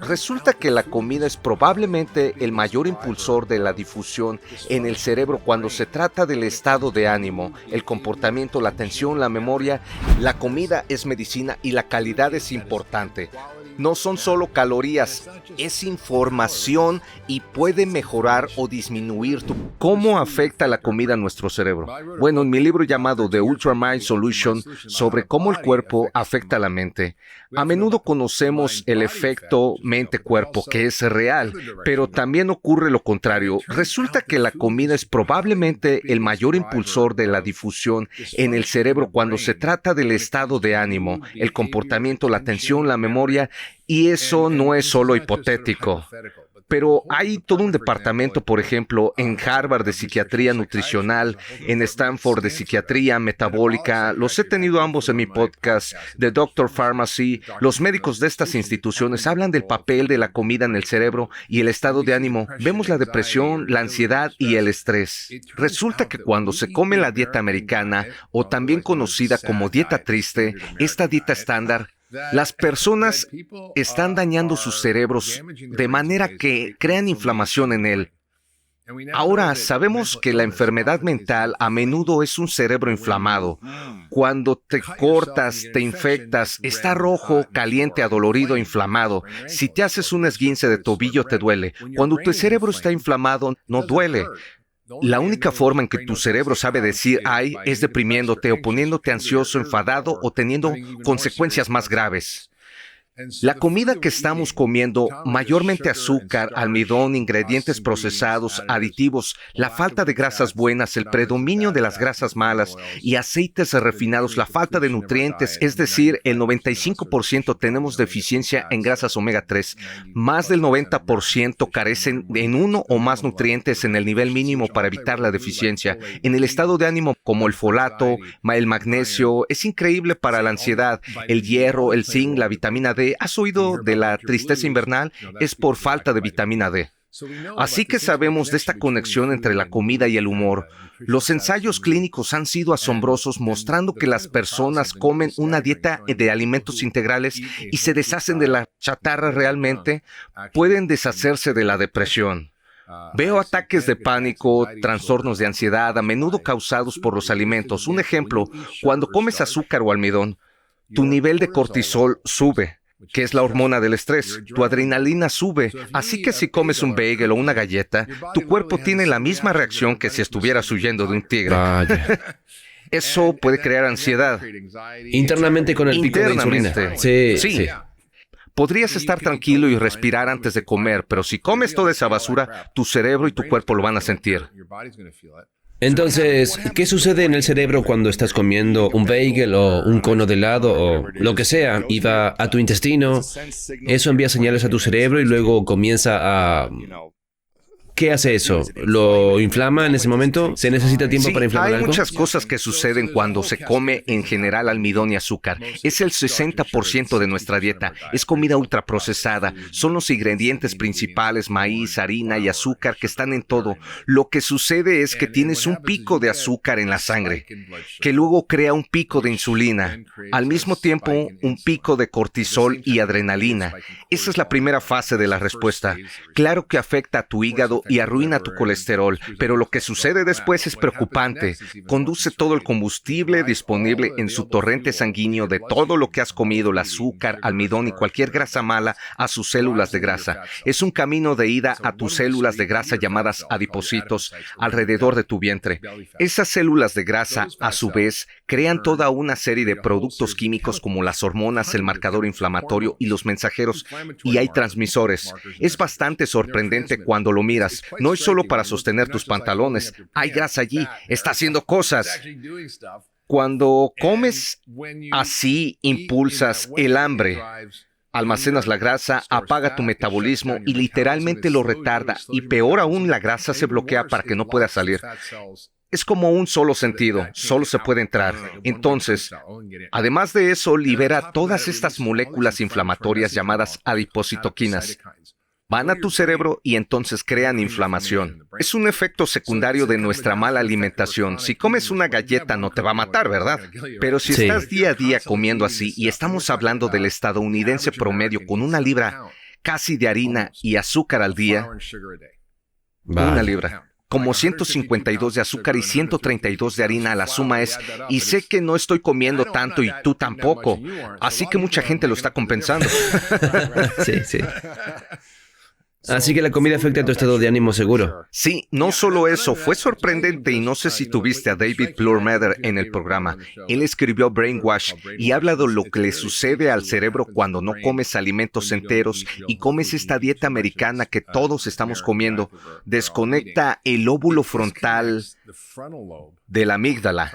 Resulta que la comida es probablemente el mayor impulsor de la difusión en el cerebro cuando se trata del estado de ánimo, el comportamiento, la atención, la memoria. La comida es medicina y la calidad es importante. No son solo calorías, es información y puede mejorar o disminuir ¿Cómo afecta la comida a nuestro cerebro? Bueno, en mi libro llamado The Ultramind Solution sobre cómo el cuerpo afecta a la mente, a menudo conocemos el efecto mente-cuerpo que es real, pero también ocurre lo contrario. Resulta que la comida es probablemente el mayor impulsor de la difusión en el cerebro cuando se trata del estado de ánimo, el comportamiento, la atención, la memoria. Y eso no es solo hipotético. Pero hay todo un departamento, por ejemplo, en Harvard de psiquiatría nutricional, en Stanford de psiquiatría metabólica. Los he tenido ambos en mi podcast, The Doctor Pharmacy. Los médicos de estas instituciones hablan del papel de la comida en el cerebro y el estado de ánimo. Vemos la depresión, la ansiedad y el estrés. Resulta que cuando se come la dieta americana, o también conocida como dieta triste, esta dieta estándar, las personas están dañando sus cerebros de manera que crean inflamación en él. Ahora, sabemos que la enfermedad mental a menudo es un cerebro inflamado. Cuando te cortas, te infectas, está rojo, caliente, adolorido, inflamado. Si te haces un esguince de tobillo, te duele. Cuando tu cerebro está inflamado, no duele. La única forma en que tu cerebro sabe decir "ay" es deprimiéndote o poniéndote ansioso, enfadado o teniendo consecuencias más graves. La comida que estamos comiendo, mayormente azúcar, almidón, ingredientes procesados, aditivos, la falta de grasas buenas, el predominio de las grasas malas y aceites refinados, la falta de nutrientes, es decir, el 95% tenemos deficiencia en grasas omega 3. Más del 90% carecen en uno o más nutrientes en el nivel mínimo para evitar la deficiencia. En el estado de ánimo, como el folato, el magnesio, es increíble para la ansiedad, el hierro, el zinc, la vitamina D. ¿Has oído de la tristeza invernal? Es por falta de vitamina D. Así que sabemos de esta conexión entre la comida y el humor. Los ensayos clínicos han sido asombrosos, mostrando que las personas comen una dieta de alimentos integrales y se deshacen de la chatarra realmente, pueden deshacerse de la depresión. Veo ataques de pánico, trastornos de ansiedad, a menudo causados por los alimentos. Un ejemplo, cuando comes azúcar o almidón, tu nivel de cortisol sube, que es la hormona del estrés. Tu adrenalina sube, así que si comes un bagel o una galleta, tu cuerpo tiene la misma reacción que si estuvieras huyendo de un tigre. Vaya. Eso puede crear ansiedad. Internamente con el pico de insulina. Sí. Podrías estar tranquilo y respirar antes de comer, pero si comes toda esa basura, tu cerebro y tu cuerpo lo van a sentir. Entonces, ¿qué sucede en el cerebro cuando estás comiendo un bagel o un cono de helado o lo que sea y va a tu intestino? Eso envía señales a tu cerebro y luego comienza a... ¿Qué hace eso? ¿Lo inflama en ese momento? ¿Se necesita tiempo para inflamar algo? Hay muchas cosas que suceden cuando se come en general almidón y azúcar. Es el 60% de nuestra dieta. Es comida ultraprocesada. Son los ingredientes principales, maíz, harina y azúcar que están en todo. Lo que sucede es que tienes un pico de azúcar en la sangre, que luego crea un pico de insulina. Al mismo tiempo, un pico de cortisol y adrenalina. Esa es la primera fase de la respuesta. Claro que afecta a tu hígado y arruina tu colesterol, pero lo que sucede después es preocupante. Conduce todo el combustible disponible en su torrente sanguíneo de todo lo que has comido, el azúcar, almidón y cualquier grasa mala a sus células de grasa. Es un camino de ida a tus células de grasa llamadas adipocitos alrededor de tu vientre. Esas células de grasa, a su vez, crean toda una serie de productos químicos como las hormonas, el marcador inflamatorio y los mensajeros, y hay transmisores. Es bastante sorprendente cuando lo miras. No es solo para sostener tus pantalones. Hay grasa allí. Está haciendo cosas. Cuando comes así, impulsas el hambre. Almacenas la grasa, apaga tu metabolismo y literalmente lo retarda. Y peor aún, la grasa se bloquea para que no pueda salir. Es como un solo sentido, solo se puede entrar. Entonces, además de eso, libera todas estas moléculas inflamatorias llamadas adipocitoquinas. Van a tu cerebro y entonces crean inflamación. Es un efecto secundario de nuestra mala alimentación. Si comes una galleta no te va a matar, ¿verdad? Pero si estás día a día comiendo así, y estamos hablando del estadounidense promedio con una libra casi de harina y azúcar al día, Vale. 1 libra. Como 152 de azúcar y 132 de harina, la suma es, y sé que no estoy comiendo tanto y tú tampoco, así que mucha gente lo está compensando. Sí, sí. Así que la comida afecta a tu estado de ánimo seguro. Sí, no solo eso, fue sorprendente y no sé si tuviste a David Plurmader en el programa. Él escribió Brainwash y habla de lo que le sucede al cerebro cuando no comes alimentos enteros y comes esta dieta americana que todos estamos comiendo. Desconecta el lóbulo frontal de la amígdala.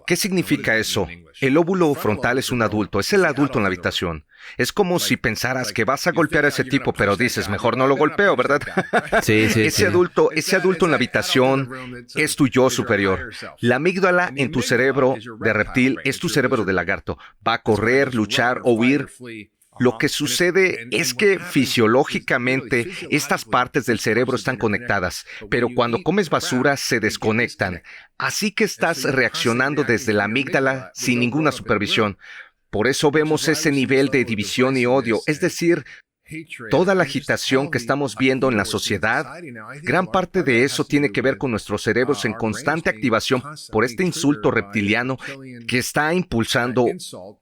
¿Qué significa eso? El lóbulo frontal es un adulto, es el adulto en la habitación. Es como si pensaras que vas a golpear a ese tipo, pero dices, mejor no lo golpeo, ¿verdad? Sí, sí, Ese adulto en la habitación es tu yo superior. La amígdala en tu cerebro de reptil es tu cerebro de lagarto. Va a correr, luchar o huir. Lo que sucede es que fisiológicamente estas partes del cerebro están conectadas, pero cuando comes basura se desconectan. Así que estás reaccionando desde la amígdala sin ninguna supervisión. Por eso vemos ese nivel de división y odio, es decir, toda la agitación que estamos viendo en la sociedad. Gran parte de eso tiene que ver con nuestros cerebros en constante activación por este insulto reptiliano que está impulsando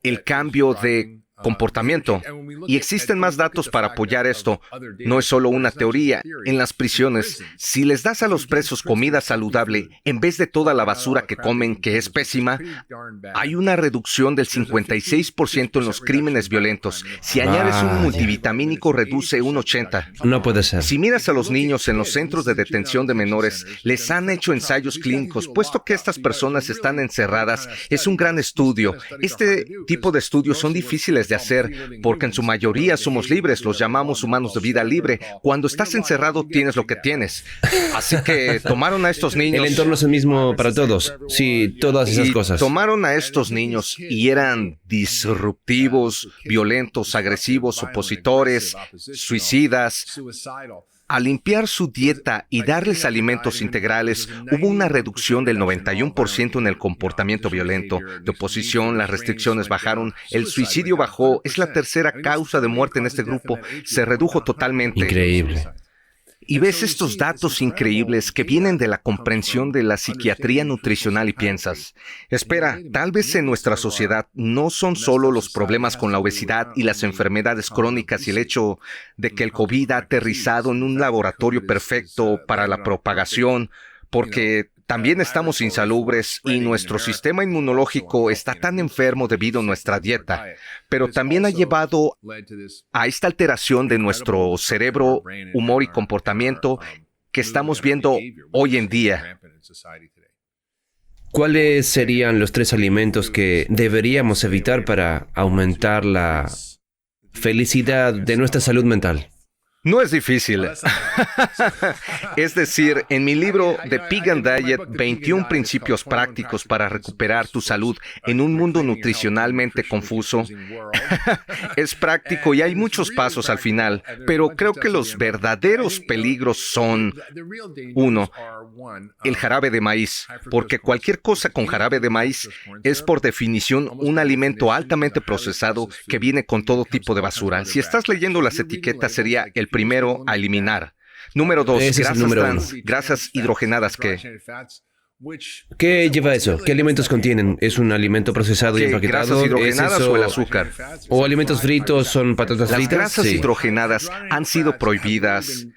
el cambio de comportamiento. Y existen más datos para apoyar esto. No es solo una teoría. En las prisiones, si les das a los presos comida saludable en vez de toda la basura que comen, que es pésima, hay una reducción del 56% en los crímenes violentos. Si añades un multivitamínico, reduce un 80%. No puede ser. Si miras a los niños en los centros de detención de menores, les han hecho ensayos clínicos, puesto que estas personas están encerradas. Es un gran estudio. Este tipo de estudios son difíciles de hacer porque en su mayoría somos libres, los llamamos humanos de vida libre. Cuando estás encerrado tienes lo que tienes. Así que tomaron a estos niños. El entorno es el mismo para todos. Sí, todas esas cosas. Tomaron a estos niños y eran disruptivos, violentos, agresivos, opositores, suicidas. Al limpiar su dieta y darles alimentos integrales, hubo una reducción del 91% en el comportamiento violento. De oposición, las restricciones bajaron, el suicidio bajó, es la tercera causa de muerte en este grupo, se redujo totalmente. Increíble. Y ves estos datos increíbles que vienen de la comprensión de la psiquiatría nutricional y piensas, espera, tal vez en nuestra sociedad no son solo los problemas con la obesidad y las enfermedades crónicas y el hecho de que el COVID ha aterrizado en un laboratorio perfecto para la propagación, porque también estamos insalubres y nuestro sistema inmunológico está tan enfermo debido a nuestra dieta, pero también ha llevado a esta alteración de nuestro cerebro, humor y comportamiento que estamos viendo hoy en día. ¿Cuáles serían los 3 alimentos que deberíamos evitar para aumentar la felicidad de nuestra salud mental? No es difícil. Es decir, en mi libro The Vegan Diet, 21 principios prácticos para recuperar tu salud en un mundo nutricionalmente confuso, es práctico y hay muchos pasos al final, pero creo que los verdaderos peligros son, 1, el jarabe de maíz, porque cualquier cosa con jarabe de maíz es por definición un alimento altamente procesado que viene con todo tipo de basura. Si estás leyendo las etiquetas, sería el primero a eliminar. Número 2, grasas trans, grasas hidrogenadas que... ¿Qué lleva eso? ¿Qué alimentos contienen? ¿Es un alimento procesado y empaquetado? ¿Grasas hidrogenadas ¿Es eso? o el azúcar? ¿O alimentos fritos son patatas Las fritas? grasas Sí. hidrogenadas han sido prohibidas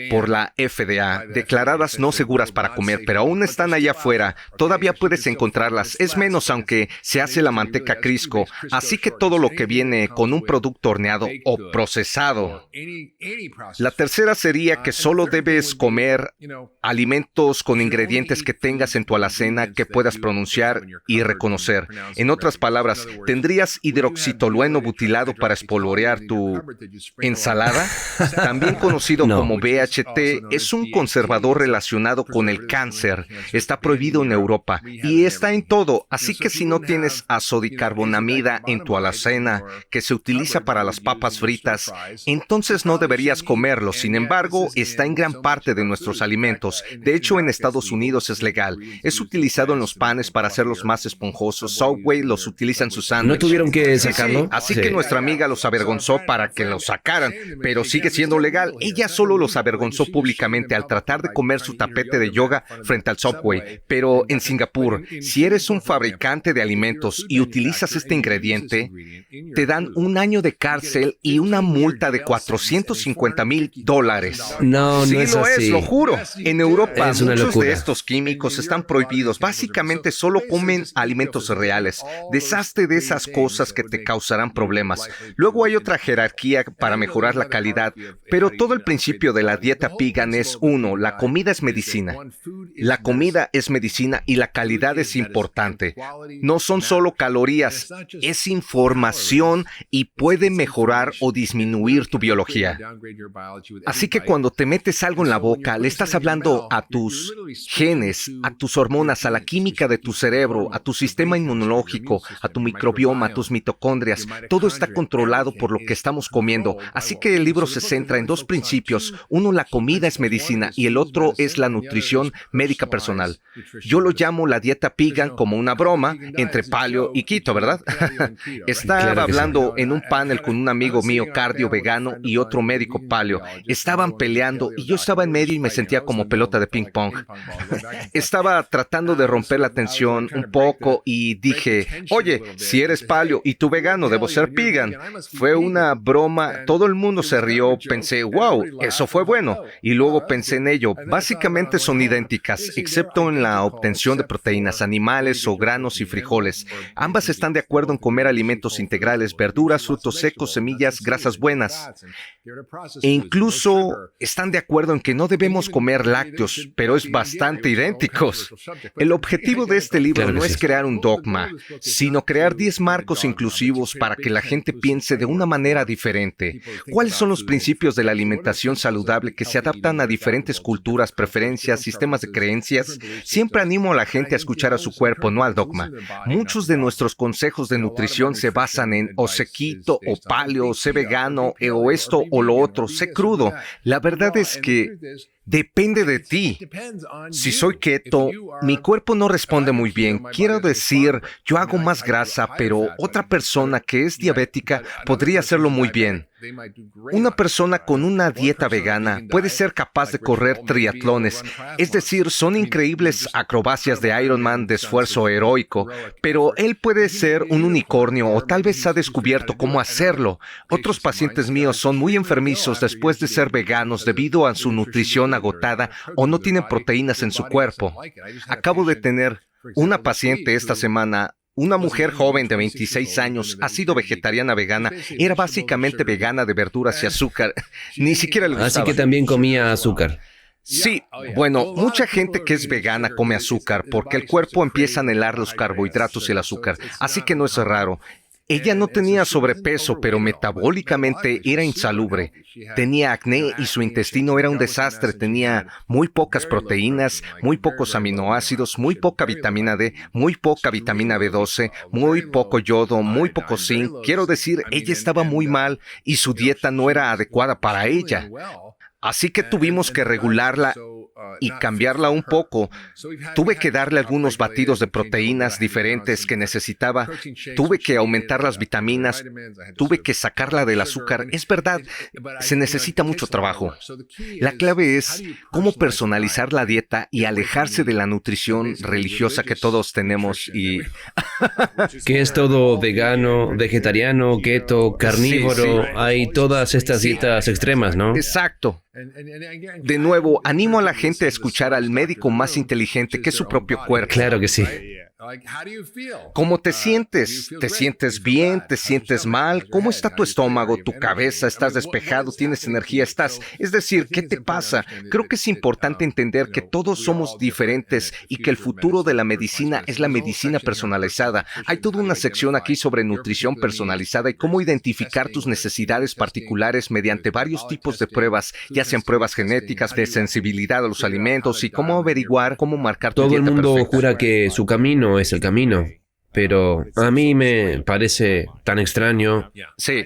por la FDA, declaradas no seguras para comer, pero aún están allá afuera. Todavía puedes encontrarlas. Es menos aunque se hace la manteca Crisco. Así que todo lo que viene con un producto horneado o procesado. La tercera sería que solo debes comer alimentos con ingredientes que tengas en tu alacena que puedas pronunciar y reconocer. En otras palabras, ¿tendrías hidroxitolueno butilado para espolvorear tu ensalada? También conocido como BHT, es un conservador relacionado con el cáncer. Está prohibido en Europa y está en todo. Así que si no tienes azodicarbonamida en tu alacena, que se utiliza para las papas fritas, entonces no deberías comerlo. Sin embargo, está en gran parte de nuestros alimentos. De hecho, en Estados Unidos es legal. real. Es utilizado en los panes para hacerlos más esponjosos. Subway los utiliza en sus sándwiches. ¿No tuvieron que Sí, sacarlo? sí. Así Sí. que nuestra amiga los avergonzó para que los sacaran, pero sigue siendo legal. Ella solo los avergonzó públicamente al tratar de comer su tapete de yoga frente al Subway. Pero en Singapur, si eres un fabricante de alimentos y utilizas este ingrediente, te dan un año de cárcel y una multa de $450,000. No, Sí, no es lo así. es, lo juro. En Europa, Es una muchos locura. de estos químicos están prohibidos. Básicamente solo comen alimentos reales. Deshazte de esas cosas que te causarán problemas. Luego hay otra jerarquía para mejorar la calidad, pero todo el principio de la dieta vegan es uno, la comida es medicina. La comida es medicina y la calidad es importante. No son solo calorías, es información y puede mejorar o disminuir tu biología. Así que cuando te metes algo en la boca, le estás hablando a tus genes, a tus hormonas, a la química de tu cerebro, a tu sistema inmunológico, a tu microbioma, a tus mitocondrias. Todo está controlado por lo que estamos comiendo. Así que el libro se centra en dos principios. Uno, la comida es medicina y el otro es la nutrición médica personal. Yo lo llamo la dieta vegan como una broma entre paleo y keto, ¿verdad? Estaba Claro que sí. hablando en un panel con un amigo mío cardio vegano y otro médico paleo. Estaban peleando y yo estaba en medio y me sentía como pelota de ping pong. Estaba tratando de romper la tensión un poco y dije, oye, si eres paleo y tú vegano, debo ser vegan. Fue una broma, todo el mundo se rió, pensé, wow, eso fue bueno. Y luego pensé en ello, básicamente son idénticas, excepto en la obtención de proteínas animales o granos y frijoles. Ambas están de acuerdo en comer alimentos integrales, verduras, frutos secos, semillas, grasas buenas. E incluso están de acuerdo en que no debemos comer lácteos, pero es bastante idénticos. El objetivo de este libro Claro que no sí. es crear un dogma, sino crear 10 marcos inclusivos para que la gente piense de una manera diferente. ¿Cuáles son los principios de la alimentación saludable que se adaptan a diferentes culturas, preferencias, sistemas de creencias? Siempre animo a la gente a escuchar a su cuerpo, no al dogma. Muchos de nuestros consejos de nutrición se basan en o sé keto, o paleo, o sé vegano, o esto o lo otro, sé crudo. La verdad es que depende de ti. Si soy keto, mi cuerpo no responde muy bien. Quiero decir, yo hago más grasa, pero otra persona que es diabética podría hacerlo muy bien. Una persona con una dieta vegana puede ser capaz de correr triatlones, es decir, son increíbles acrobacias de Ironman de esfuerzo heroico, pero él puede ser un unicornio o tal vez ha descubierto cómo hacerlo. Otros pacientes míos son muy enfermizos después de ser veganos debido a su nutrición agotada o no tienen proteínas en su cuerpo. Acabo de tener una paciente esta semana. Una mujer joven de 26 años ha sido vegetariana vegana, era básicamente vegana de verduras y azúcar, ni siquiera le gustaba. Así que también comía azúcar. Sí, bueno, mucha gente que es vegana come azúcar porque el cuerpo empieza a anhelar los carbohidratos y el azúcar, así que no es raro. Ella no tenía sobrepeso, pero metabólicamente era insalubre. Tenía acné y su intestino era un desastre. Tenía muy pocas proteínas, muy pocos aminoácidos, muy poca vitamina D, muy poca vitamina B12, muy poco yodo, muy poco zinc. Quiero decir, ella estaba muy mal y su dieta no era adecuada para ella. Así que tuvimos que regularla y cambiarla un poco. Tuve que darle algunos batidos de proteínas diferentes que necesitaba. Tuve que aumentar las vitaminas. Tuve que sacarla del azúcar. Es verdad, se necesita mucho trabajo. La clave es cómo personalizar la dieta y alejarse de la nutrición religiosa que todos tenemos y... Que es todo vegano, vegetariano, keto, carnívoro. Sí. Hay todas estas dietas extremas, ¿no? Exacto. De nuevo, animo a la gente a escuchar al médico más inteligente que es su propio cuerpo. Claro que sí. ¿Cómo te sientes? ¿Te sientes bien? ¿Te sientes mal? ¿Cómo está tu estómago, tu cabeza? ¿Estás despejado? ¿Tienes energía? Es decir, ¿qué te pasa? Creo que es importante entender que todos somos diferentes y que el futuro de la medicina es la medicina personalizada. Hay toda una sección aquí sobre nutrición personalizada y cómo identificar tus necesidades particulares mediante varios tipos de pruebas, ya sean pruebas genéticas, de sensibilidad a los alimentos y cómo averiguar, cómo marcar tu Todo el dieta mundo perfecta. jura que su camino es el camino, pero a mí me parece tan extraño. Sí.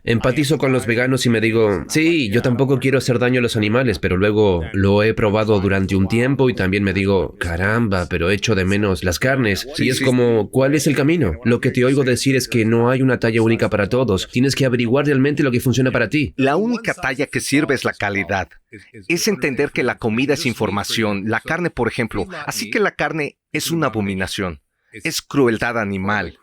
Empatizo con los veganos y me digo, sí, yo tampoco quiero hacer daño a los animales, pero luego lo he probado durante un tiempo y también me digo, caramba, pero echo de menos las carnes. Y es como, ¿cuál es el camino? Lo que te oigo decir es que no hay una talla única para todos. Tienes que averiguar realmente lo que funciona para ti. La única talla que sirve es la calidad. Es entender que la comida es información. La carne, por ejemplo. Así que la carne es una abominación. Es crueldad animal.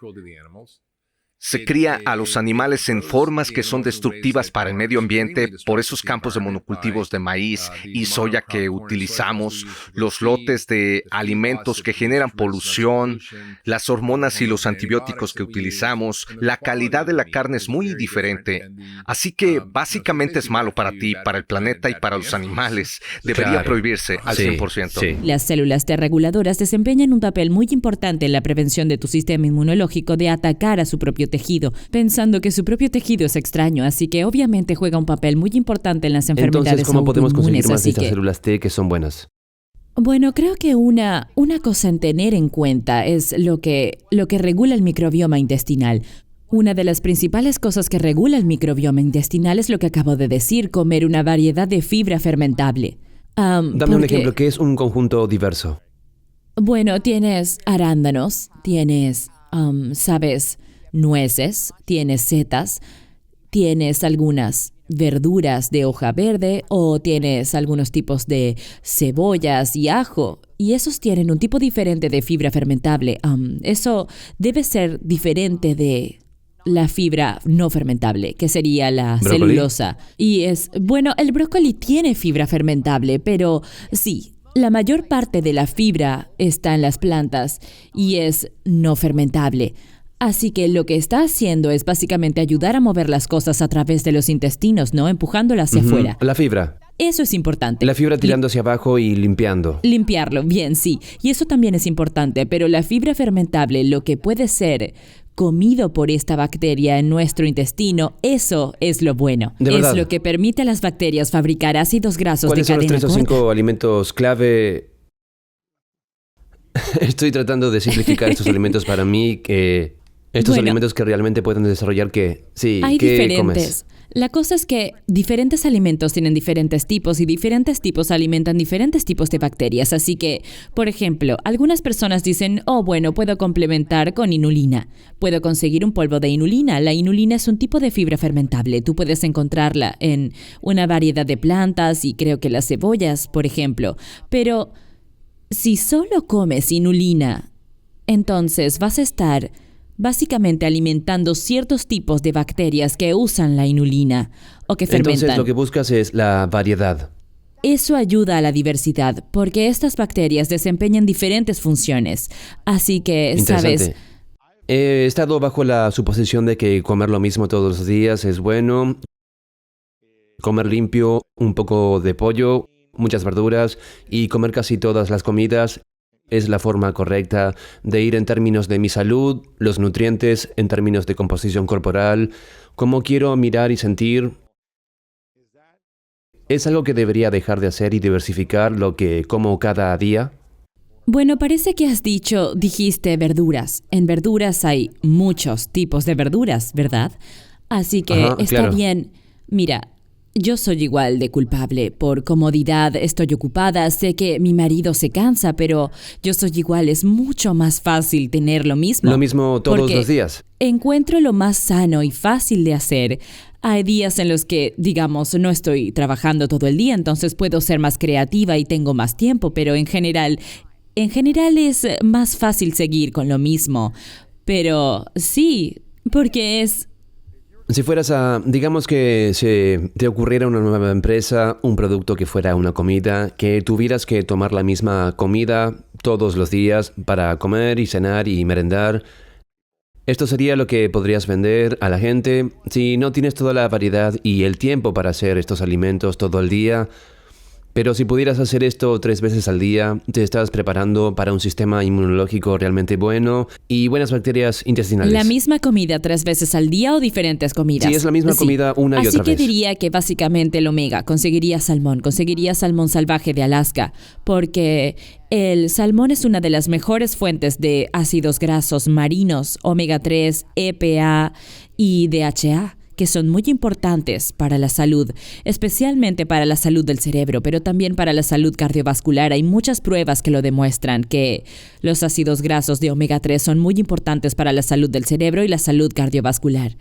Se cría a los animales en formas que son destructivas para el medio ambiente por esos campos de monocultivos de maíz y soya que utilizamos, los lotes de alimentos que generan polución, las hormonas y los antibióticos que utilizamos. La calidad de la carne es muy diferente. Así que básicamente es malo para ti, para el planeta y para los animales. Debería prohibirse al 100%. Sí. Las células T reguladoras desempeñan un papel muy importante en la prevención de tu sistema inmunológico de atacar a su propio tejido, pensando que su propio tejido es extraño, así que obviamente juega un papel muy importante en las enfermedades Entonces, ¿cómo podemos conseguir más de así estas células T que son buenas? Bueno, creo que una cosa en tener en cuenta es lo que regula el microbioma intestinal. Una de las principales cosas que regula el microbioma intestinal es lo que acabo de decir, comer una variedad de fibra fermentable. Dame un ejemplo, ¿qué es un conjunto diverso? Bueno, tienes arándanos, tienes, nueces, tienes setas, tienes algunas verduras de hoja verde o tienes algunos tipos de cebollas y ajo. Y esos tienen un tipo diferente de fibra fermentable. Eso debe ser diferente de la fibra no fermentable, que sería la ¿Brócoli? celulosa. Y el brócoli tiene fibra fermentable, pero sí, la mayor parte de la fibra está en las plantas y es no fermentable. Así que lo que está haciendo es básicamente ayudar a mover las cosas a través de los intestinos, ¿no? Empujándolas hacia afuera. La fibra. Eso es importante. La fibra tirando hacia abajo y limpiando. Limpiarlo, bien, sí. Y eso también es importante, pero la fibra fermentable, lo que puede ser comido por esta bacteria en nuestro intestino, eso es lo bueno. ¿De verdad? Es lo que permite a las bacterias fabricar ácidos grasos de ¿Cuáles son los cadena 3 o corta. 5 alimentos clave? Estoy tratando de simplificar estos alimentos para mí, que estos Bueno, alimentos que realmente pueden desarrollar que... Sí, hay ¿qué diferentes. comes? La cosa es que diferentes alimentos tienen diferentes tipos y diferentes tipos alimentan diferentes tipos de bacterias. Así que, por ejemplo, algunas personas dicen, puedo complementar con inulina. Puedo conseguir un polvo de inulina. La inulina es un tipo de fibra fermentable. Tú puedes encontrarla en una variedad de plantas y creo que las cebollas, por ejemplo. Pero si solo comes inulina, entonces vas a estar básicamente alimentando ciertos tipos de bacterias que usan la inulina o que fermentan. Entonces lo que buscas es la variedad. Eso ayuda a la diversidad porque estas bacterias desempeñan diferentes funciones. Así que, Interesante. ¿sabes? He estado bajo la suposición de que comer lo mismo todos los días es bueno. Comer limpio, un poco de pollo, muchas verduras y comer casi todas las comidas es la forma correcta de ir en términos de mi salud, los nutrientes, en términos de composición corporal, cómo quiero mirar y sentir. ¿Es algo que debería dejar de hacer y diversificar lo que como cada día? Bueno, parece que dijiste verduras. En verduras hay muchos tipos de verduras, ¿verdad? Así que Ajá, está claro. bien. Mira, yo soy igual de culpable. Por comodidad estoy ocupada, sé que mi marido se cansa, pero yo soy igual. Es mucho más fácil tener lo mismo. Lo mismo todos Porque los días. encuentro lo más sano y fácil de hacer. Hay días en los que, digamos, no estoy trabajando todo el día, entonces puedo ser más creativa y tengo más tiempo, pero en general es más fácil seguir con lo mismo. Pero sí, porque es... Si fueras digamos que se te ocurriera una nueva empresa, un producto que fuera una comida, que tuvieras que tomar la misma comida todos los días para comer y cenar y merendar, esto sería lo que podrías vender a la gente si no tienes toda la variedad y el tiempo para hacer estos alimentos todo el día. Pero si pudieras hacer esto 3 veces al día, te estás preparando para un sistema inmunológico realmente bueno y buenas bacterias intestinales. ¿La misma comida 3 veces al día o diferentes comidas? Sí, es la misma comida una y otra Así que vez. diría que básicamente el omega, conseguiría salmón salvaje de Alaska, porque el salmón es una de las mejores fuentes de ácidos grasos marinos, omega 3, EPA y DHA, que son muy importantes para la salud, especialmente para la salud del cerebro, pero también para la salud cardiovascular. Hay muchas pruebas que lo demuestran, que los ácidos grasos de omega 3 son muy importantes para la salud del cerebro y la salud cardiovascular.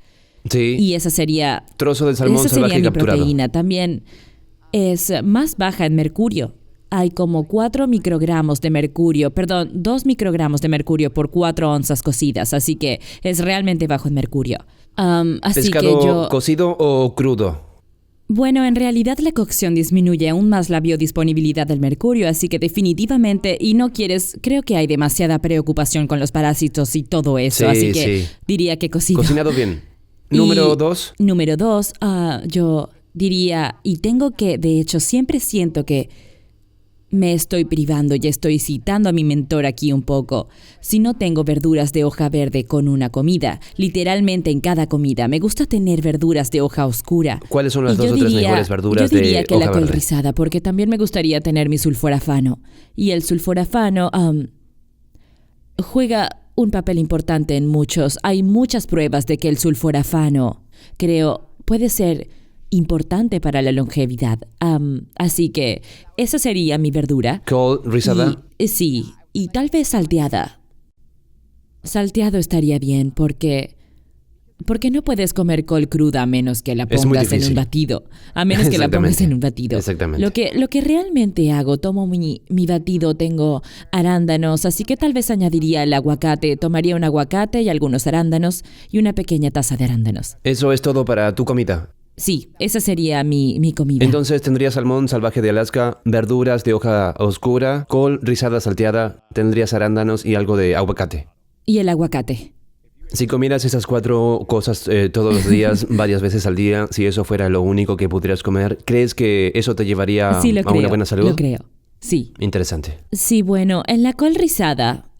Sí. Y esa sería... Trozo de salmón esa sería salvaje mi capturado. proteína. También es más baja en mercurio. Hay como 2 microgramos de mercurio por 4 onzas cocidas, así que es realmente bajo en mercurio. Así ¿Pescado que yo... cocido o crudo? Bueno, en realidad la cocción disminuye aún más la biodisponibilidad del mercurio, así que definitivamente, y no quieres, creo que hay demasiada preocupación con los parásitos y todo eso, así que diría que cocido. Cocinado bien. Número 2. Número 2, yo diría, y tengo que, de hecho, siempre siento que me estoy privando y estoy citando a mi mentor aquí un poco. Si no tengo verduras de hoja verde con una comida, literalmente en cada comida, me gusta tener verduras de hoja oscura. ¿Cuáles son las 2 o 3 mejores verduras de Yo diría que hoja la col verde? rizada, porque también me gustaría tener mi sulforafano. Y el sulforafano juega un papel importante en muchos. Hay muchas pruebas de que el sulforafano, creo, puede ser importante para la longevidad. Así que esa sería mi verdura. Col rizada. Sí, y tal vez salteada. Salteado estaría bien porque no puedes comer col cruda a menos que la Es muy pongas en un difícil. batido. A menos que la pongas en un batido. Exactamente. Lo que realmente hago, tomo mi batido, tengo arándanos, así que tal vez añadiría el aguacate. Tomaría un aguacate y algunos arándanos y una pequeña taza de arándanos. Eso es todo para tu comida. Sí, esa sería mi comida. Entonces tendrías salmón salvaje de Alaska, verduras de hoja oscura, col rizada salteada, tendrías arándanos y algo de aguacate. Y el aguacate. Si comieras esas 4 cosas todos los días, varias veces al día, si eso fuera lo único que pudieras comer, ¿crees que eso te llevaría Sí, lo a creo. una buena salud? Lo creo. Sí. Interesante. Sí, bueno, en la col rizada,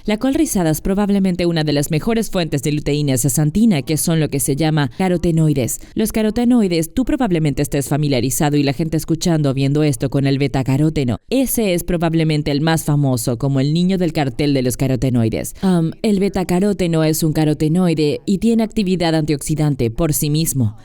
la col rizada es probablemente una de las mejores fuentes de luteína y zeaxantina, que son lo que se llama carotenoides. Los carotenoides, tú probablemente estés familiarizado y la gente escuchando o viendo esto con el betacaróteno. Ese es probablemente el más famoso, como el niño del cartel de los carotenoides. El betacaróteno es un carotenoide y tiene actividad antioxidante por sí mismo,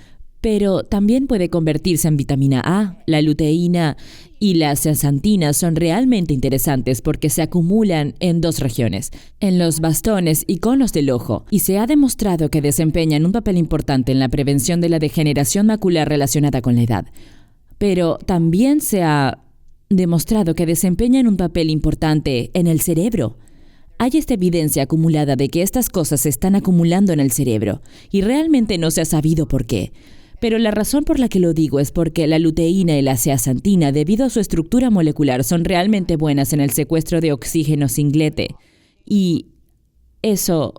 pero también puede convertirse en vitamina A. La luteína y la zeaxantina son realmente interesantes porque se acumulan en 2 regiones, en los bastones y conos del ojo, y se ha demostrado que desempeñan un papel importante en la prevención de la degeneración macular relacionada con la edad. Pero también se ha demostrado que desempeñan un papel importante en el cerebro. Hay esta evidencia acumulada de que estas cosas se están acumulando en el cerebro, y realmente no se ha sabido por qué. Pero la razón por la que lo digo es porque la luteína y la zeaxantina, debido a su estructura molecular, son realmente buenas en el secuestro de oxígeno singlete. Y eso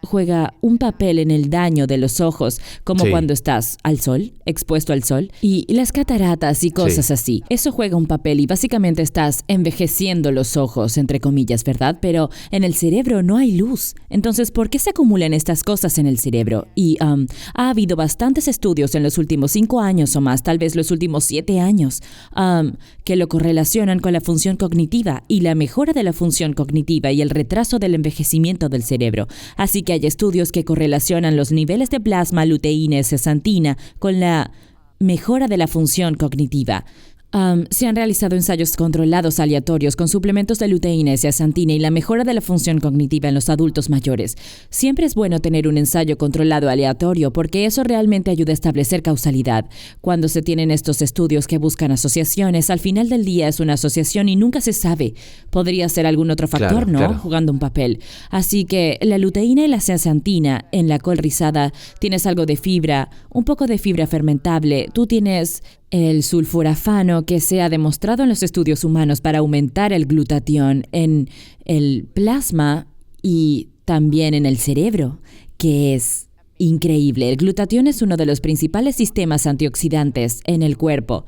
juega un papel en el daño de los ojos, como cuando estás al sol, expuesto al sol, y las cataratas y cosas así. Eso juega un papel y básicamente estás envejeciendo los ojos, entre comillas, ¿verdad? Pero en el cerebro no hay luz. Entonces, ¿por qué se acumulan estas cosas en el cerebro? Y ha habido bastantes estudios en los últimos 5 años o más, tal vez los últimos 7 años, que lo correlacionan con la función cognitiva y la mejora de la función cognitiva y el retraso del envejecimiento del cerebro. Así que hay estudios que correlacionan los niveles de plasma, luteína y zeaxantina con la mejora de la función cognitiva. Se han realizado ensayos controlados aleatorios con suplementos de luteína y zeaxantina y la mejora de la función cognitiva en los adultos mayores. Siempre es bueno tener un ensayo controlado aleatorio porque eso realmente ayuda a establecer causalidad. Cuando se tienen estos estudios que buscan asociaciones, al final del día es una asociación y nunca se sabe. Podría ser algún otro factor, ¿no? Claro. Jugando un papel. Así que la luteína y la zeaxantina en la col rizada tienes algo de fibra, un poco de fibra fermentable. Tú tienes el sulforafano, que se ha demostrado en los estudios humanos para aumentar el glutatión en el plasma y también en el cerebro, que es increíble. El glutatión es uno de los principales sistemas antioxidantes en el cuerpo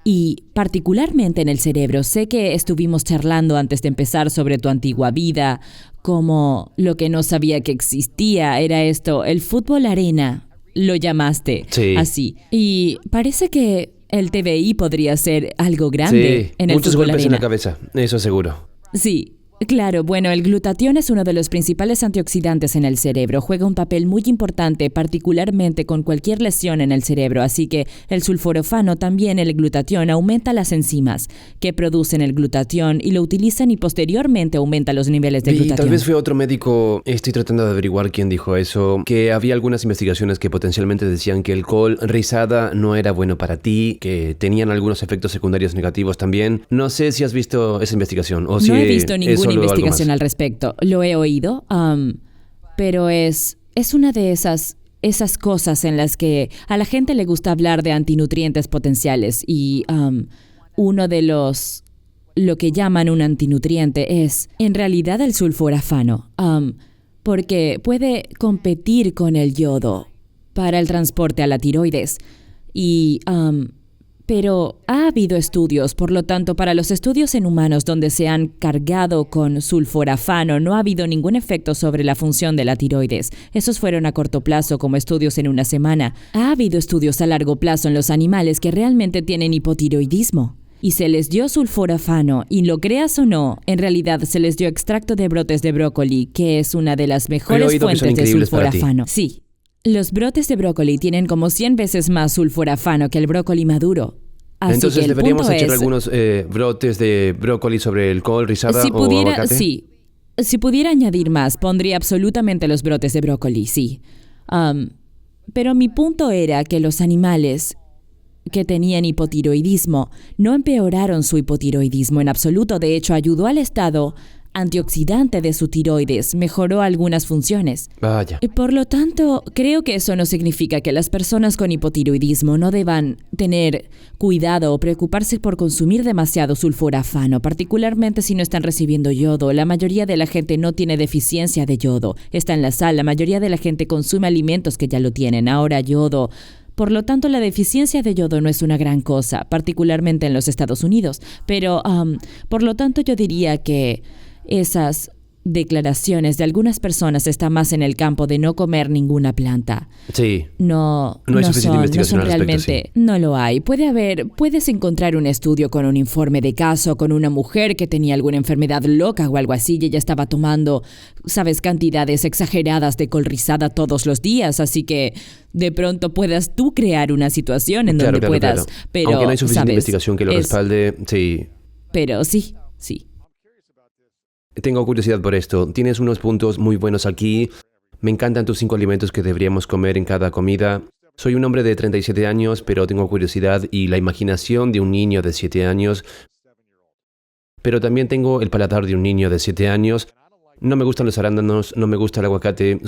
y particularmente en el cerebro. Sé que estuvimos charlando antes de empezar sobre tu antigua vida, como lo que no sabía que existía era esto, el fútbol arena, lo llamaste así. Y parece que el TBI podría ser algo grande en el muchos fútbol golpes arena. en la cabeza, eso seguro. Sí, Claro, bueno, el glutatión es uno de los principales antioxidantes en el cerebro. Juega un papel muy importante, particularmente con cualquier lesión en el cerebro. Así que el sulforafano, también el glutatión, aumenta las enzimas que producen el glutatión y lo utilizan y posteriormente aumenta los niveles de Y glutatión. tal vez fue otro médico, estoy tratando de averiguar quién dijo eso, que había algunas investigaciones que potencialmente decían que el col rizada no era bueno para ti, que tenían algunos efectos secundarios negativos también. No sé si has visto esa investigación o si No he visto es ninguna solo algo investigación más. al respecto. Lo he oído, pero es una de esas cosas en las que a la gente le gusta hablar de antinutrientes potenciales y uno de lo que llaman un antinutriente es en realidad el sulforafano, porque puede competir con el yodo para el transporte a la tiroides y pero ha habido estudios, por lo tanto, para los estudios en humanos donde se han cargado con sulforafano, no ha habido ningún efecto sobre la función de la tiroides. Esos fueron a corto plazo, como estudios en una semana. Ha habido estudios a largo plazo en los animales que realmente tienen hipotiroidismo. Y se les dio sulforafano, y lo creas o no, en realidad se les dio extracto de brotes de brócoli, que es una de las mejores oído que son fuentes de increíbles para ti. sulforafano. Sí. Los brotes de brócoli tienen como 100 veces más sulforafano que el brócoli maduro. Así Entonces que el deberíamos punto echar es, algunos brotes de brócoli sobre el col rizada si o pudiera, aguacate. sí. Si pudiera añadir más, pondría absolutamente los brotes de brócoli, sí. Pero mi punto era que los animales que tenían hipotiroidismo no empeoraron su hipotiroidismo en absoluto. De hecho, ayudó al estado antioxidante de su tiroides, mejoró algunas funciones. Vaya. Y por lo tanto, creo que eso no significa que las personas con hipotiroidismo no deban tener cuidado o preocuparse por consumir demasiado sulforafano, particularmente si no están recibiendo yodo. La mayoría de la gente no tiene deficiencia de yodo. Está en la sal. La mayoría de la gente consume alimentos que ya lo tienen. Ahora yodo. Por lo tanto, la deficiencia de yodo no es una gran cosa, particularmente en los Estados Unidos. Pero, por lo tanto, yo diría que esas declaraciones de algunas personas están más en el campo de no comer ninguna planta. Sí. No hay suficiente investigación son al respecto, realmente, no lo hay. Puedes encontrar un estudio con un informe de caso con una mujer que tenía alguna enfermedad loca o algo así y ella estaba tomando, sabes, cantidades exageradas de col rizada todos los días, así que de pronto puedas tú crear una situación en donde puedas, claro. pero aunque no hay suficiente ¿sabes? investigación que lo respalde, sí. Pero sí. Tengo curiosidad por esto. Tienes unos puntos muy buenos aquí. Me encantan tus 5 alimentos que deberíamos comer en cada comida. Soy un hombre de 37 años, pero tengo curiosidad y la imaginación de un niño de 7 años. Pero también tengo el paladar de un niño de 7 años. No me gustan los arándanos, no me gusta el aguacate.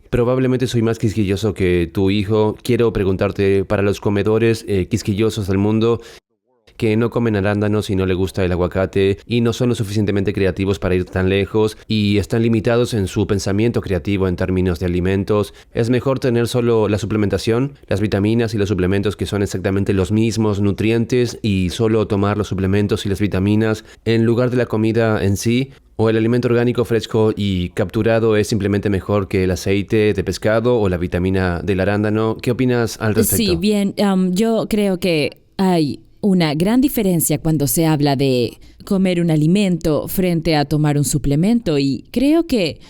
Probablemente soy más quisquilloso que tu hijo. Quiero preguntarte, para los comedores quisquillosos del mundo, que no comen arándanos y no les gusta el aguacate y no son lo suficientemente creativos para ir tan lejos y están limitados en su pensamiento creativo en términos de alimentos. ¿Es mejor tener solo la suplementación, las vitaminas y los suplementos que son exactamente los mismos nutrientes y solo tomar los suplementos y las vitaminas en lugar de la comida en sí? ¿O el alimento orgánico fresco y capturado es simplemente mejor que el aceite de pescado o la vitamina del arándano? ¿Qué opinas al respecto? Sí, bien, yo creo que hay una gran diferencia cuando se habla de comer un alimento frente a tomar un suplemento y creo que,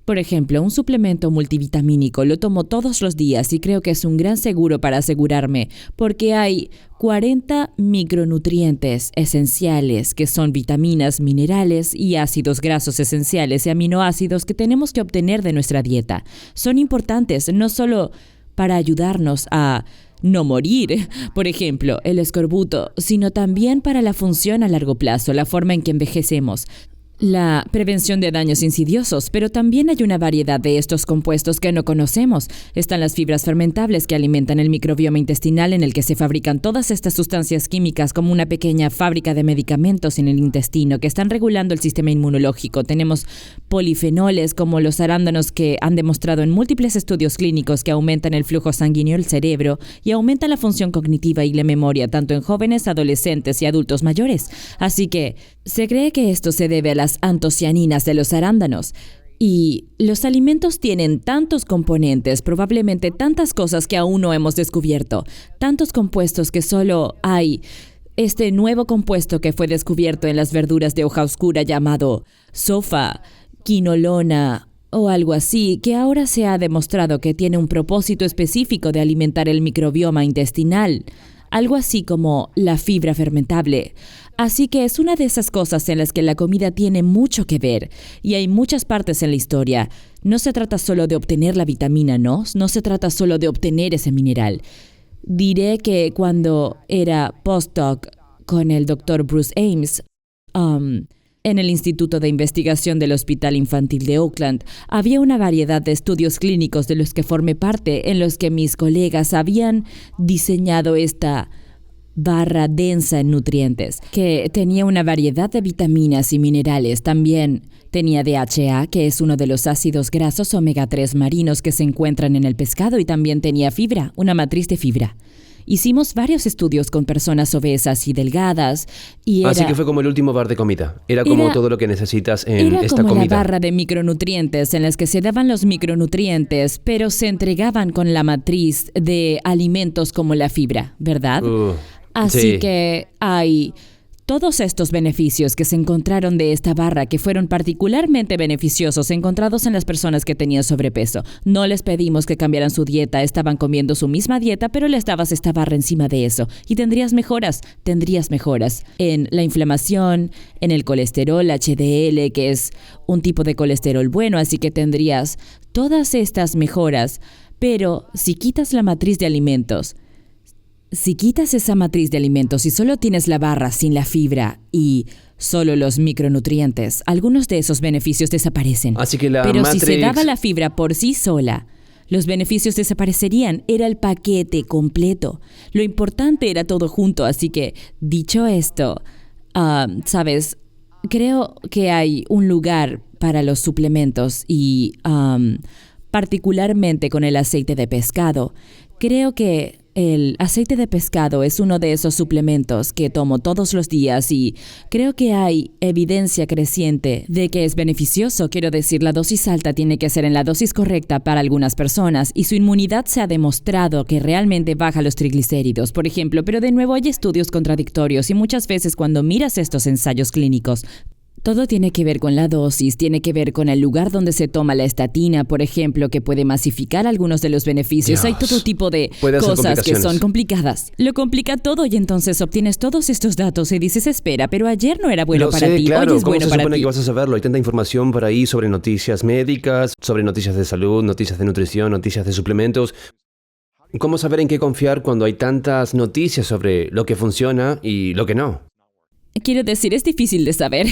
por ejemplo, un suplemento multivitamínico lo tomo todos los días y creo que es un gran seguro para asegurarme porque hay 40 micronutrientes esenciales que son vitaminas, minerales y ácidos grasos esenciales y aminoácidos que tenemos que obtener de nuestra dieta. Son importantes no solo para ayudarnos a no morir, por ejemplo, el escorbuto, sino también para la función a largo plazo, la forma en que envejecemos, la prevención de daños insidiosos, pero también hay una variedad de estos compuestos que no conocemos. Están las fibras fermentables que alimentan el microbioma intestinal en el que se fabrican todas estas sustancias químicas como una pequeña fábrica de medicamentos en el intestino que están regulando el sistema inmunológico. Tenemos polifenoles como los arándanos que han demostrado en múltiples estudios clínicos que aumentan el flujo sanguíneo al cerebro y aumentan la función cognitiva y la memoria tanto en jóvenes, adolescentes y adultos mayores. Así que se cree que esto se debe a las antocianinas de los arándanos. Y los alimentos tienen tantos componentes, probablemente tantas cosas que aún no hemos descubierto, tantos compuestos que solo hay este nuevo compuesto que fue descubierto en las verduras de hoja oscura llamado sofa, quinolona o algo así, que ahora se ha demostrado que tiene un propósito específico de alimentar el microbioma intestinal, algo así como la fibra fermentable. Así que es una de esas cosas en las que la comida tiene mucho que ver, y hay muchas partes en la historia. No se trata solo de obtener la vitamina, ¿no? No se trata solo de obtener ese mineral. Diré que cuando era postdoc con el Dr. Bruce Ames, en el Instituto de Investigación del Hospital Infantil de Oakland, había una variedad de estudios clínicos de los que formé parte, en los que mis colegas habían diseñado esta barra densa en nutrientes, que tenía una variedad de vitaminas y minerales. También tenía DHA, que es uno de los ácidos grasos omega 3 marinos que se encuentran en el pescado, y también tenía fibra, una matriz de fibra. Hicimos varios estudios con personas obesas y delgadas y Así que fue como el último bar de comida. Era como todo lo que necesitas en era esta como comida. la barra de micronutrientes en las que se daban los micronutrientes, pero se entregaban con la matriz de alimentos como la fibra, ¿verdad? Así sí. que hay todos estos beneficios que se encontraron de esta barra, que fueron particularmente beneficiosos encontrados en las personas que tenían sobrepeso. No les pedimos que cambiaran su dieta, estaban comiendo su misma dieta, pero les dabas esta barra encima de eso. Y tendrías mejoras en la inflamación, en el colesterol HDL, que es un tipo de colesterol bueno, así que tendrías todas estas mejoras. Pero si quitas la matriz de alimentos, si quitas esa matriz de alimentos y solo tienes la barra sin la fibra y solo los micronutrientes, algunos de esos beneficios desaparecen. Así que la Pero Matrix... si se daba la fibra por sí sola, los beneficios desaparecerían. Era el paquete completo. Lo importante era todo junto. Así que, dicho esto, ¿sabes? Creo que hay un lugar para los suplementos y particularmente con el aceite de pescado. Creo que el aceite de pescado es uno de esos suplementos que tomo todos los días y creo que hay evidencia creciente de que es beneficioso. Quiero decir, la dosis alta tiene que ser en la dosis correcta para algunas personas y su inmunidad se ha demostrado que realmente baja los triglicéridos, por ejemplo, pero de nuevo hay estudios contradictorios y muchas veces cuando miras estos ensayos clínicos, todo tiene que ver con la dosis, tiene que ver con el lugar donde se toma la estatina, por ejemplo, que puede masificar algunos de los beneficios. Dios. Hay todo tipo de Puede hacer cosas que complicaciones. son complicadas. Lo complica todo y entonces obtienes todos estos datos y dices, espera, pero ayer no era bueno Lo para sé, ti, claro. hoy es ¿Cómo bueno se para supone ti. que vas a saberlo? Hay tanta información por ahí sobre noticias médicas, sobre noticias de salud, noticias de nutrición, noticias de suplementos. ¿Cómo saber en qué confiar cuando hay tantas noticias sobre lo que funciona y lo que no? Quiero decir, es difícil de saber.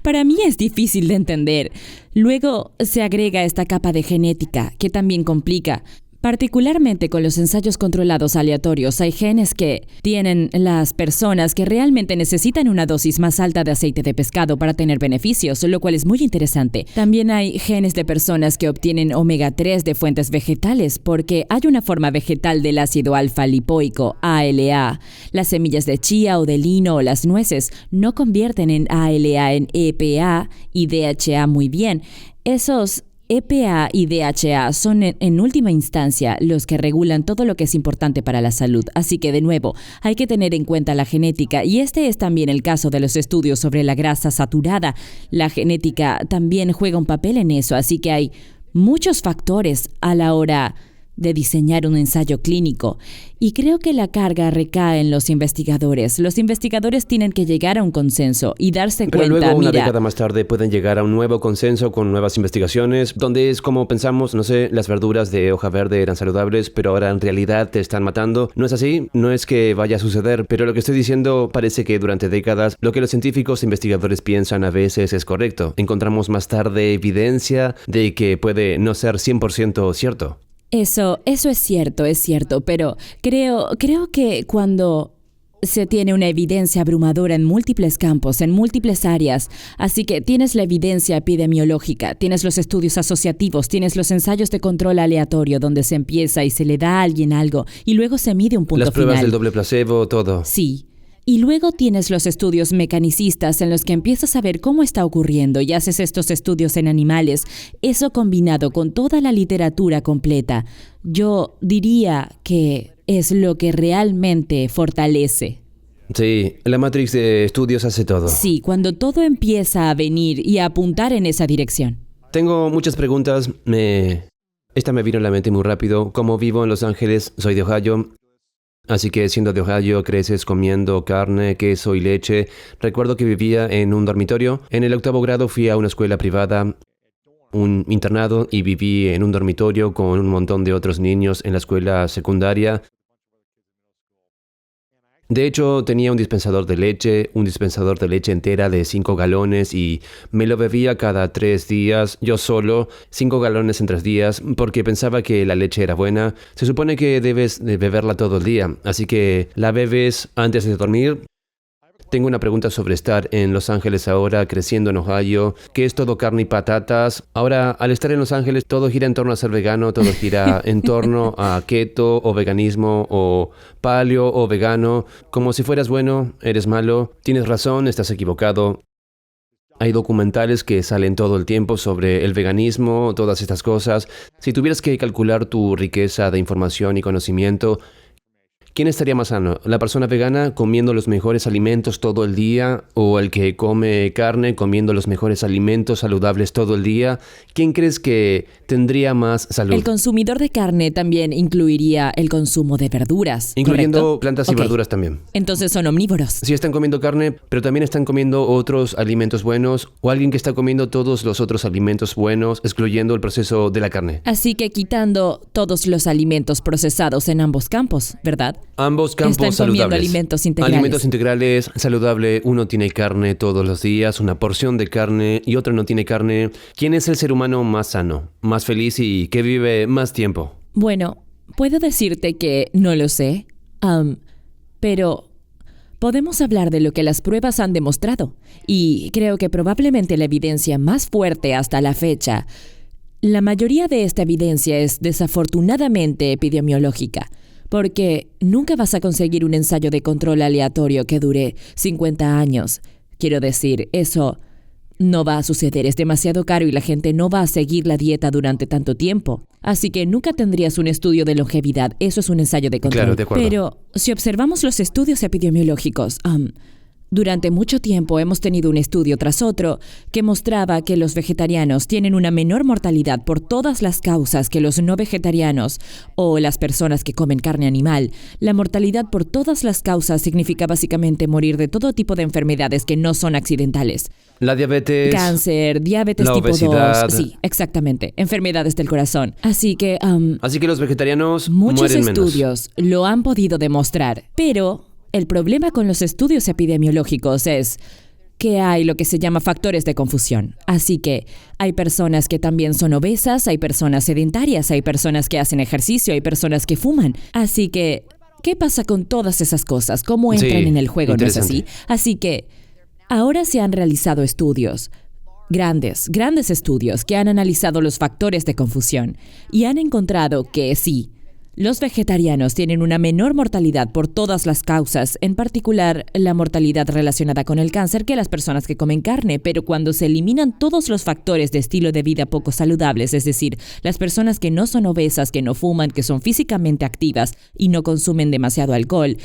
Para mí es difícil de entender. Luego se agrega esta capa de genética, que también complica. Particularmente con los ensayos controlados aleatorios, hay genes que tienen las personas que realmente necesitan una dosis más alta de aceite de pescado para tener beneficios, lo cual es muy interesante. También hay genes de personas que obtienen omega 3 de fuentes vegetales, porque hay una forma vegetal del ácido alfa lipoico, ALA. Las semillas de chía o de lino o las nueces no convierten en ALA en EPA y DHA muy bien. Esos EPA y DHA son en última instancia los que regulan todo lo que es importante para la salud. Así que de nuevo, hay que tener en cuenta la genética y este es también el caso de los estudios sobre la grasa saturada. La genética también juega un papel en eso, así que hay muchos factores a la hora de diseñar un ensayo clínico. Y creo que la carga recae en los investigadores. Los investigadores tienen que llegar a un consenso y darse Pero cuenta, luego, una mira, década más tarde, pueden llegar a un nuevo consenso con nuevas investigaciones, donde es como pensamos, no sé, las verduras de hoja verde eran saludables, pero ahora en realidad te están matando. ¿No es así? No es que vaya a suceder, pero lo que estoy diciendo parece que durante décadas lo que los científicos e investigadores piensan a veces es correcto. Encontramos más tarde evidencia de que puede no ser 100% cierto. Eso es cierto, pero creo que cuando se tiene una evidencia abrumadora en múltiples campos, en múltiples áreas, así que tienes la evidencia epidemiológica, tienes los estudios asociativos, tienes los ensayos de control aleatorio donde se empieza y se le da a alguien algo y luego se mide un punto Las pruebas final. del doble placebo, todo. Sí. Y luego tienes los estudios mecanicistas en los que empiezas a ver cómo está ocurriendo y haces estos estudios en animales. Eso combinado con toda la literatura completa, yo diría que es lo que realmente fortalece. Sí, la Matrix de estudios hace todo. Sí, cuando todo empieza a venir y a apuntar en esa dirección. Tengo muchas preguntas. Esta me vino a la mente muy rápido. Como vivo en Los Ángeles, soy de Ohio. Así que siendo de Ohio, creces comiendo carne, queso y leche. Recuerdo que vivía en un dormitorio. En el 8º grado fui a una escuela privada, un internado, y viví en un dormitorio con un montón de otros niños en la escuela secundaria. De hecho, tenía un dispensador de leche entera de 5 galones y me lo bebía cada 3 días, yo solo, 5 galones en 3 días, porque pensaba que la leche era buena. Se supone que debes de beberla todo el día, así que la bebes antes de dormir. Tengo una pregunta sobre estar en Los Ángeles ahora, creciendo en Ohio, que es todo carne y patatas. Ahora, al estar en Los Ángeles, todo gira en torno a ser vegano, todo gira en torno a keto o veganismo o paleo o vegano. Como si fueras bueno, eres malo. Tienes razón, estás equivocado. Hay documentales que salen todo el tiempo sobre el veganismo, todas estas cosas. Si tuvieras que calcular tu riqueza de información y conocimiento, ¿quién estaría más sano? ¿La persona vegana comiendo los mejores alimentos todo el día? ¿O el que come carne comiendo los mejores alimentos saludables todo el día? ¿Quién crees que tendría más salud? El consumidor de carne también incluiría el consumo de verduras, Incluyendo ¿correcto? plantas y Ok. verduras también. Entonces son omnívoros. Sí están comiendo carne, pero también están comiendo otros alimentos buenos, o alguien que está comiendo todos los otros alimentos buenos, excluyendo el proceso de la carne. Así que quitando todos los alimentos procesados en ambos campos, ¿verdad? Ambos campos Están comiendo saludables. alimentos integrales. Alimentos integrales, saludable. Uno tiene carne todos los días, una porción de carne, y otro no tiene carne. ¿Quién es el ser humano más sano, más feliz y que vive más tiempo? Bueno, puedo decirte que no lo sé, pero podemos hablar de lo que las pruebas han demostrado. Y creo que probablemente la evidencia más fuerte hasta la fecha, la mayoría de esta evidencia es desafortunadamente epidemiológica. Porque nunca vas a conseguir un ensayo de control aleatorio que dure 50 años. Quiero decir, eso no va a suceder, es demasiado caro y la gente no va a seguir la dieta durante tanto tiempo. Así que nunca tendrías un estudio de longevidad, eso es un ensayo de control. Claro, de acuerdo. Pero si observamos los estudios epidemiológicos, durante mucho tiempo hemos tenido un estudio tras otro que mostraba que los vegetarianos tienen una menor mortalidad por todas las causas que los no vegetarianos o las personas que comen carne animal. La mortalidad por todas las causas significa básicamente morir de todo tipo de enfermedades que no son accidentales. La diabetes. Cáncer, diabetes la tipo obesidad. 2. Sí, exactamente. Enfermedades del corazón. Así que Así que los vegetarianos muchos mueren menos. estudios lo han podido demostrar, pero el problema con los estudios epidemiológicos es que hay lo que se llama factores de confusión. Así que hay personas que también son obesas, hay personas sedentarias, hay personas que hacen ejercicio, hay personas que fuman. Así que, ¿qué pasa con todas esas cosas? ¿Cómo entran Sí, en el juego? ¿No es así? interesante. Así que ahora se han realizado estudios, grandes estudios que han analizado los factores de confusión y han encontrado que sí, los vegetarianos tienen una menor mortalidad por todas las causas, en particular la mortalidad relacionada con el cáncer, que las personas que comen carne, pero cuando se eliminan todos los factores de estilo de vida poco saludables, es decir, las personas que no son obesas, que no fuman, que son físicamente activas y no consumen demasiado alcohol,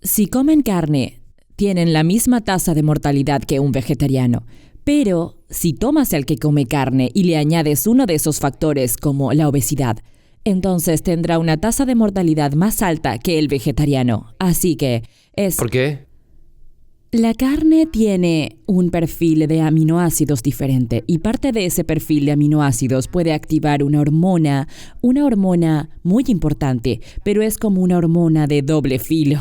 si comen carne, tienen la misma tasa de mortalidad que un vegetariano. Pero si tomas al que come carne y le añades uno de esos factores como la obesidad, entonces tendrá una tasa de mortalidad más alta que el vegetariano. Así que es... ¿Por qué? La carne tiene un perfil de aminoácidos diferente y parte de ese perfil de aminoácidos puede activar una hormona muy importante, pero es como una hormona de doble filo.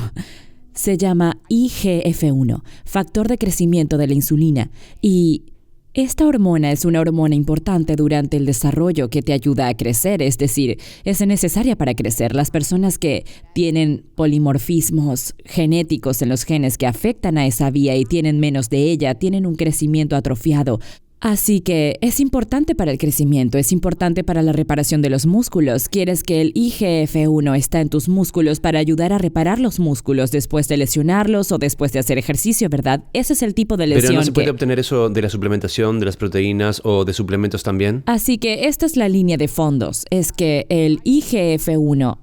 Se llama IGF-1, factor de crecimiento de la insulina, y esta hormona es una hormona importante durante el desarrollo que te ayuda a crecer, es decir, es necesaria para crecer. Las personas que tienen polimorfismos genéticos en los genes que afectan a esa vía y tienen menos de ella, tienen un crecimiento atrofiado. Así que es importante para el crecimiento, es importante para la reparación de los músculos. Quieres que el IGF-1 está en tus músculos para ayudar a reparar los músculos después de lesionarlos o después de hacer ejercicio, ¿verdad? Ese es el tipo de lesión ¿Pero no se puede que... obtener eso de la suplementación, de las proteínas o de suplementos también? Así que esta es la línea de fondos, es que el IGF-1,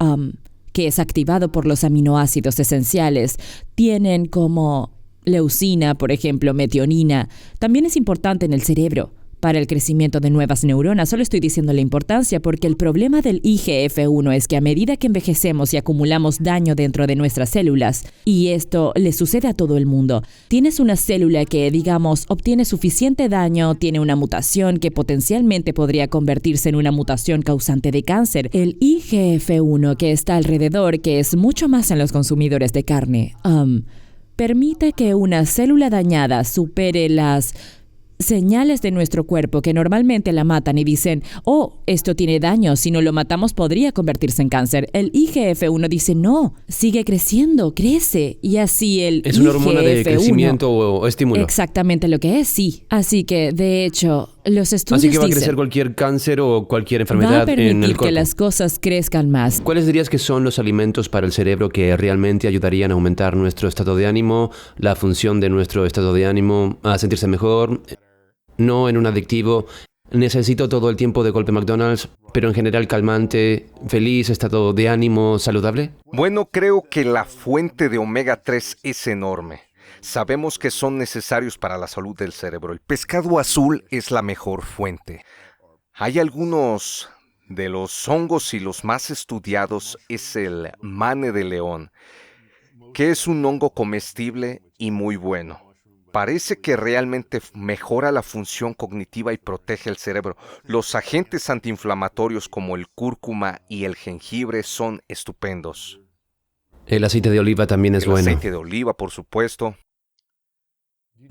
que es activado por los aminoácidos esenciales, tienen como leucina, por ejemplo, metionina, también es importante en el cerebro para el crecimiento de nuevas neuronas. Solo estoy diciendo la importancia porque el problema del IGF-1 es que a medida que envejecemos y acumulamos daño dentro de nuestras células, y esto le sucede a todo el mundo, tienes una célula que, digamos, obtiene suficiente daño, tiene una mutación que potencialmente podría convertirse en una mutación causante de cáncer. El IGF-1 que está alrededor, que es mucho más en los consumidores de carne, permite que una célula dañada supere las señales de nuestro cuerpo que normalmente la matan y dicen, oh, esto tiene daño, si no lo matamos podría convertirse en cáncer. El IGF-1 dice, no, sigue creciendo, crece. Y así el ¿Es una hormona de IGF-1 crecimiento o estímulo? Exactamente lo que es, sí. Así que, de hecho, los estudios Así que va a dicen, crecer cualquier cáncer o cualquier va a enfermedad en el permitir cuerpo. que las cosas crezcan más. ¿Cuáles dirías que son los alimentos para el cerebro que realmente ayudarían a aumentar nuestro estado de ánimo, la función de nuestro estado de ánimo, a sentirse mejor? No en un adictivo, necesito todo el tiempo de golpe McDonald's, pero en general calmante, feliz, estado de ánimo saludable. Bueno, creo que la fuente de omega 3 es enorme. Sabemos que son necesarios para la salud del cerebro. El pescado azul es la mejor fuente. Hay algunos de los hongos y los más estudiados es el mane de león, que es un hongo comestible y muy bueno. Parece que realmente mejora la función cognitiva y protege el cerebro. Los agentes antiinflamatorios como el cúrcuma y el jengibre son estupendos. El aceite de oliva también es El bueno. aceite de oliva, por supuesto.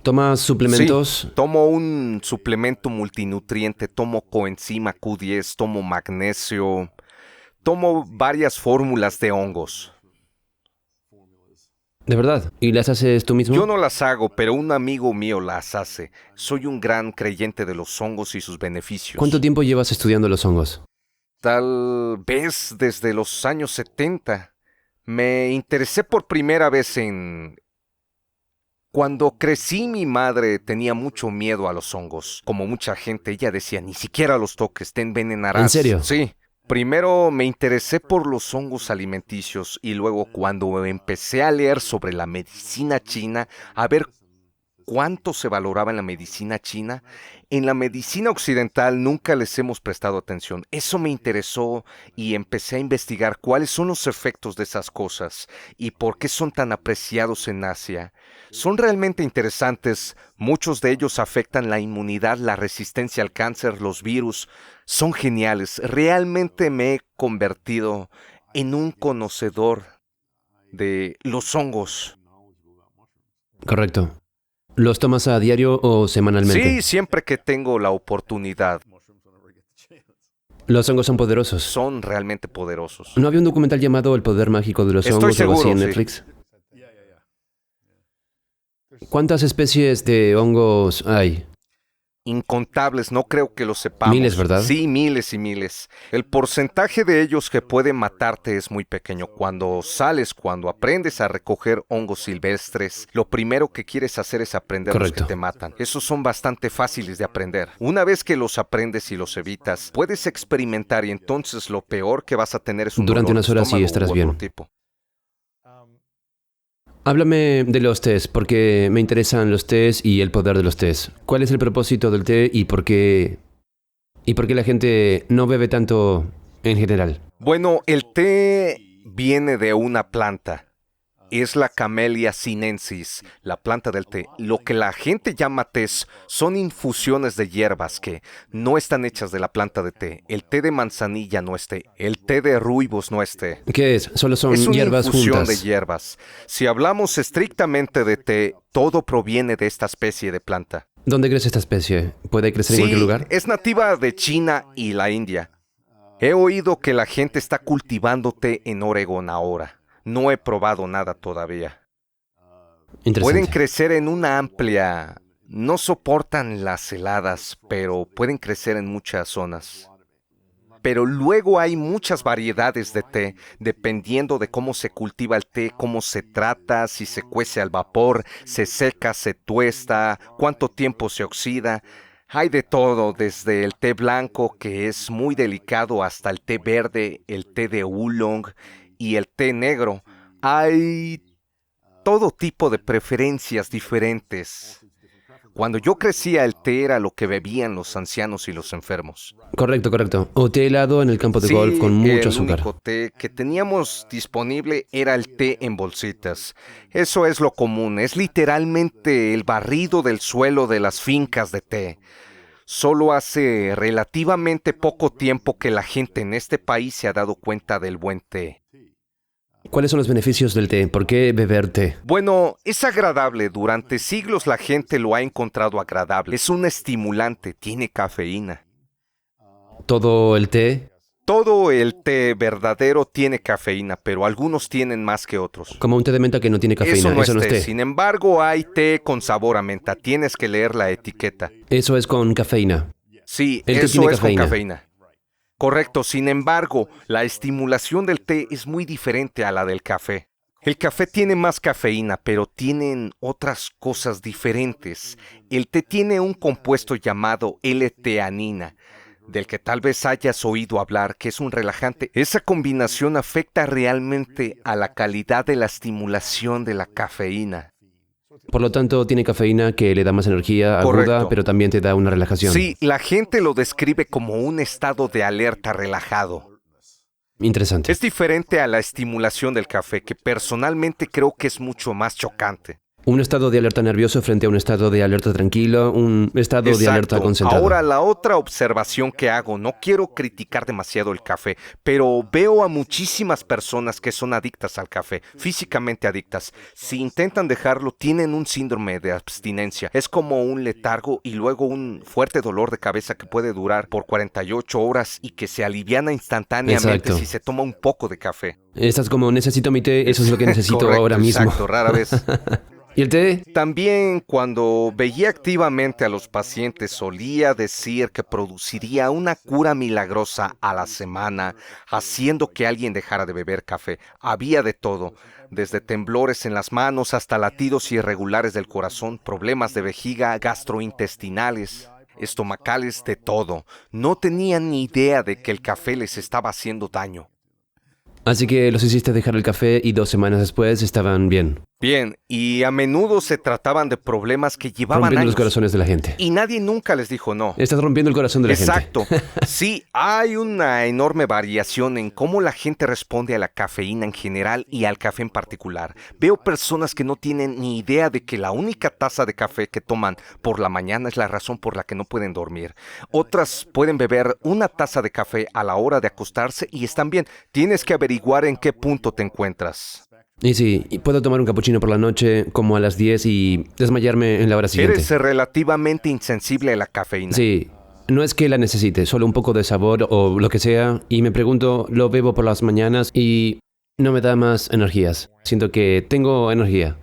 ¿Tomas suplementos? Sí, tomo un suplemento multinutriente, tomo coenzima Q10, tomo magnesio, tomo varias fórmulas de hongos. ¿De verdad? ¿Y las haces tú mismo? Yo no las hago, pero un amigo mío las hace. Soy un gran creyente de los hongos y sus beneficios. ¿Cuánto tiempo llevas estudiando los hongos? Tal vez desde los años 70. Me interesé por primera vez Cuando crecí, mi madre tenía mucho miedo a los hongos. Como mucha gente, ella decía, ni siquiera los toques, te envenenarás. ¿En serio? Sí. Primero me interesé por los hongos alimenticios y luego cuando empecé a leer sobre la medicina china, a ver cuánto se valoraba en la medicina china, en la medicina occidental nunca les hemos prestado atención. Eso me interesó y empecé a investigar cuáles son los efectos de esas cosas y por qué son tan apreciados en Asia. Son realmente interesantes, muchos de ellos afectan la inmunidad, la resistencia al cáncer, los virus. Son geniales, realmente me he convertido en un conocedor de los hongos. Correcto. ¿Los tomas a diario o semanalmente? Sí, siempre que tengo la oportunidad. Los hongos son poderosos. Son realmente poderosos. ¿No había un documental llamado El poder mágico de los Estoy hongos o algo así seguro, en sí. Netflix? ¿Cuántas especies de hongos hay? Incontables, no creo que lo sepamos. Miles, ¿verdad? Sí, miles y miles. El porcentaje de ellos que pueden matarte es muy pequeño. Cuando aprendes a recoger hongos silvestres, lo primero que quieres hacer es aprender los Correcto. que te matan. Esos son bastante fáciles de aprender. Una vez que los aprendes y los evitas, puedes experimentar y entonces lo peor que vas a tener es un Durante dolor de unas horas sí estómago estarás u bien. otro tipo. Háblame de los tés, porque me interesan los tés y el poder de los tés. ¿Cuál es el propósito del té y por qué la gente no bebe tanto en general? Bueno, el té viene de una planta. Es la Camellia sinensis, la planta del té. Lo que la gente llama tés son infusiones de hierbas que no están hechas de la planta de té. El té de manzanilla no es té. El té de ruibos no es té. ¿Qué es? Solo son Es una hierbas infusión juntas. de hierbas. Si hablamos estrictamente de té, todo proviene de esta especie de planta. ¿Dónde crece esta especie? ¿Puede crecer en cualquier lugar? Es nativa de China y la India. He oído que la gente está cultivando té en Oregón ahora. No he probado nada todavía. Interesante. Pueden crecer en una amplia... No soportan las heladas, pero pueden crecer en muchas zonas. Pero luego hay muchas variedades de té, dependiendo de cómo se cultiva el té, cómo se trata, si se cuece al vapor, se seca, se tuesta, cuánto tiempo se oxida. Hay de todo, desde el té blanco, que es muy delicado, hasta el té verde, el té de oolong, y el té negro. Hay todo tipo de preferencias diferentes. Cuando yo crecía, el té era lo que bebían los ancianos y los enfermos. Correcto, correcto. O té helado en el campo de Sí, golf con mucho el azúcar. único té que teníamos disponible era el té en bolsitas. Eso es lo común, es literalmente el barrido del suelo de las fincas de té. Solo hace relativamente poco tiempo que la gente en este país se ha dado cuenta del buen té. ¿Cuáles son los beneficios del té? ¿Por qué beber té? Bueno, es agradable. Durante siglos la gente lo ha encontrado agradable. Es un estimulante, tiene cafeína. ¿Todo el té? Todo el té verdadero tiene cafeína, pero algunos tienen más que otros. Como un té de menta que no tiene cafeína. Eso no es té. té. Sin embargo, hay té con sabor a menta. Tienes que leer la etiqueta. Eso es con cafeína. Sí, El té eso tiene es con cafeína. Correcto. Sin embargo, la estimulación del té es muy diferente a la del café. El café tiene más cafeína, pero tienen otras cosas diferentes. El té tiene un compuesto llamado L-teanina, del que tal vez hayas oído hablar, que es un relajante. Esa combinación afecta realmente a la calidad de la estimulación de la cafeína. Por lo tanto, tiene cafeína que le da más energía aguda, Correcto. pero también te da una relajación. Sí, la gente lo describe como un estado de alerta relajado. Interesante. Es diferente a la estimulación del café, que personalmente creo que es mucho más chocante. Un estado de alerta nervioso frente a un estado de alerta tranquilo, un estado de Exacto. alerta concentrado. Ahora, la otra observación que hago, no quiero criticar demasiado el café, pero veo a muchísimas personas que son adictas al café, físicamente adictas. Si intentan dejarlo, tienen un síndrome de abstinencia. Es como un letargo y luego un fuerte dolor de cabeza que puede durar por 48 horas y que se aliviana instantáneamente Exacto. si se toma un poco de café. Estás como, necesito mi té, eso es lo que necesito Correcto, ahora mismo. Exacto, rara vez. ¿Y el té? También cuando veía activamente a los pacientes solía decir que produciría una cura milagrosa a la semana, haciendo que alguien dejara de beber café. Había de todo, desde temblores en las manos hasta latidos irregulares del corazón, problemas de vejiga, gastrointestinales, estomacales, de todo. No tenían ni idea de que el café les estaba haciendo daño. Así que los hiciste dejar el café y 2 semanas después estaban bien, Bien, y a menudo se trataban de problemas que llevaban rompiendo los años. corazones de la gente. Y nadie nunca les dijo no. Estás rompiendo el corazón de la gente. Exacto. Sí, hay una enorme variación en cómo la gente responde a la cafeína en general y al café en particular. Veo personas que no tienen ni idea de que la única taza de café que toman por la mañana es la razón por la que no pueden dormir. Otras pueden beber una taza de café a la hora de acostarse y están bien. Tienes que averiguar en qué punto te encuentras. Y sí, y puedo tomar un capuchino por la noche como a las 10 y desmayarme en la hora siguiente. Eres relativamente insensible a la cafeína. Sí, no es que la necesite, solo un poco de sabor o lo que sea. Y me pregunto, lo bebo por las mañanas y no me da más energías. Siento que tengo energía.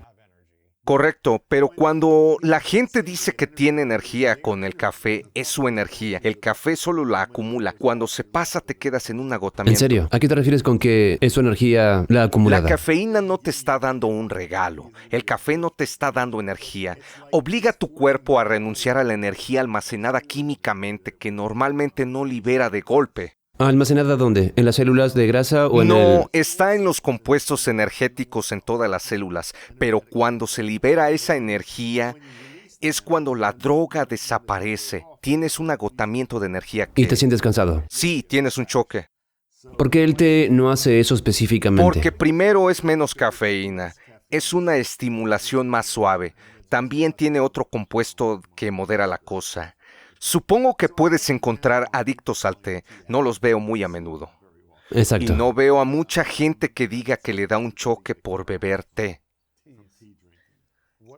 Correcto, pero cuando la gente dice que tiene energía con el café, es su energía. El café solo la acumula. Cuando se pasa te quedas en un agotamiento. ¿En serio? ¿A qué te refieres con que es su energía la La acumulada? cafeína no te está dando un regalo. El café no te está dando energía. Obliga a tu cuerpo a renunciar a la energía almacenada químicamente que normalmente no libera de golpe. ¿Almacenada dónde? ¿En las células de grasa o en el...? No, está en los compuestos energéticos en todas las células, pero cuando se libera esa energía es cuando la droga desaparece. Tienes un agotamiento de energía que... ¿Y te sientes cansado? Sí, tienes un choque. ¿Por qué el té no hace eso específicamente? Porque primero es menos cafeína. Es una estimulación más suave. También tiene otro compuesto que modera la cosa. Supongo que puedes encontrar adictos al té. No los veo muy a menudo. Exacto. Y no veo a mucha gente que diga que le da un choque por beber té.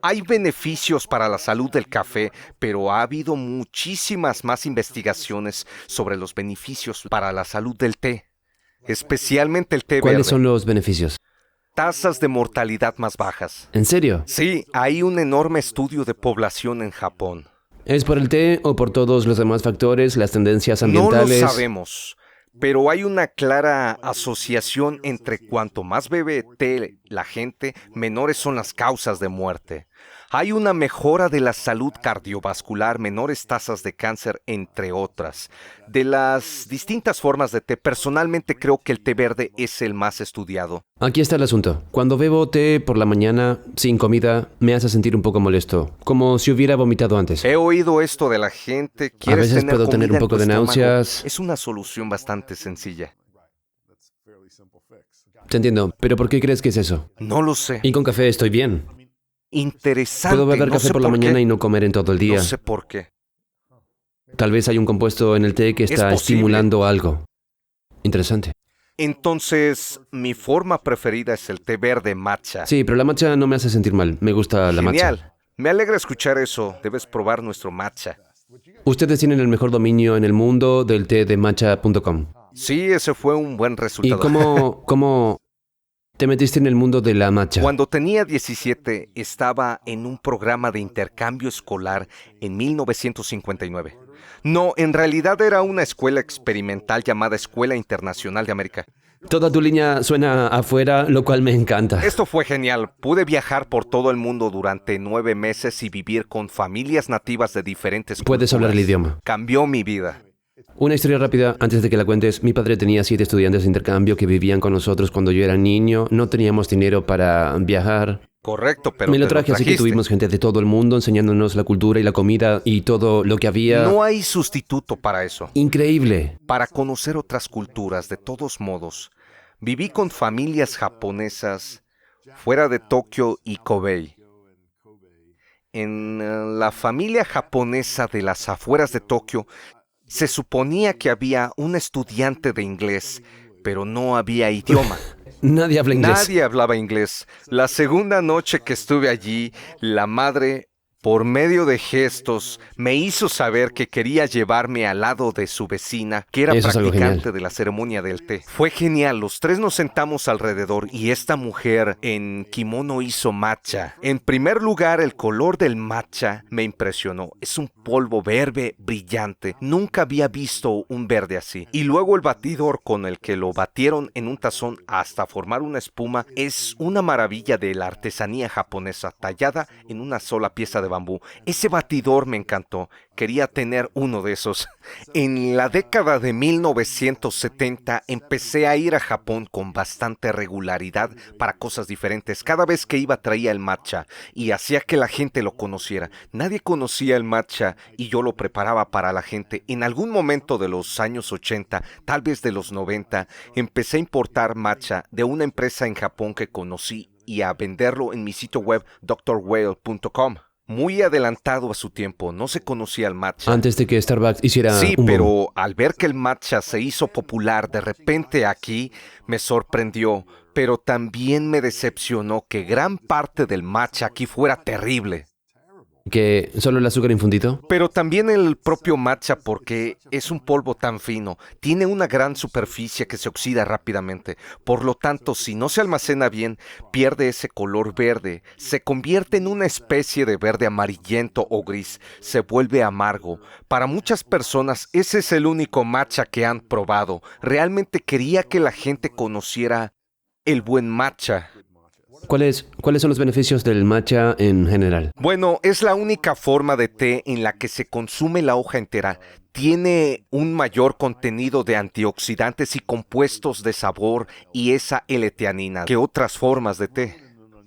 Hay beneficios para la salud del café, pero ha habido muchísimas más investigaciones sobre los beneficios para la salud del té, especialmente el té verde. ¿Cuáles son los beneficios? Tasas de mortalidad más bajas. ¿En serio? Sí, hay un enorme estudio de población en Japón. ¿Es por el té o por todos los demás factores, las tendencias No lo ambientales? sabemos, pero hay una clara asociación entre cuanto más bebe té la gente, menores son las causas de muerte. Hay una mejora de la salud cardiovascular, menores tasas de cáncer, entre otras. De las distintas formas de té, personalmente creo que el té verde es el más estudiado. Aquí está el asunto. Cuando bebo té por la mañana, sin comida, me hace sentir un poco molesto, como si hubiera vomitado antes. He oído esto de la gente. A veces puedo tener un comida en poco tu de estómago? náuseas. Es una solución bastante sencilla. Te entiendo, pero ¿por qué crees que es eso? No lo sé. Y con café estoy bien. Interesante. Puedo beber no café sé por la qué. mañana y no comer en todo el día. No sé por qué. Tal vez hay un compuesto en el té que está posible. estimulando algo. Interesante. Entonces, mi forma preferida es el té verde matcha. Sí, pero la matcha no me hace sentir mal. Me gusta la matcha. Genial. Me alegra escuchar eso. Debes probar nuestro matcha. Ustedes tienen el mejor dominio en el mundo del té de matcha.com. Sí, ese fue un buen ¿Y resultado. cómo te metiste en el mundo de la matcha? Cuando tenía 17, estaba en un programa de intercambio escolar en 1959. No, en realidad era una escuela experimental llamada Escuela Internacional de América. Toda tu línea suena afuera, lo cual me encanta. Esto fue genial. Pude viajar por todo el mundo durante 9 meses y vivir con familias nativas de diferentes Puedes hablar el culturas. idioma. Cambió mi vida. Una historia rápida, antes de que la cuentes. Mi padre tenía 7 estudiantes de intercambio que vivían con nosotros cuando yo era niño. No teníamos dinero para viajar. Correcto, pero Me lo te traje, así que trajiste. tuvimos gente de todo el mundo enseñándonos la cultura y la comida y todo lo que había. No hay sustituto para eso. Increíble. Para conocer otras culturas, de todos modos. Viví con familias japonesas fuera de Tokio y Kobe. En la familia japonesa de las afueras de Tokio, se suponía que había un estudiante de inglés, pero no había idioma. Nadie habla inglés. Nadie hablaba inglés. La segunda noche que estuve allí, la madre, por medio de gestos, me hizo saber que quería llevarme al lado de su vecina, que era Eso es algo practicante genial. de la ceremonia del té. Fue genial, los tres nos sentamos alrededor y esta mujer en kimono hizo matcha. En primer lugar, el color del matcha me impresionó. Es un polvo verde brillante. Nunca había visto un verde así. Y luego el batidor con el que lo batieron en un tazón hasta formar una espuma es una maravilla de la artesanía japonesa, tallada en una sola pieza de bambú. Ese batidor me encantó. Quería tener uno de esos. En la década de 1970 empecé a ir a Japón con bastante regularidad para cosas diferentes. Cada vez que iba traía el matcha y hacía que la gente lo conociera. Nadie conocía el matcha y yo lo preparaba para la gente. En algún momento de los años 80, tal vez de los 90, empecé a importar matcha de una empresa en Japón que conocí y a venderlo en mi sitio web drwhale.com. Muy adelantado a su tiempo, no se conocía el matcha. Antes de que Starbucks hiciera Sí, un boom. pero al ver que el matcha se hizo popular de repente aquí, me sorprendió, pero también me decepcionó que gran parte del matcha aquí fuera terrible. ¿Que solo el azúcar infundido? Pero también el propio matcha porque es un polvo tan fino, tiene una gran superficie que se oxida rápidamente. Por lo tanto, si no se almacena bien, pierde ese color verde, se convierte en una especie de verde amarillento o gris, se vuelve amargo. Para muchas personas ese es el único matcha que han probado. Realmente quería que la gente conociera el buen matcha. ¿Cuáles son los beneficios del matcha en general? Bueno, es la única forma de té en la que se consume la hoja entera. Tiene un mayor contenido de antioxidantes y compuestos de sabor y esa L-teanina que otras formas de té.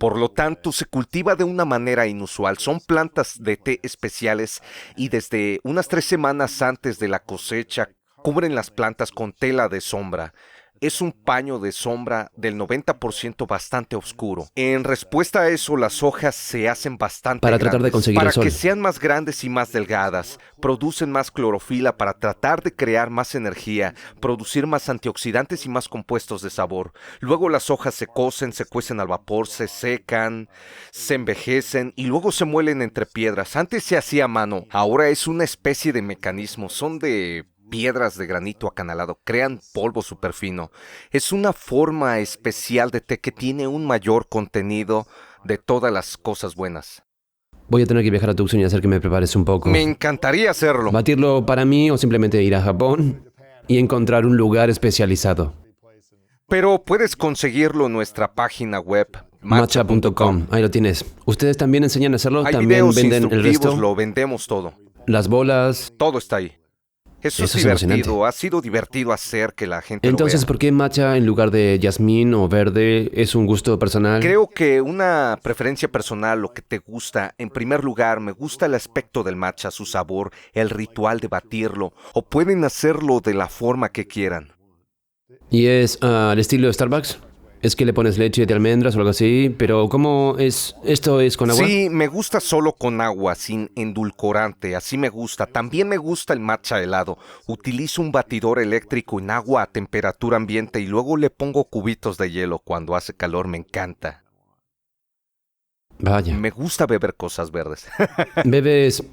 Por lo tanto, se cultiva de una manera inusual. Son plantas de té especiales y desde unas 3 semanas antes de la cosecha cubren las plantas con tela de sombra. Es un paño de sombra del 90% bastante oscuro. En respuesta a eso, las hojas se hacen bastante Para tratar de grandes, conseguir para el sol. que sean más grandes y más delgadas. Producen más clorofila para tratar de crear más energía, producir más antioxidantes y más compuestos de sabor. Luego las hojas se cuecen al vapor, se secan, se envejecen y luego se muelen entre piedras. Antes se hacía a mano, ahora es una especie de mecanismo. Son de piedras de granito acanalado, crean polvo súper fino. Es una forma especial de té que tiene un mayor contenido de todas las cosas buenas. Voy a tener que viajar a Tucson y hacer que me prepares un poco. Me encantaría hacerlo. ¿Batirlo para mí o simplemente ir a Japón y encontrar un lugar especializado? Pero puedes conseguirlo en nuestra página web Matcha.com, ahí lo tienes. ¿Ustedes también enseñan a hacerlo? Hay ¿También videos venden el instructivos, resto? lo vendemos todo. Las bolas. Todo está ahí. Eso es Eso es emocionante. divertido. Ha sido divertido hacer que la gente Entonces, lo vea. ¿por qué matcha en lugar de jazmín o verde? ¿Es un gusto personal? Creo que una preferencia personal, lo que te gusta, en primer lugar, me gusta el aspecto del matcha, su sabor, el ritual de batirlo, o pueden hacerlo de la forma que quieran. ¿Y es al estilo de Starbucks? ¿Es que le pones leche de almendras o algo así? Pero ¿cómo es? ¿Esto es con agua? Sí, me gusta solo con agua, sin endulcorante, así me gusta. También me gusta el matcha helado. Utilizo un batidor eléctrico en agua a temperatura ambiente y luego le pongo cubitos de hielo cuando hace calor, me encanta. Vaya. Me gusta beber cosas verdes. ¿Bebes,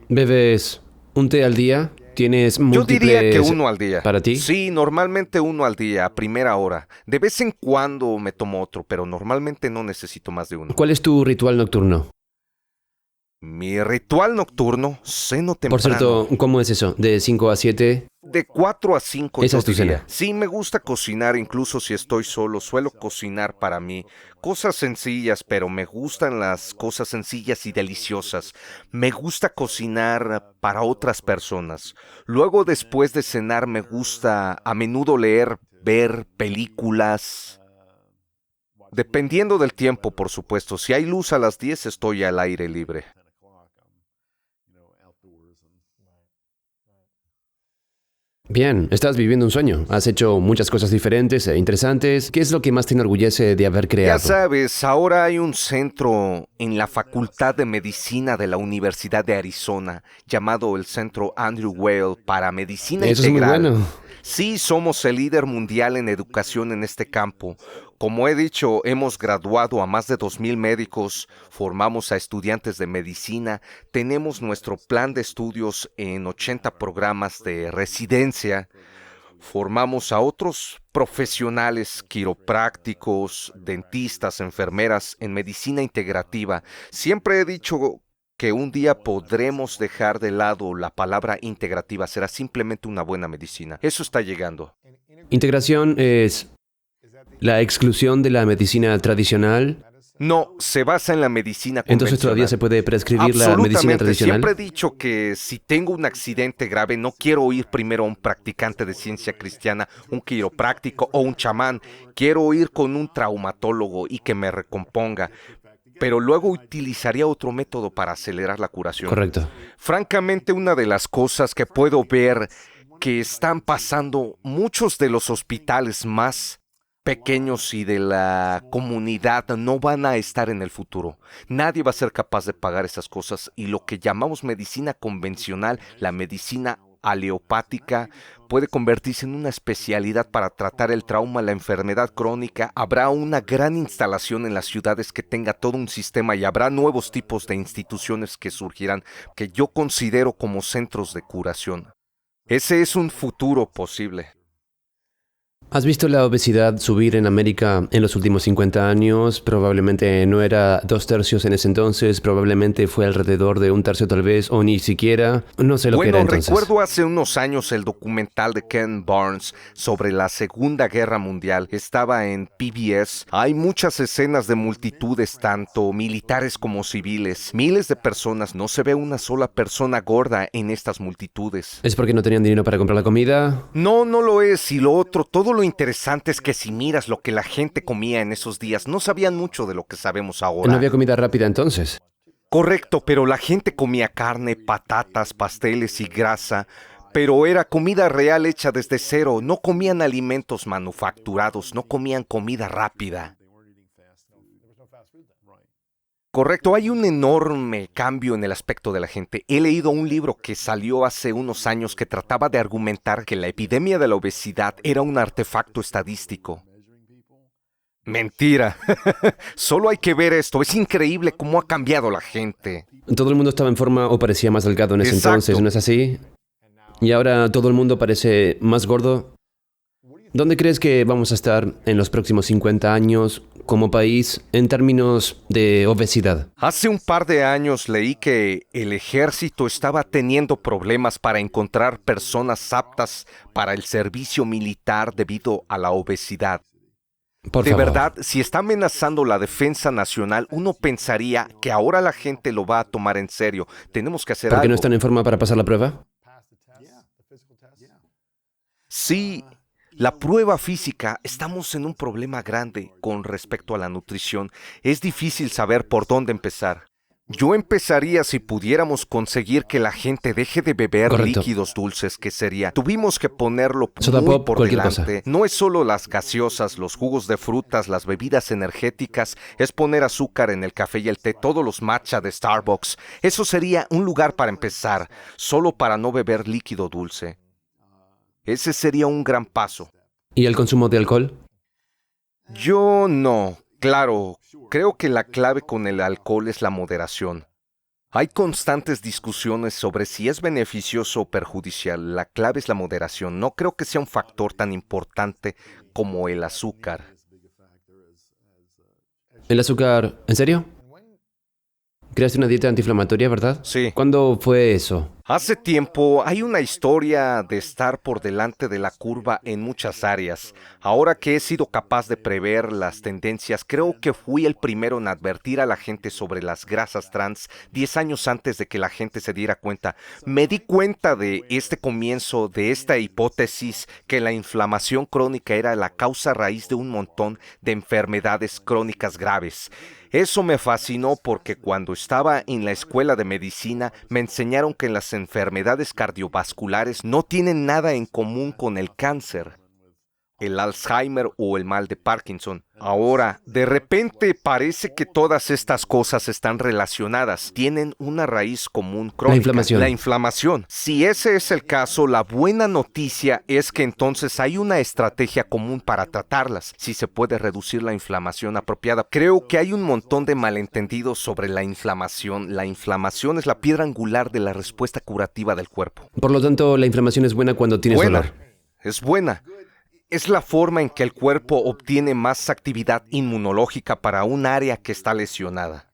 bebes un té al día? ¿Tienes Yo múltiples diría que uno al día. para ti? Sí, normalmente uno al día, a primera hora. De vez en cuando me tomo otro, pero normalmente no necesito más de uno. ¿Cuál es tu ritual nocturno? Mi ritual nocturno, ceno temprano. Por cierto, ¿cómo es eso? ¿De 5 a 7? De 4 a 5 Esa yo es tu diría. cena. Sí, me gusta cocinar, incluso si estoy solo. Suelo cocinar para mí. Cosas sencillas, pero me gustan las cosas sencillas y deliciosas. Me gusta cocinar para otras personas. Luego, después de cenar, me gusta a menudo leer, ver películas. Dependiendo del tiempo, por supuesto. Si hay luz a las 10, estoy al aire libre. Bien, estás viviendo un sueño. Has hecho muchas cosas diferentes e interesantes. ¿Qué es lo que más te enorgullece de haber Ya creado? sabes, ahora hay un centro en la Facultad de Medicina de la Universidad de Arizona llamado el Centro Andrew Weil para Medicina Eso es muy Integral. bueno. Sí, somos el líder mundial en educación en este campo. Como he dicho, hemos graduado a más de 2,000 médicos, formamos a estudiantes de medicina, tenemos nuestro plan de estudios en 80 programas de residencia, formamos a otros profesionales, quiroprácticos, dentistas, enfermeras en medicina integrativa. Siempre he dicho que un día podremos dejar de lado la palabra integrativa, será simplemente una buena medicina. Eso está llegando. Integración es la exclusión de la medicina tradicional. No, se basa en la medicina convencional. Entonces todavía se puede prescribir la medicina Absolutamente. tradicional. Siempre he dicho que si tengo un accidente grave, no quiero ir primero a un practicante de ciencia cristiana, un quiropráctico o un chamán. Quiero ir con un traumatólogo y que me recomponga. Pero luego utilizaría otro método para acelerar la curación. Correcto. Francamente, una de las cosas que puedo ver que están pasando muchos de los hospitales más pequeños y de la comunidad no van a estar en el futuro. Nadie va a ser capaz de pagar esas cosas y lo que llamamos medicina convencional, la medicina aleopática, puede convertirse en una especialidad para tratar el trauma, la enfermedad crónica. Habrá una gran instalación en las ciudades que tenga todo un sistema y habrá nuevos tipos de instituciones que surgirán que yo considero como centros de curación. Ese es un futuro posible. ¿Has visto la obesidad subir en América en los últimos 50 años? Probablemente no era 2/3 en ese entonces, probablemente fue alrededor de 1/3 tal vez, o ni siquiera, no sé lo que era Bueno, entonces. recuerdo hace unos años el documental de Ken Barnes sobre la Segunda Guerra Mundial. Estaba en PBS. Hay muchas escenas de multitudes, tanto militares como civiles. Miles de personas, no se ve una sola persona gorda en estas multitudes. ¿Es porque no tenían dinero para comprar la comida? No, no lo es. Y lo otro, todo lo interesante es que si miras lo que la gente comía en esos días, no sabían mucho de lo que sabemos ahora. No había comida rápida entonces. Correcto, pero la gente comía carne, patatas, pasteles y grasa, pero era comida real hecha desde cero. No comían alimentos manufacturados, no comían comida rápida. Correcto, hay un enorme cambio en el aspecto de la gente. He leído un libro que salió hace unos años que trataba de argumentar que la epidemia de la obesidad era un artefacto estadístico. Mentira. Solo hay que ver esto. Es increíble cómo ha cambiado la gente. Todo el mundo estaba en forma o parecía más delgado en ese Exacto. entonces, ¿no es así? Y ahora todo el mundo parece más gordo. ¿Dónde crees que vamos a estar en los próximos 50 años como país en términos de obesidad? Hace un par de años leí que el ejército estaba teniendo problemas para encontrar personas aptas para el servicio militar debido a la obesidad. Por De favor. verdad, si está amenazando la defensa nacional, uno pensaría que ahora la gente lo va a tomar en serio. Tenemos que hacer ¿Por qué algo. no están en forma para pasar la prueba? Sí, la prueba física, estamos en un problema grande con respecto a la nutrición. Es difícil saber por dónde empezar. Yo empezaría si pudiéramos conseguir que la gente deje de beber Correcto. líquidos dulces, ¿qué sería? Tuvimos que ponerlo Soda muy pop, por cualquier delante. No es solo las gaseosas, los jugos de frutas, las bebidas energéticas, es poner azúcar en el café y el té, todos los matcha de Starbucks. Eso sería un lugar para empezar, solo para no beber líquido dulce. Ese sería un gran paso. ¿Y el consumo de alcohol? Yo no. Claro, creo que la clave con el alcohol es la moderación. Hay constantes discusiones sobre si es beneficioso o perjudicial. La clave es la moderación. No creo que sea un factor tan importante como el azúcar. ¿El azúcar? ¿En serio? Creaste una dieta antiinflamatoria, ¿verdad? Sí. ¿Cuándo fue eso? Hace tiempo hay una historia de estar por delante de la curva en muchas áreas. Ahora que he sido capaz de prever las tendencias, creo que fui el primero en advertir a la gente sobre las grasas trans 10 años antes de que la gente se diera cuenta. Me di cuenta de este comienzo, de esta hipótesis, que la inflamación crónica era la causa raíz de un montón de enfermedades crónicas graves. Eso me fascinó porque cuando estaba en la escuela de medicina me enseñaron que las enfermedades cardiovasculares no tienen nada en común con el cáncer, el Alzheimer o el mal de Parkinson. Ahora, de repente parece que todas estas cosas están relacionadas, tienen una raíz común crónica. La inflamación. La inflamación. Si ese es el caso, la buena noticia es que entonces hay una estrategia común para tratarlas, si se puede reducir la inflamación apropiada. Creo que hay un montón de malentendidos sobre la inflamación. La inflamación es la piedra angular de la respuesta curativa del cuerpo. Por lo tanto, la inflamación es buena cuando tienes Buena, dolor. es buena. Es la forma en que el cuerpo obtiene más actividad inmunológica para un área que está lesionada.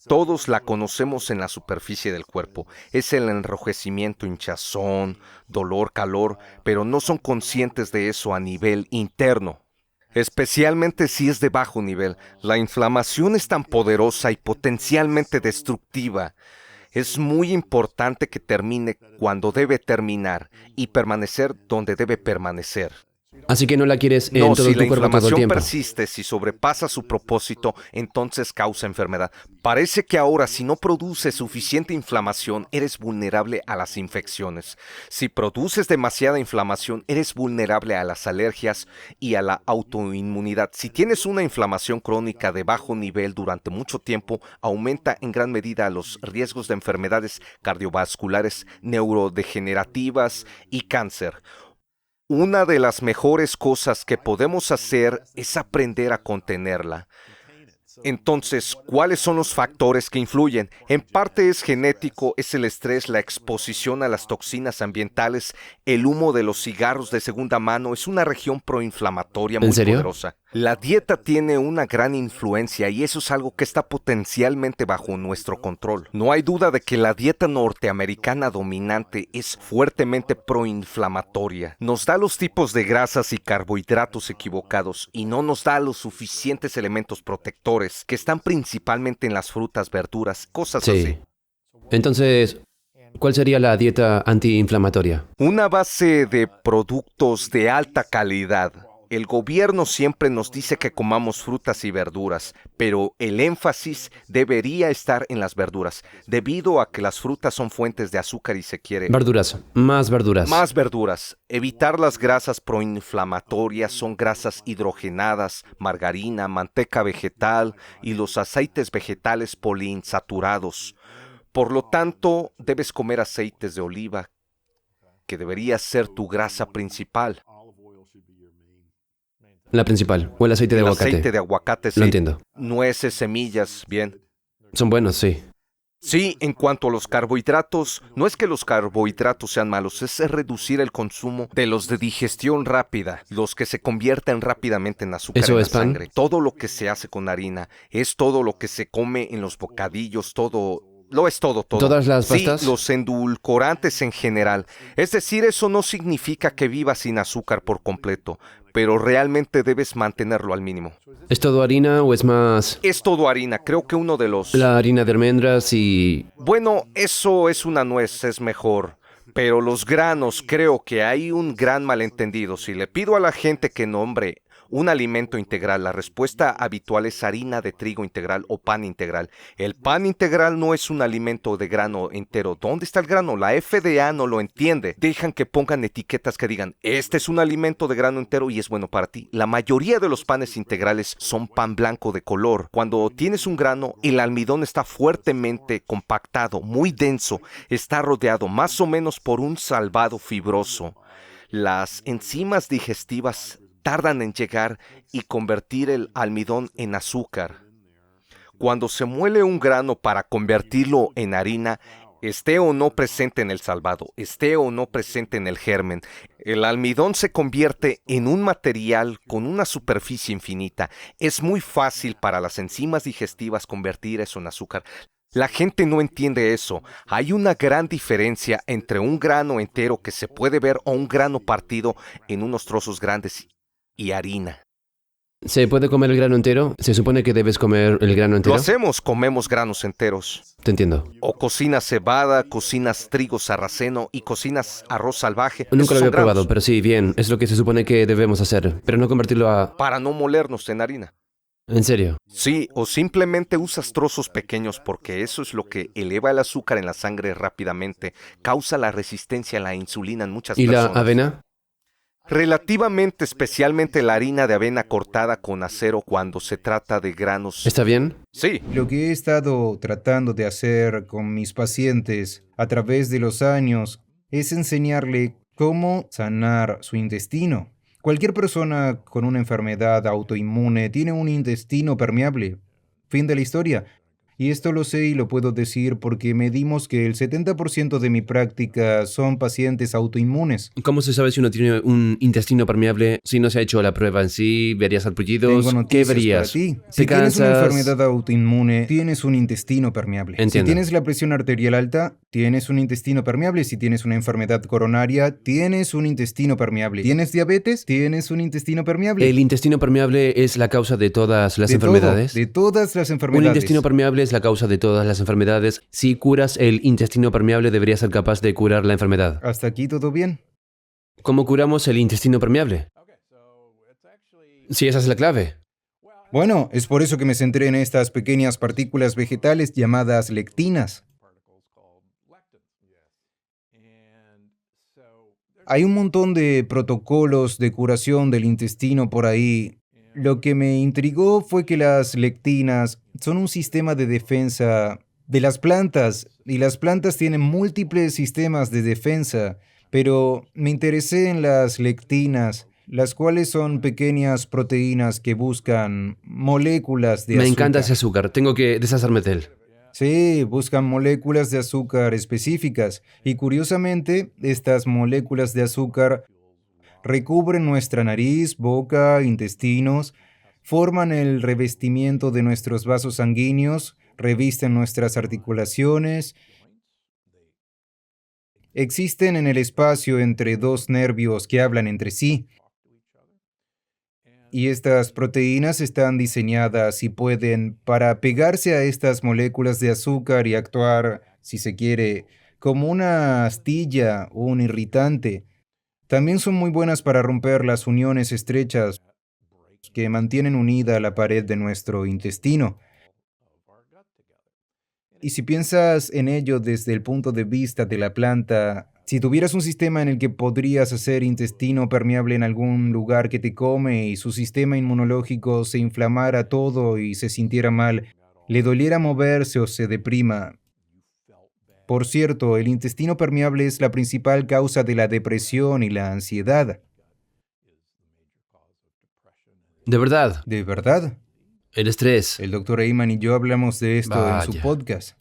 Todos la conocemos en la superficie del cuerpo. Es el enrojecimiento, hinchazón, dolor, calor, pero no son conscientes de eso a nivel interno. Especialmente si es de bajo nivel. La inflamación es tan poderosa y potencialmente destructiva. Es muy importante que termine cuando debe terminar y permanecer donde debe permanecer. Así que no la quieres en No, todo si tu la cuerpo todo el inflamación tiempo. persiste, si sobrepasa su propósito, entonces causa enfermedad. Parece que ahora, si no produces suficiente inflamación, eres vulnerable a las infecciones. Si produces demasiada inflamación, eres vulnerable a las alergias y a la autoinmunidad. Si tienes una inflamación crónica de bajo nivel durante mucho tiempo, aumenta en gran medida los riesgos de enfermedades cardiovasculares, neurodegenerativas y cáncer. Una de las mejores cosas que podemos hacer es aprender a contenerla. Entonces, ¿cuáles son los factores que influyen? En parte es genético, es el estrés, la exposición a las toxinas ambientales, el humo de los cigarros de segunda mano, es una región proinflamatoria muy ¿En serio? poderosa. La dieta tiene una gran influencia y eso es algo que está potencialmente bajo nuestro control. No hay duda de que la dieta norteamericana dominante es fuertemente proinflamatoria. Nos da los tipos de grasas y carbohidratos equivocados y no nos da los suficientes elementos protectores que están principalmente en las frutas, verduras, cosas Sí. así. Entonces, ¿cuál sería la dieta antiinflamatoria? Una base de productos de alta calidad. El gobierno siempre nos dice que comamos frutas y verduras, pero el énfasis debería estar en las verduras, debido a que las frutas son fuentes de azúcar y se quiere Verduras. Más verduras. más verduras. Evitar las grasas proinflamatorias son grasas hidrogenadas, margarina, manteca vegetal y los aceites vegetales poliinsaturados. Por lo tanto, debes comer aceites de oliva, que debería ser tu grasa principal. La principal. O el aceite de El aguacate. aceite de aguacate, sí. Lo entiendo. Nueces, semillas, bien. Son buenos, sí. Sí, en cuanto a los carbohidratos, no es que los carbohidratos sean malos, es reducir el consumo de los de digestión rápida, los que se convierten rápidamente en azúcar ¿Eso en la es pan? sangre. Todo lo que se hace con harina, es todo lo que se come en los bocadillos, todo. Lo es todo. ¿Todas las pastas? Sí, los endulcorantes en general. Es decir, eso no significa que viva sin azúcar por completo, pero realmente debes mantenerlo al mínimo. ¿Es todo harina o es más Es todo harina, creo que uno de los... la harina de almendras y... Bueno, eso es una nuez, es mejor. Pero los granos, creo que hay un gran malentendido. Si le pido a la gente que nombre un alimento integral, la respuesta habitual es harina de trigo integral o pan integral. El pan integral no es un alimento de grano entero. ¿Dónde está el grano? La FDA no lo entiende. Dejan que pongan etiquetas que digan, este es un alimento de grano entero y es bueno para ti. La mayoría de los panes integrales son pan blanco de color. Cuando tienes un grano, el almidón está fuertemente compactado, muy denso, está rodeado más o menos por un salvado fibroso. Las enzimas digestivas tardan en llegar y convertir el almidón en azúcar. Cuando se muele un grano para convertirlo en harina, esté o no presente en el salvado, esté o no presente en el germen, el almidón se convierte en un material con una superficie infinita. Es muy fácil para las enzimas digestivas convertir eso en azúcar. La gente no entiende eso. Hay una gran diferencia entre un grano entero que se puede ver o un grano partido en unos trozos grandes y harina. ¿Se puede comer el grano entero? ¿Se supone que debes comer el grano Lo entero? hacemos, comemos granos enteros. Te entiendo. O cocinas cebada, cocinas trigo sarraceno y cocinas arroz salvaje. Nunca Esos lo son había granos. probado, pero sí, bien. Es lo que se supone que debemos hacer. Pero no convertirlo a... Para no molernos en harina. ¿En serio? Sí, o simplemente usas trozos pequeños porque eso es lo que eleva el azúcar en la sangre rápidamente, causa la resistencia a la insulina en muchas ¿Y la personas. avena? Relativamente, especialmente la harina de avena cortada con acero cuando se trata de granos. ¿Está bien? Sí, Lo que he estado tratando de hacer con mis pacientes a través de los años es enseñarle cómo sanar su intestino. Cualquier persona con una enfermedad autoinmune tiene un intestino permeable. Fin de la historia. Y esto lo sé y lo puedo decir porque medimos que el 70% de mi práctica son pacientes autoinmunes. ¿Cómo se sabe si uno tiene un intestino permeable si no se ha hecho la prueba en sí? ¿Verías sarpullidos? Tengo ¿Qué noticias verías? para ti. ¿Te Si tienes una cansas? enfermedad autoinmune, tienes un intestino permeable. Entiendo. Si tienes la presión arterial alta, tienes un intestino permeable. Si tienes una enfermedad coronaria, tienes un intestino permeable. ¿Tienes diabetes? Tienes un intestino permeable. ¿El intestino permeable es la causa de todas las De todo, enfermedades? de todas las Un enfermedades. intestino permeable es la causa de todas las enfermedades. Si curas el intestino permeable, deberías ser capaz de curar la enfermedad. ¿Hasta aquí todo bien? ¿Cómo curamos el intestino permeable? Si esa es la clave. Bueno, es por eso que me centré en estas pequeñas partículas vegetales llamadas lectinas. Hay un montón de protocolos de curación del intestino por ahí. Lo que me intrigó fue que las lectinas son un sistema de defensa de las plantas, y las plantas tienen múltiples sistemas de defensa, pero me interesé en las lectinas, las cuales son pequeñas proteínas que buscan moléculas de Me azúcar. encanta ese azúcar. Tengo que deshacerme de él. Sí, buscan moléculas de azúcar específicas, y curiosamente, estas moléculas de azúcar recubren nuestra nariz, boca, intestinos, forman el revestimiento de nuestros vasos sanguíneos, revisten nuestras articulaciones, existen en el espacio entre dos nervios que hablan entre sí. Y estas proteínas están diseñadas y pueden para pegarse a estas moléculas de azúcar y actuar, si se quiere, como una astilla o un irritante. También son muy buenas para romper las uniones estrechas que mantienen unida la pared de nuestro intestino. Y si piensas en ello desde el punto de vista de la planta, si tuvieras un sistema en el que podrías hacer intestino permeable en algún lugar que te come y su sistema inmunológico se inflamara todo y se sintiera mal, le doliera moverse o se deprima. Por cierto, el intestino permeable es la principal causa de la depresión y la ansiedad. ¿De verdad? ¿De verdad? El estrés. El Dr. Eyman y yo hablamos de esto en su Vaya. podcast.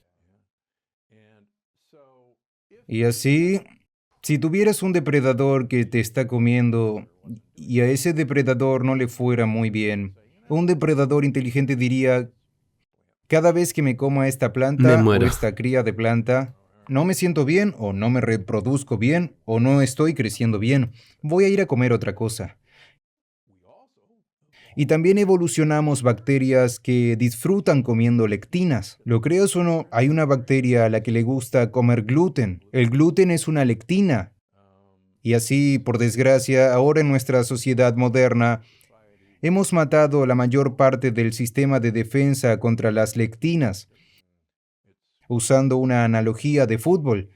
Y así, si tuvieras un depredador que te está comiendo y a ese depredador no le fuera muy bien, un depredador inteligente diría, cada vez que me como a esta Me planta o muero. esta cría de planta, no me siento bien o no me reproduzco bien o no estoy creciendo bien, voy a ir a comer otra cosa. Y también evolucionamos bacterias que disfrutan comiendo lectinas. Lo creas o no, hay una bacteria a la que le gusta comer gluten. El gluten es una lectina. Y así, por desgracia, ahora en nuestra sociedad moderna, hemos matado la mayor parte del sistema de defensa contra las lectinas. Usando una analogía de fútbol.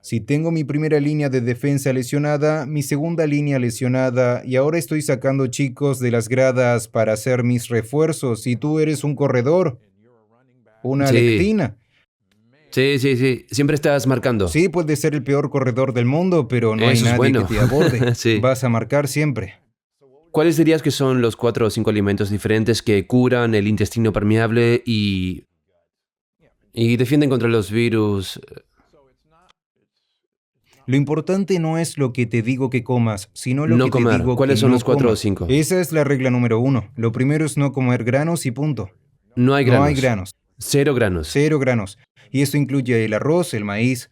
Si tengo mi primera línea de defensa lesionada, mi segunda línea lesionada, y ahora estoy sacando chicos de las gradas para hacer mis refuerzos, y tú eres un corredor, una Sí. lectina. Sí, sí, sí. Siempre estás marcando. Sí, puedes ser el peor corredor del mundo, pero no hay Eso es nadie bueno. que te aborde. Sí. Vas a marcar siempre. ¿Cuáles dirías que son los 4 o 5 alimentos diferentes que curan el intestino permeable y defienden contra los virus? Lo importante no es lo que te digo que comas, sino lo No que comer. te digo ¿Cuáles que son no los 4 o comas. 5? Esa es la regla número 1. Lo primero es no comer granos y punto. No hay granos. No hay granos. 0 granos. 0 granos. Y esto incluye el arroz, el maíz.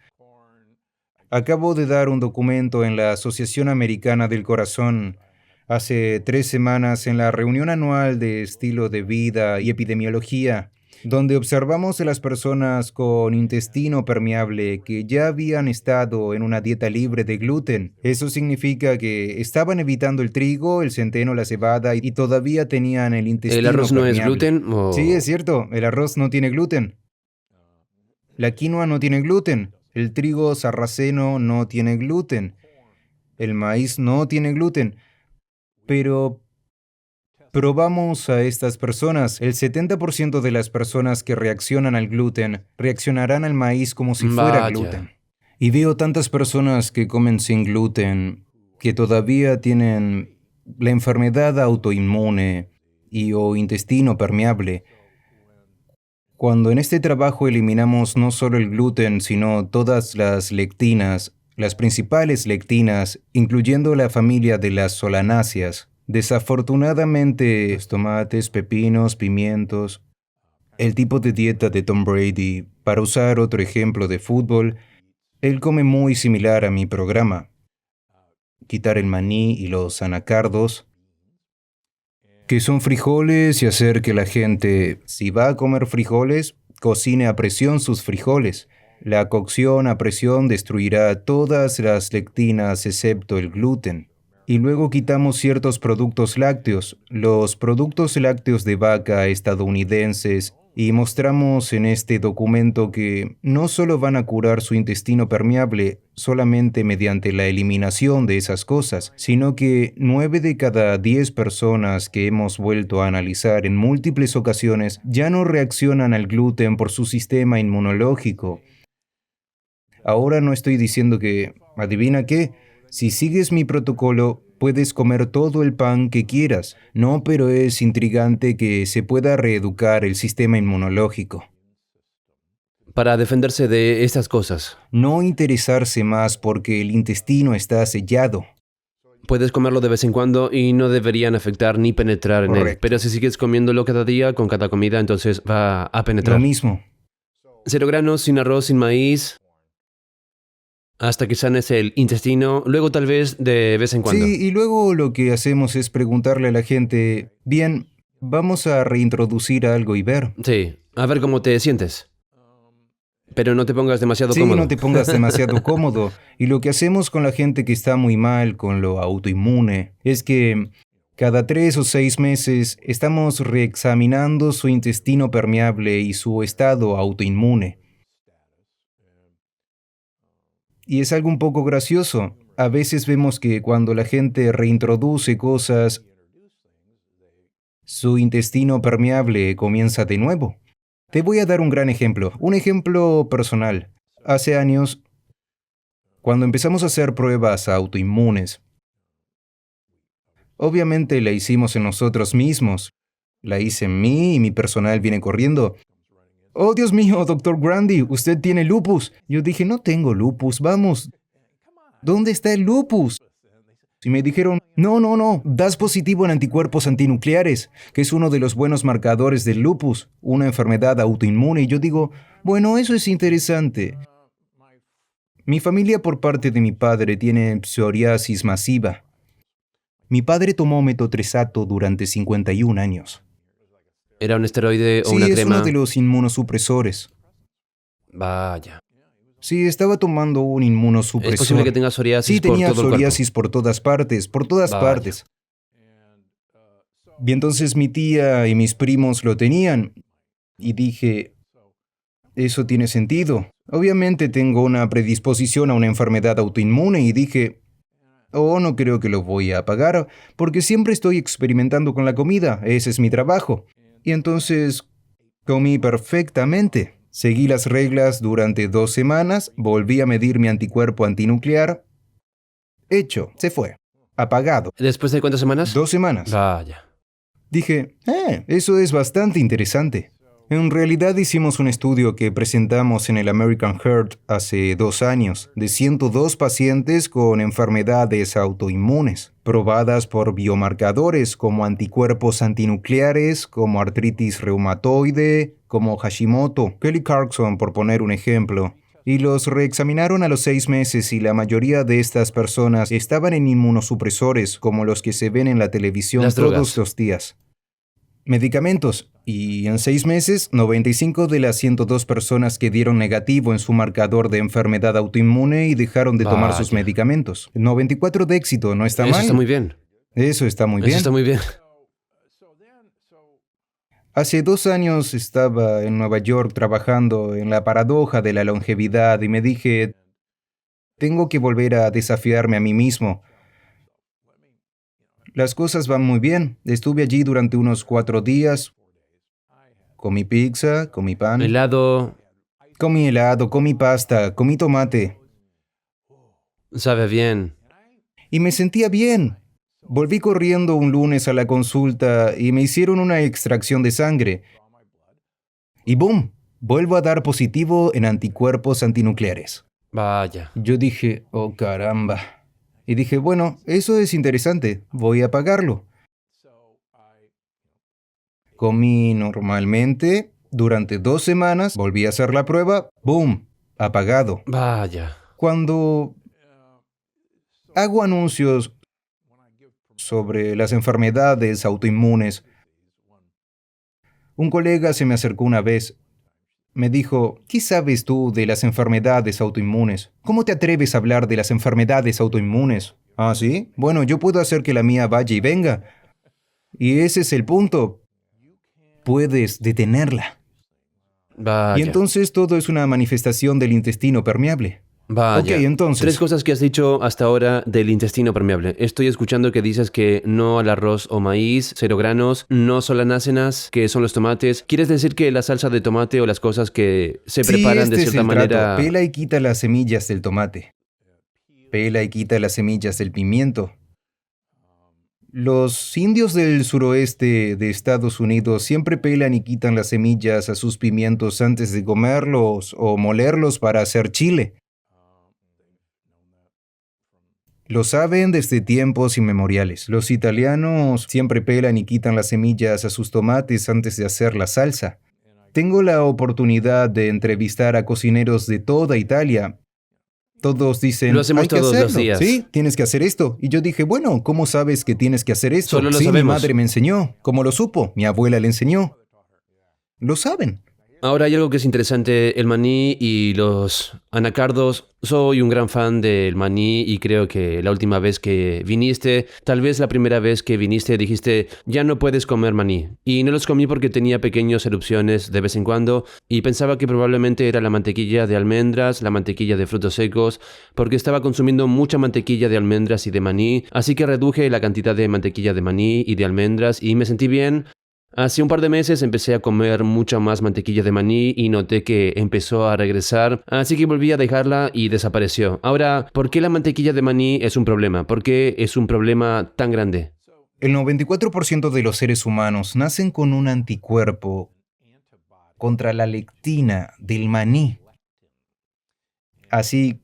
Acabo de dar un documento en la Asociación Americana del Corazón hace 3 semanas en la reunión anual de estilo de vida y epidemiología, donde observamos a las personas con intestino permeable que ya habían estado en una dieta libre de gluten. Eso significa que estaban evitando el trigo, el centeno, la cebada y todavía tenían el intestino ¿El arroz no es permeable. gluten o...? Sí, es cierto, el arroz no tiene gluten. La quinoa no tiene gluten. El trigo sarraceno no tiene gluten. El maíz no tiene gluten. Pero probamos a estas personas. El 70% de las personas que reaccionan al gluten reaccionarán al maíz como si fuera Vaya. gluten. Y veo tantas personas que comen sin gluten que todavía tienen la enfermedad autoinmune y o intestino permeable. Cuando en este trabajo eliminamos no solo el gluten, sino todas las lectinas, las principales lectinas, incluyendo la familia de las solanáceas, desafortunadamente, los tomates, pepinos, pimientos, el tipo de dieta de Tom Brady, para usar otro ejemplo de fútbol, él come muy similar a mi programa. Quitar el maní y los anacardos, que son frijoles, y hacer que la gente, si va a comer frijoles, cocine a presión sus frijoles. La cocción a presión destruirá todas las lectinas excepto el gluten. Y luego quitamos ciertos productos lácteos, los productos lácteos de vaca estadounidenses, y mostramos en este documento que no solo van a curar su intestino permeable solamente mediante la eliminación de esas cosas, sino que 9 de cada 10 personas que hemos vuelto a analizar en múltiples ocasiones ya no reaccionan al gluten por su sistema inmunológico. Ahora no estoy diciendo que, ¿adivina qué? Si sigues mi protocolo, puedes comer todo el pan que quieras. No, pero es intrigante que se pueda reeducar el sistema inmunológico. Para defenderse de estas cosas. No interesarse más porque el intestino está sellado. Puedes comerlo de vez en cuando y no deberían afectar ni penetrar en él. Correcto. Pero si sigues comiéndolo cada día, con cada comida, entonces va a Lo penetrar. mismo. 0 granos, sin arroz, sin maíz, hasta que sanes el intestino, luego tal vez de vez en cuando. Sí, y luego lo que hacemos es preguntarle a la gente, bien, vamos a reintroducir algo y ver. Sí, a ver cómo te sientes. Pero no te pongas demasiado Sí, cómodo. no te pongas demasiado cómodo. Y lo que hacemos con la gente que está muy mal con lo autoinmune es que cada 3 o 6 meses estamos reexaminando su intestino permeable y su estado autoinmune. Y es algo un poco gracioso. A veces vemos que cuando la gente reintroduce cosas, su intestino permeable comienza de nuevo. Te voy a dar un gran ejemplo, un ejemplo personal. Hace años, cuando empezamos a hacer pruebas autoinmunes, obviamente la hicimos en nosotros mismos. La hice en mí y mi personal viene corriendo. Oh, Dios mío, doctor Grandi, usted tiene lupus. Yo dije, no tengo lupus, vamos. ¿Dónde está el lupus? Y me dijeron, no, das positivo en anticuerpos antinucleares, que es uno de los buenos marcadores del lupus, una enfermedad autoinmune. Y yo digo, bueno, eso es interesante. Mi familia por parte de mi padre tiene psoriasis masiva. Mi padre tomó metotrexato durante 51 años. ¿Era un esteroide o Sí, una es crema? uno de los inmunosupresores. Vaya. Sí, estaba tomando un ¿Es inmunosupresor. posible que tenga psoriasis Sí, por tenía todo el cuerpo? psoriasis por todas partes, por todas Vaya. partes. Y entonces mi tía y mis primos lo tenían. Y dije, eso tiene sentido. Obviamente tengo una predisposición a una enfermedad autoinmune y dije, oh, no creo que lo voy a pagar, porque siempre estoy experimentando con la comida, ese es mi trabajo. Y entonces comí perfectamente. Seguí las reglas durante 2 semanas, volví a medir mi anticuerpo antinuclear. Hecho, se fue. Apagado. ¿Después de cuántas semanas? 2 semanas. Vaya. Dije, eso es bastante interesante. En realidad hicimos un estudio que presentamos en el American Heart hace 2 años, de 102 pacientes con enfermedades autoinmunes, probadas por biomarcadores como anticuerpos antinucleares, como artritis reumatoide, como Hashimoto, Kelly Clarkson, por poner un ejemplo. Y los reexaminaron a los 6 meses y la mayoría de estas personas estaban en inmunosupresores como los que se ven en la televisión Las todos drogas. los días. Medicamentos. Y en 6 meses, 95 de las 102 personas que dieron negativo en su marcador de enfermedad autoinmune y dejaron de tomar sus Vaya. medicamentos. 94 de éxito, ¿no está Eso mal? está muy bien. Eso está muy Eso bien. está muy bien. Hace 2 años estaba en Nueva York trabajando en la paradoja de la longevidad y me dije, tengo que volver a desafiarme a mí mismo. Las cosas van muy bien. Estuve allí durante unos 4 días. Comí pizza, comí pan, Helado comí helado, comí pasta, comí tomate sabe bien. y me sentía bien. Volví corriendo un lunes a la consulta y me hicieron una extracción de sangre. Y ¡boom! Vuelvo a dar positivo en anticuerpos antinucleares. Vaya. Yo dije, oh caramba. Y dije, bueno, eso es interesante, voy a pagarlo. Comí normalmente, durante 2 semanas, volví a hacer la prueba, ¡boom! Apagado. Vaya. Cuando hago anuncios sobre las enfermedades autoinmunes, un colega se me acercó una vez. Me dijo, ¿qué sabes tú de las enfermedades autoinmunes? ¿Cómo te atreves a hablar de las enfermedades autoinmunes? ¿Ah, sí? Bueno, yo puedo hacer que la mía vaya y venga. Y ese es el punto. Puedes detenerla. Vaya. Y entonces todo es una manifestación del intestino permeable. Vaya. Ok, entonces. 3 cosas que has dicho hasta ahora del intestino permeable. Estoy escuchando que dices que no al arroz o maíz, 0 granos, no solanácenas, que son los tomates. ¿Quieres decir que la salsa de tomate o las cosas que se preparan este de es cierta el trato. manera... Pela y quita las semillas del tomate. Pela y quita las semillas del pimiento. Los indios del suroeste de Estados Unidos siempre pelan y quitan las semillas a sus pimientos antes de comerlos o molerlos para hacer chile. Lo saben desde tiempos inmemoriales. Los italianos siempre pelan y quitan las semillas a sus tomates antes de hacer la salsa. Tengo la oportunidad de entrevistar a cocineros de toda Italia. Todos dicen, Lo hacemos hay que todos los hacerlo. días. Sí, tienes que hacer esto. Y yo dije, bueno, ¿cómo sabes que tienes que hacer esto? Solo lo Sí, mi sabemos. madre me enseñó. ¿Cómo lo supo? Mi abuela le enseñó. Lo saben. Ahora hay algo que es interesante, el maní y los anacardos. Soy un gran fan del maní y creo que la última vez que viniste, tal vez la primera vez que viniste, dijiste, ya no puedes comer maní. Y no los comí porque tenía pequeñas erupciones de vez en cuando y pensaba que probablemente era la mantequilla de almendras, la mantequilla de frutos secos, porque estaba consumiendo mucha mantequilla de almendras y de maní, así que reduje la cantidad de mantequilla de maní y de almendras y me sentí bien. Hace un par de meses empecé a comer mucha más mantequilla de maní y noté que empezó a regresar, así que volví a dejarla y desapareció. Ahora, ¿por qué la mantequilla de maní es un problema? ¿Por qué es un problema tan grande? El 94% de los seres humanos nacen con un anticuerpo contra la lectina del maní. Así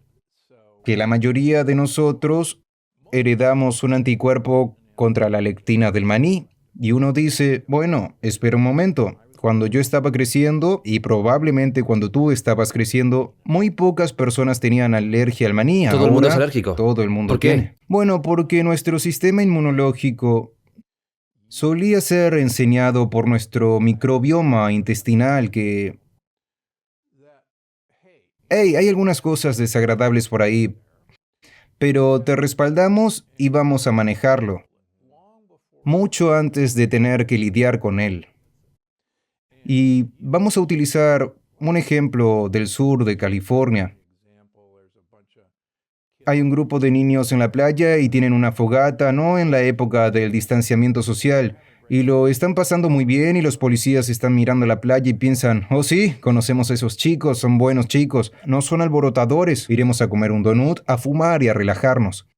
que la mayoría de nosotros heredamos un anticuerpo contra la lectina del maní. Y uno dice, bueno, espera un momento, Cuando yo estaba creciendo, y probablemente cuando tú estabas creciendo, muy pocas personas tenían alergia al maní. Todo el mundo es Ahora, alérgico. todo el mundo ¿Por qué? tiene. Bueno, porque nuestro sistema inmunológico solía ser enseñado por nuestro microbioma intestinal que, hey, hay algunas cosas desagradables por ahí, pero te respaldamos y vamos a manejarlo, mucho antes de tener que lidiar con él. Y vamos a utilizar un ejemplo del sur de California. Hay un grupo de niños en la playa y tienen una fogata, no en la época del distanciamiento social, y lo están pasando muy bien y los policías están mirando la playa y piensan, oh sí, conocemos a esos chicos, son buenos chicos, no son alborotadores, iremos a comer un donut, a fumar y a relajarnos.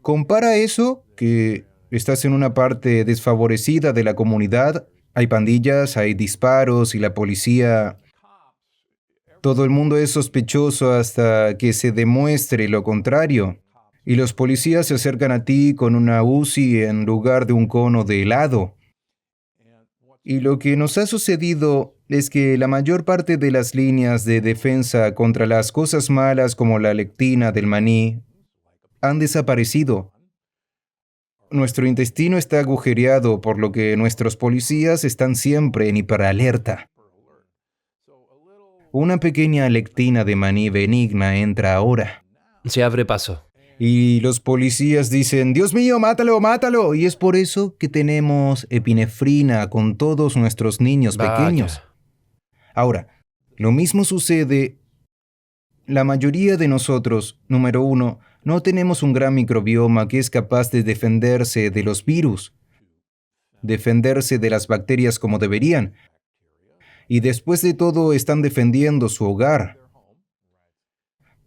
Compara eso, que estás en una parte desfavorecida de la comunidad, hay pandillas, hay disparos y la policía. Todo el mundo es sospechoso hasta que se demuestre lo contrario. Y los policías se acercan a ti con una UCI en lugar de un cono de helado. Y lo que nos ha sucedido es que la mayor parte de las líneas de defensa contra las cosas malas como la lectina del maní han desaparecido. Nuestro intestino está agujereado, por lo que nuestros policías están siempre en hiperalerta. Una pequeña lectina de maní benigna entra ahora. Se abre paso. Y los policías dicen, Dios mío, mátalo, mátalo. Y es por eso que tenemos epinefrina con todos nuestros niños pequeños. Ahora, lo mismo sucede. La mayoría de nosotros, número uno, no tenemos un gran microbioma que es capaz de defenderse de los virus, defenderse de las bacterias como deberían. Y después de todo están defendiendo su hogar.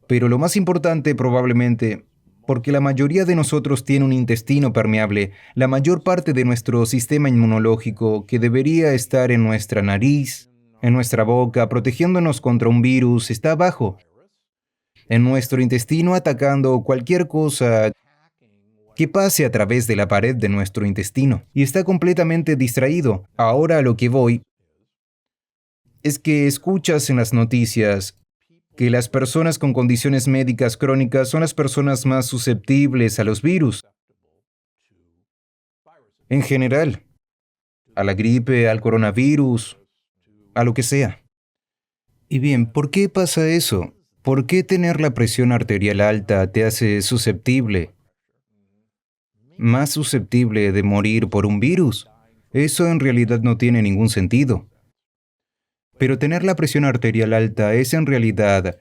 Pero lo más importante probablemente, porque la mayoría de nosotros tiene un intestino permeable, la mayor parte de nuestro sistema inmunológico que debería estar en nuestra nariz, en nuestra boca, protegiéndonos contra un virus, está abajo, en nuestro intestino atacando cualquier cosa que pase a través de la pared de nuestro intestino. Y está completamente distraído. Ahora a lo que voy es que escuchas en las noticias que las personas con condiciones médicas crónicas son las personas más susceptibles a los virus. En general, a la gripe, al coronavirus, a lo que sea. Y bien, ¿por qué pasa eso? ¿Por qué tener la presión arterial alta te hace susceptible? Más susceptible de morir por un virus. Eso en realidad no tiene ningún sentido. Pero tener la presión arterial alta es en realidad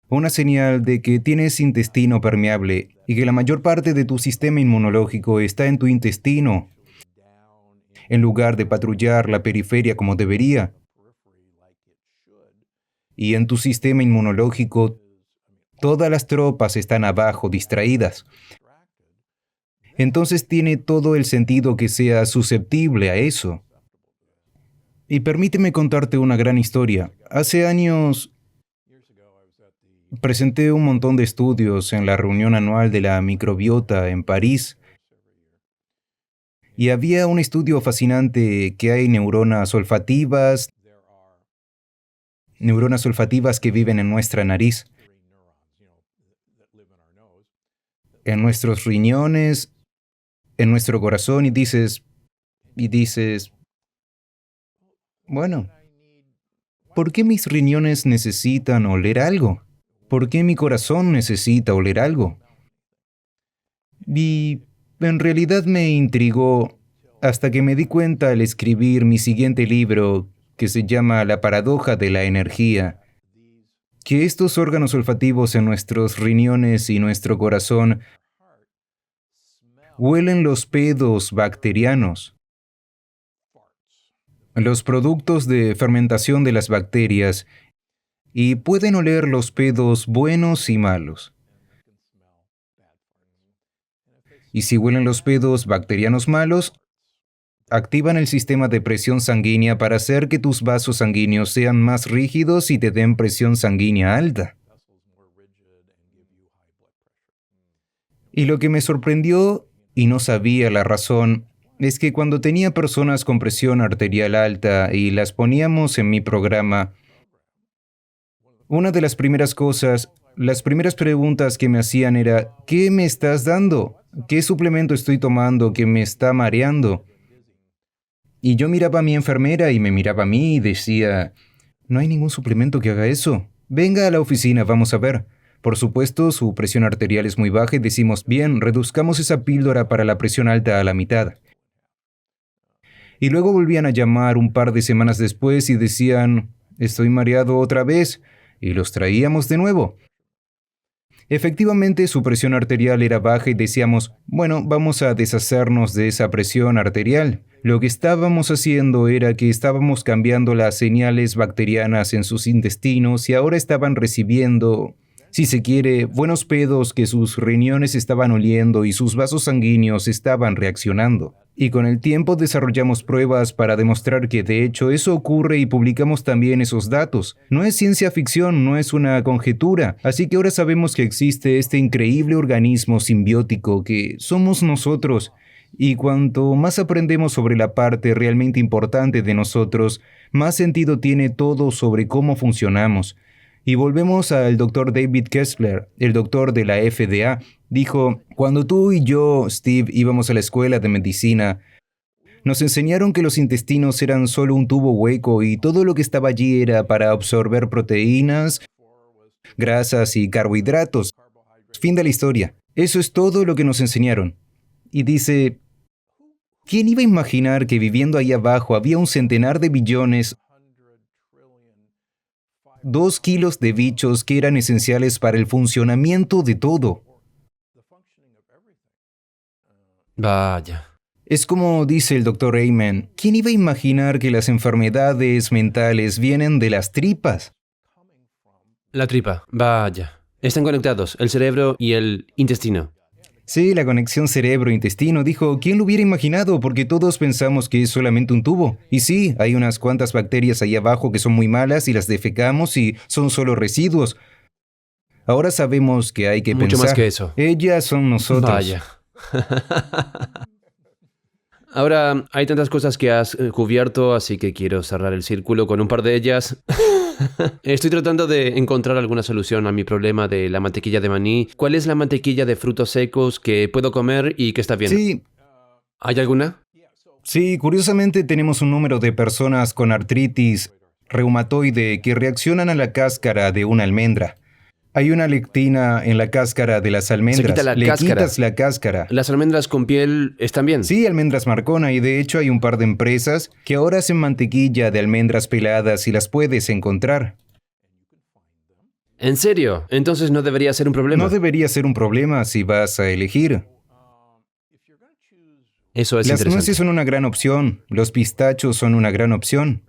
una señal de que tienes intestino permeable y que la mayor parte de tu sistema inmunológico está en tu intestino, en lugar de patrullar la periferia como debería. Y en tu sistema inmunológico, todas las tropas están abajo, distraídas. Entonces tiene todo el sentido que seas susceptible a eso. Y permíteme contarte una gran historia. Hace años presenté un montón de estudios en la reunión anual de la microbiota en París. Y había un estudio fascinante que hay neuronas olfativas que viven en nuestra nariz, en nuestros riñones, en nuestro corazón, y dices, bueno, ¿por qué mis riñones necesitan oler algo? ¿Por qué mi corazón necesita oler algo? Y en realidad me intrigó hasta que me di cuenta al escribir mi siguiente libro, que se llama La paradoja de la energía, que estos órganos olfativos en nuestros riñones y nuestro corazón huelen los pedos bacterianos, los productos de fermentación de las bacterias, y pueden oler los pedos buenos y malos. Y si huelen los pedos bacterianos malos, activan el sistema de presión sanguínea para hacer que tus vasos sanguíneos sean más rígidos y te den presión sanguínea alta. Y lo que me sorprendió y no sabía la razón, es que cuando tenía personas con presión arterial alta y las poníamos en mi programa, una de las primeras cosas, las primeras preguntas que me hacían era, ¿qué me estás dando? ¿Qué suplemento estoy tomando que me está mareando? Y yo miraba a mi enfermera y me miraba a mí y decía, no hay ningún suplemento que haga eso. Venga a la oficina, vamos a ver. Por supuesto, su presión arterial es muy baja y decimos, bien, reduzcamos esa píldora para la presión alta a la mitad. Y luego volvían a llamar un par de semanas después y decían, estoy mareado otra vez, y los traíamos de nuevo. Efectivamente, su presión arterial era baja y decíamos, bueno, vamos a deshacernos de esa presión arterial. Lo que estábamos haciendo era que estábamos cambiando las señales bacterianas en sus intestinos y ahora estaban recibiendo, si se quiere, buenos pedos que sus riñones estaban oliendo y sus vasos sanguíneos estaban reaccionando. Y con el tiempo desarrollamos pruebas para demostrar que de hecho eso ocurre y publicamos también esos datos. No es ciencia ficción, no es una conjetura. Así que ahora sabemos que existe este increíble organismo simbiótico que somos nosotros. Y cuanto más aprendemos sobre la parte realmente importante de nosotros, más sentido tiene todo sobre cómo funcionamos. Y volvemos al doctor David Kessler, el doctor de la FDA. Dijo, cuando tú y yo, Steve, íbamos a la escuela de medicina, nos enseñaron que los intestinos eran solo un tubo hueco y todo lo que estaba allí era para absorber proteínas, grasas y carbohidratos. Fin de la historia. Eso es todo lo que nos enseñaron. Y dice, ¿quién iba a imaginar que viviendo ahí abajo había un centenar de billones, 2 kilos de bichos que eran esenciales para el funcionamiento de todo? Vaya. Es como dice el Dr. Amen, ¿quién iba a imaginar que las enfermedades mentales vienen de las tripas? La tripa. Vaya. Están conectados, el cerebro y el intestino. Sí, la conexión cerebro-intestino, dijo, ¿quién lo hubiera imaginado? Porque todos pensamos que es solamente un tubo. Y sí, hay unas cuantas bacterias ahí abajo que son muy malas y las defecamos y son solo residuos. Ahora sabemos que hay que Mucho pensar. más que eso. Ellas son nosotros. Vaya. Ahora, hay tantas cosas que has cubierto, así que quiero cerrar el círculo con un par de ellas. Estoy tratando de encontrar alguna solución a mi problema de la mantequilla de maní. ¿Cuál es la mantequilla de frutos secos que puedo comer y que está bien? Sí, ¿Hay alguna? sí, curiosamente tenemos un número de personas con artritis reumatoide que reaccionan a la cáscara de una almendra. Hay una lectina en la cáscara de las almendras. Se quita la Le cáscara. quitas la cáscara. ¿Las almendras con piel están bien? Sí, almendras Marcona, y de hecho hay un par de empresas que ahora hacen mantequilla de almendras peladas y las puedes encontrar. ¿En serio? Entonces no debería ser un problema. No debería ser un problema si vas a elegir. Eso es Las interesante. nueces son una gran opción. Los pistachos son una gran opción.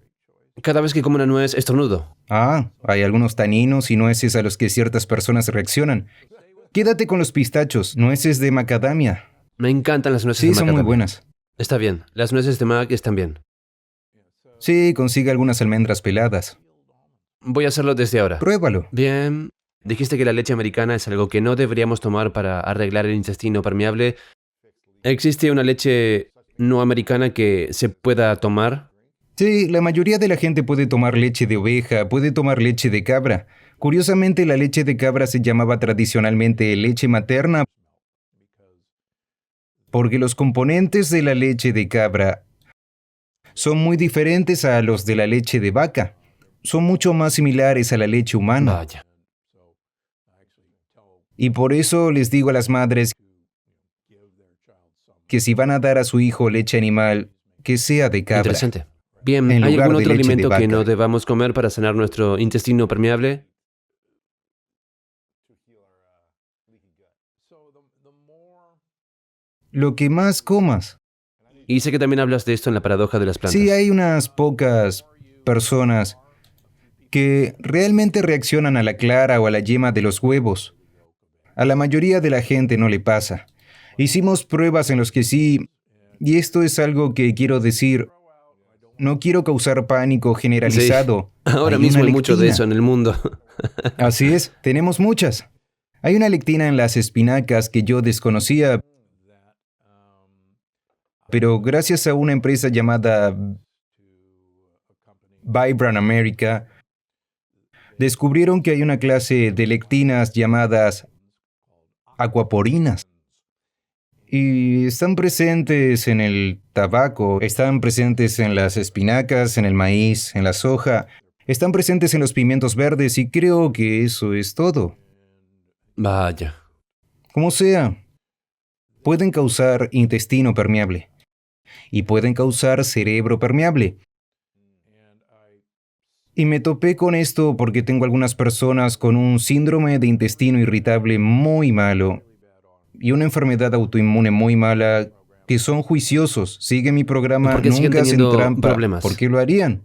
Cada vez que como una nuez, estornudo. Ah, hay algunos taninos y nueces a los que ciertas personas reaccionan. Quédate con los pistachos, nueces de macadamia. Me encantan las nueces Sí, de son muy macadamia. buenas. Está bien. Las nueces de mac están bien. Sí, consigue algunas almendras peladas. Voy a hacerlo desde ahora. Pruébalo. Bien. Dijiste que la leche americana es algo que no deberíamos tomar para arreglar el intestino permeable. ¿Existe una leche no americana que se pueda tomar? Sí, la mayoría de la gente puede tomar leche de oveja, puede tomar leche de cabra. Curiosamente, la leche de cabra se llamaba tradicionalmente leche materna porque los componentes de la leche de cabra son muy diferentes a los de la leche de vaca. Son mucho más similares a la leche humana. Vaya. Y por eso les digo a las madres que si van a dar a su hijo leche animal, que sea de cabra. Interesante. Bien, En ¿hay lugar algún de otro leche de alimento que vaca. no debamos comer para sanar nuestro intestino permeable? Lo que más comas. Y sé que también hablas de esto en la paradoja de las plantas. Sí, hay unas pocas personas que realmente reaccionan a la clara o a la yema de los huevos. A la mayoría de la gente no le pasa. Hicimos pruebas en los que sí, y esto es algo que quiero decir, no quiero causar pánico generalizado. Ahora Hay mismo una hay mucho de lectina. eso en el mundo. Así es, tenemos muchas. Hay una lectina en las espinacas que yo desconocía, pero gracias a una empresa llamada Vibram America, descubrieron que hay una clase de lectinas llamadas aquaporinas. Y están presentes en el tabaco, están presentes en las espinacas, en el maíz, en la soja, están presentes en los pimientos verdes y creo que eso es todo. Vaya. Como sea, pueden causar intestino permeable y pueden causar cerebro permeable. Y me topé con esto porque tengo algunas personas con un síndrome de intestino irritable muy malo y una enfermedad autoinmune muy mala que son juiciosos, siguen mi programa, Porque siguen nunca hacen teniendo trampa. problemas. ¿Por qué lo harían?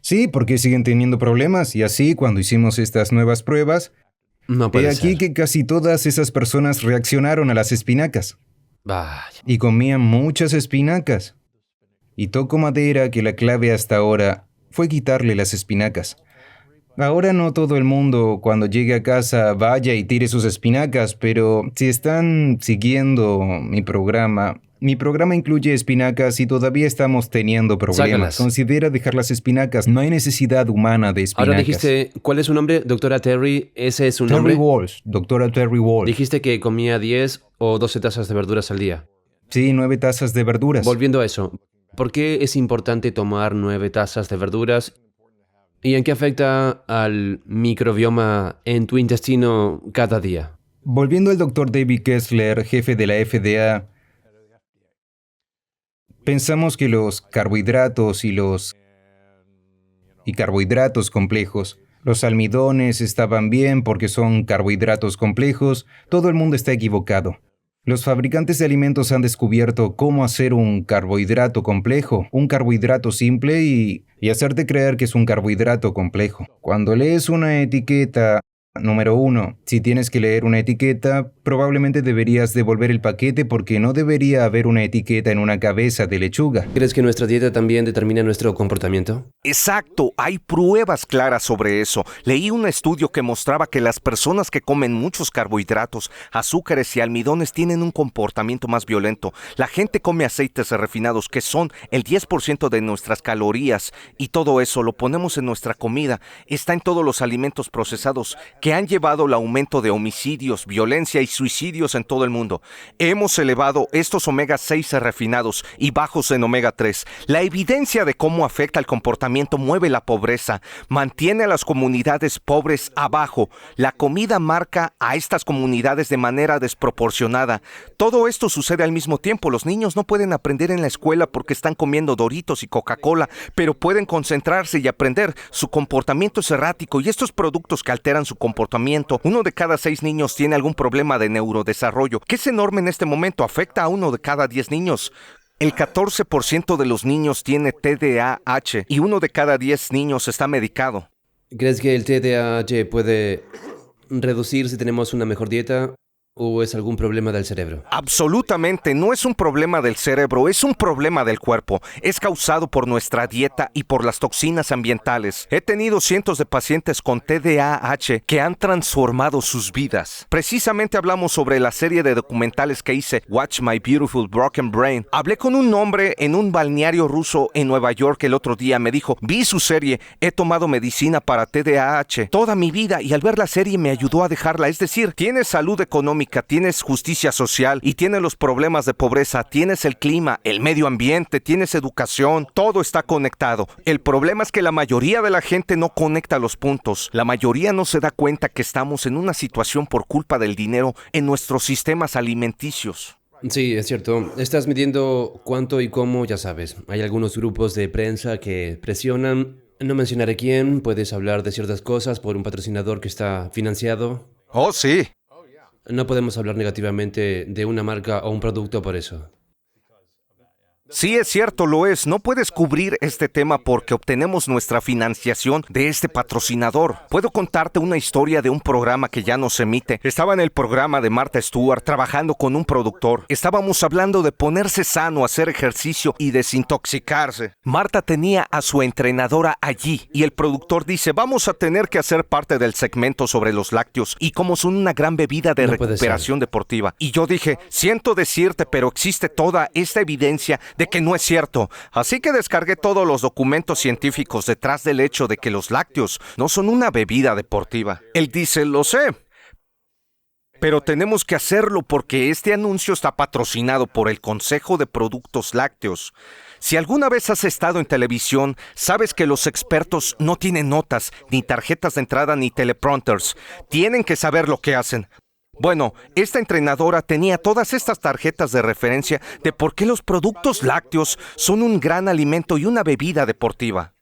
Sí, porque siguen teniendo problemas y así cuando hicimos estas nuevas pruebas, No he puede aquí ser. que casi todas esas personas reaccionaron a las espinacas Vaya. y comían muchas espinacas. Y toco madera que la clave hasta ahora fue quitarle las espinacas. Ahora no todo el mundo cuando llegue a casa vaya y tire sus espinacas, pero si están siguiendo mi programa incluye espinacas y todavía estamos teniendo problemas. Sácalas. Considera dejar las espinacas, no hay necesidad humana de espinacas. Ahora dijiste, ¿cuál es su nombre? Doctora Terry, ¿ese es su Terry nombre? Walsh, doctora Terry Walsh. Dijiste que comía 10 o 12 tazas de verduras al día. Sí, 9 tazas de verduras. Volviendo a eso, ¿por qué es importante tomar 9 tazas de verduras? ¿Y en qué afecta al microbioma en tu intestino cada día? Volviendo al doctor David Kessler, jefe de la FDA, pensamos que los carbohidratos y carbohidratos complejos, los almidones estaban bien porque son carbohidratos complejos, todo el mundo está equivocado. Los fabricantes de alimentos han descubierto cómo hacer un carbohidrato complejo, un carbohidrato simple y hacerte creer que es un carbohidrato complejo. Cuando lees una etiqueta, número 1, si tienes que leer una etiqueta, probablemente deberías devolver el paquete porque no debería haber una etiqueta en una cabeza de lechuga. ¿Crees que nuestra dieta también determina nuestro comportamiento? Exacto, hay pruebas claras sobre eso. Leí un estudio que mostraba que las personas que comen muchos carbohidratos, azúcares y almidones tienen un comportamiento más violento. La gente come aceites refinados que son el 10% de nuestras calorías y todo eso lo ponemos en nuestra comida. Está en todos los alimentos procesados que han llevado al aumento de homicidios, violencia y suicidios en todo el mundo. Hemos elevado estos omega 6 refinados y bajos en omega 3. La evidencia de cómo afecta el comportamiento mueve la pobreza, mantiene a las comunidades pobres abajo. La comida marca a estas comunidades de manera desproporcionada. Todo esto sucede al mismo tiempo. Los niños no pueden aprender en la escuela porque están comiendo Doritos y Coca-Cola, pero pueden concentrarse y aprender. Su comportamiento es errático y estos productos que alteran su comportamiento, 1 de cada 6 niños tiene algún problema de neurodesarrollo, que es enorme en este momento, afecta a 1 de cada 10 niños. El 14% de los niños tiene TDAH y 1 de cada 10 niños está medicado. ¿Crees que el TDAH puede reducir si tenemos una mejor dieta o es algún problema del cerebro? Absolutamente, no es un problema del cerebro, es un problema del cuerpo. Es causado por nuestra dieta y por las toxinas ambientales. He tenido cientos de pacientes con TDAH que han transformado sus vidas. Precisamente hablamos sobre la serie de documentales que hice, Watch My Beautiful Broken Brain. Hablé con un hombre en un balneario ruso en Nueva York el otro día. Me dijo, vi su serie, he tomado medicina para TDAH toda mi vida y al ver la serie me ayudó a dejarla. Es decir, tienes salud económica, tienes justicia social y tienes los problemas de pobreza, tienes el clima, el medio ambiente, tienes educación, todo está conectado. El problema es que la mayoría de la gente no conecta los puntos. La mayoría no se da cuenta que estamos en una situación por culpa del dinero en nuestros sistemas alimenticios. Sí, es cierto. Estás midiendo cuánto y cómo, ya sabes. Hay algunos grupos de prensa que presionan. No mencionaré quién, puedes hablar de ciertas cosas por un patrocinador que está financiado. Oh, sí. No podemos hablar negativamente de una marca o un producto por eso. Sí, es cierto, lo es. No puedes cubrir este tema porque obtenemos nuestra financiación de este patrocinador. Puedo contarte una historia de un programa que ya no se emite. Estaba en el programa de Martha Stewart trabajando con un productor. Estábamos hablando de ponerse sano, hacer ejercicio y desintoxicarse. Martha tenía a su entrenadora allí y el productor dice, vamos a tener que hacer parte del segmento sobre los lácteos y cómo son una gran bebida de No puede recuperación deportiva. Y yo dije, siento decirte, pero existe toda esta evidencia de que no es cierto. Así que descargué todos los documentos científicos detrás del hecho de que los lácteos no son una bebida deportiva. Él dice, lo sé, pero tenemos que hacerlo porque este anuncio está patrocinado por el Consejo de Productos Lácteos. Si alguna vez has estado en televisión, sabes que los expertos no tienen notas, ni tarjetas de entrada, ni teleprompters. Tienen que saber lo que hacen. Bueno, esta entrenadora tenía todas estas tarjetas de referencia de por qué los productos lácteos son un gran alimento y una bebida deportiva.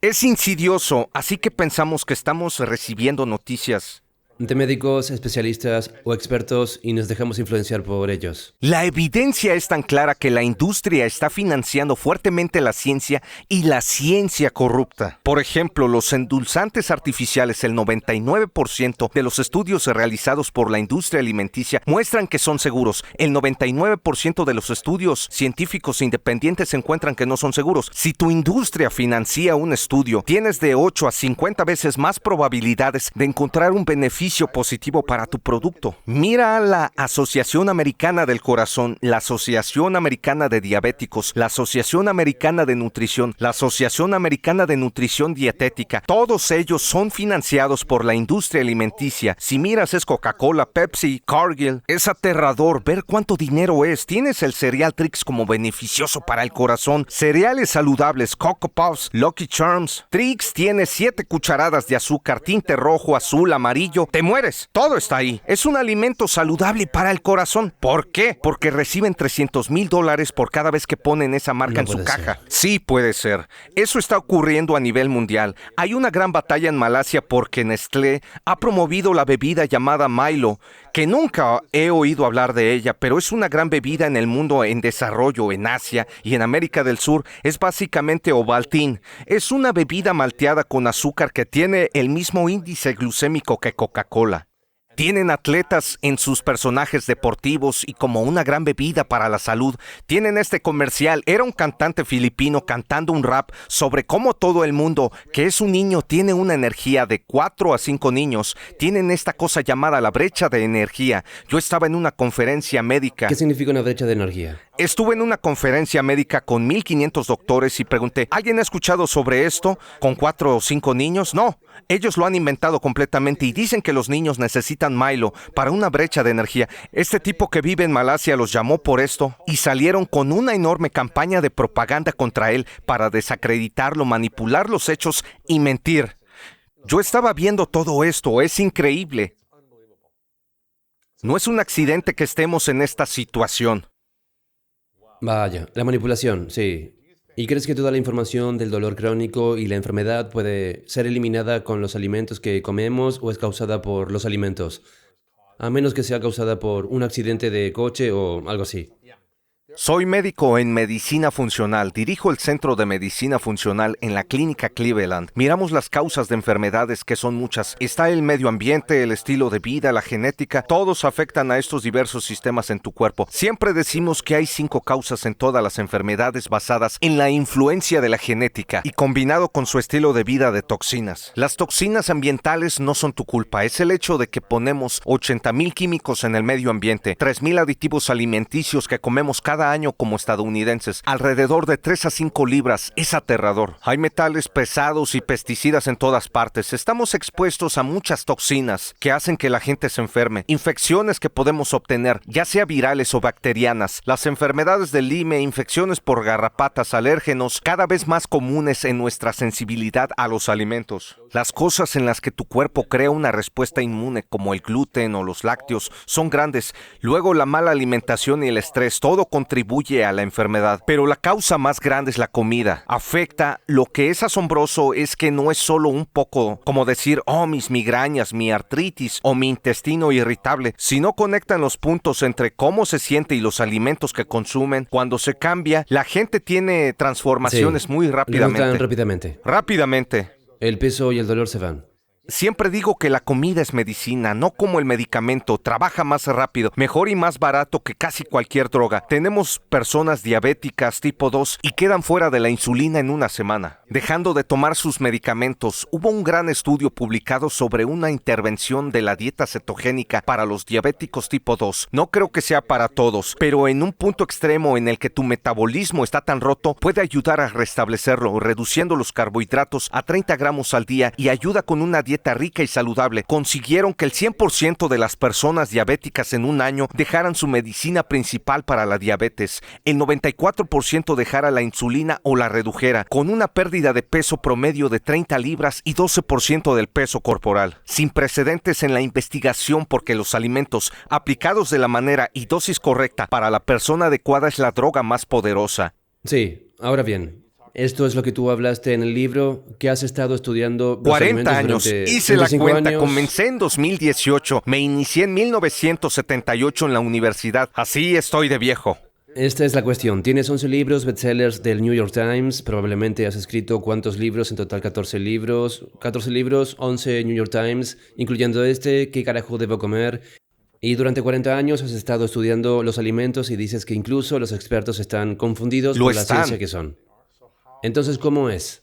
Es insidioso, así que pensamos que estamos recibiendo noticias De médicos, especialistas o expertos y nos dejamos influenciar por ellos. La evidencia es tan clara que la industria está financiando fuertemente la ciencia y la ciencia corrupta. Por ejemplo, los endulzantes artificiales, el 99% de los estudios realizados por la industria alimenticia muestran que son seguros. El 99% de los estudios científicos independientes encuentran que no son seguros. Si tu industria financia un estudio, tienes de 8 a 50 veces más probabilidades de encontrar un beneficio positivo para tu producto. Mira a la Asociación Americana del Corazón, la Asociación Americana de Diabéticos, la Asociación Americana de Nutrición, la Asociación Americana de Nutrición Dietética. Todos ellos son financiados por la industria alimenticia. Si miras es Coca-Cola, Pepsi, Cargill. Es aterrador ver cuánto dinero es. Tienes el cereal Trix como beneficioso para el corazón. Cereales saludables, Coco Puffs, Lucky Charms. Trix tiene 7 cucharadas de azúcar, tinte rojo, azul, amarillo. Te mueres. Todo está ahí. Es un alimento saludable para el corazón. ¿Por qué? Porque reciben $300,000 por cada vez que ponen esa marca en su caja. Sí puede ser. Eso está ocurriendo a nivel mundial. Hay una gran batalla en Malasia porque Nestlé ha promovido la bebida llamada Milo, que nunca he oído hablar de ella, pero es una gran bebida en el mundo en desarrollo, en Asia y en América del Sur. Es básicamente Ovaltine. Es una bebida malteada con azúcar que tiene el mismo índice glucémico que Coca-Cola. Tienen atletas en sus personajes deportivos y como una gran bebida para la salud. Tienen este comercial. Era un cantante filipino cantando un rap sobre cómo todo el mundo que es un niño tiene una energía de 4 a 5 niños. Tienen esta cosa llamada la brecha de energía. Yo estaba en una conferencia médica. ¿Qué significa una brecha de energía? Estuve en una conferencia médica con 1,500 doctores y pregunté, ¿alguien ha escuchado sobre esto con 4 o 5 niños? No, ellos lo han inventado completamente y dicen que los niños necesitan Milo para una brecha de energía. Este tipo que vive en Malasia los llamó por esto y salieron con una enorme campaña de propaganda contra él para desacreditarlo, manipular los hechos y mentir. Yo estaba viendo todo esto, es increíble. No es un accidente que estemos en esta situación. Vaya, la manipulación, sí. ¿Y crees que toda la información del dolor crónico y la enfermedad puede ser eliminada con los alimentos que comemos o es causada por los alimentos? A menos que sea causada por un accidente de coche o algo así. Soy médico en medicina funcional. Dirijo el Centro de Medicina Funcional en la Clínica Cleveland. Miramos las causas de enfermedades, que son muchas. Está el medio ambiente, el estilo de vida, la genética. Todos afectan a estos diversos sistemas en tu cuerpo. Siempre decimos que hay 5 causas en todas las enfermedades basadas en la influencia de la genética y combinado con su estilo de vida de toxinas. Las toxinas ambientales no son tu culpa. Es el hecho de que ponemos 80,000 químicos en el medio ambiente, 3,000 aditivos alimenticios que comemos cada año como estadounidenses, alrededor de 3 a 5 libras. Es aterrador. Hay metales pesados y pesticidas en todas partes. Estamos expuestos a muchas toxinas que hacen que la gente se enferme. Infecciones que podemos obtener, ya sea virales o bacterianas. Las enfermedades del Lyme, infecciones por garrapatas, alérgenos, cada vez más comunes en nuestra sensibilidad a los alimentos. Las cosas en las que tu cuerpo crea una respuesta inmune, como el gluten o los lácteos, son grandes. Luego la mala alimentación y el estrés, todo contribuye contribuye a la enfermedad, pero la causa más grande es la comida. Afecta. Lo que es asombroso es que no es solo un poco, como decir, oh, mis migrañas, mi artritis o mi intestino irritable, sino conectan los puntos entre cómo se siente y los alimentos que consumen. Cuando se cambia, la gente tiene transformaciones Sí, muy rápidamente. rápidamente. Rápidamente. El peso y el dolor se van. Siempre digo que la comida es medicina, no como el medicamento. Trabaja más rápido, mejor y más barato que casi cualquier droga. Tenemos personas diabéticas tipo 2 y quedan fuera de la insulina en una semana, dejando de tomar sus medicamentos. Hubo un gran estudio publicado sobre una intervención de la dieta cetogénica para los diabéticos tipo 2. No creo que sea para todos, pero en un punto extremo en el que tu metabolismo está tan roto, puede ayudar a restablecerlo, reduciendo los carbohidratos a 30 gramos al día y ayuda con una dieta rica y saludable. Consiguieron que el 100% de las personas diabéticas en un año dejaran su medicina principal para la diabetes. El 94% dejara la insulina o la redujera, con una pérdida de peso promedio de 30 libras y 12% del peso corporal. Sin precedentes en la investigación, porque los alimentos aplicados de la manera y dosis correcta para la persona adecuada es la droga más poderosa. Sí, ahora bien, esto es lo que tú hablaste en el libro, que has estado estudiando los 40 alimentos años, durante hice la 25 cuenta, años. comencé en 2018, me inicié en 1978 en la universidad, así estoy de viejo. Esta es la cuestión. Tienes 11 libros, bestsellers del New York Times. Probablemente has escrito ¿cuántos libros? En total 14 libros. 14 libros, 11 New York Times, incluyendo este, ¿qué carajo debo comer? Y durante 40 años has estado estudiando los alimentos y dices que incluso los expertos están confundidos Lo por la están. ciencia que son. Entonces, ¿cómo es?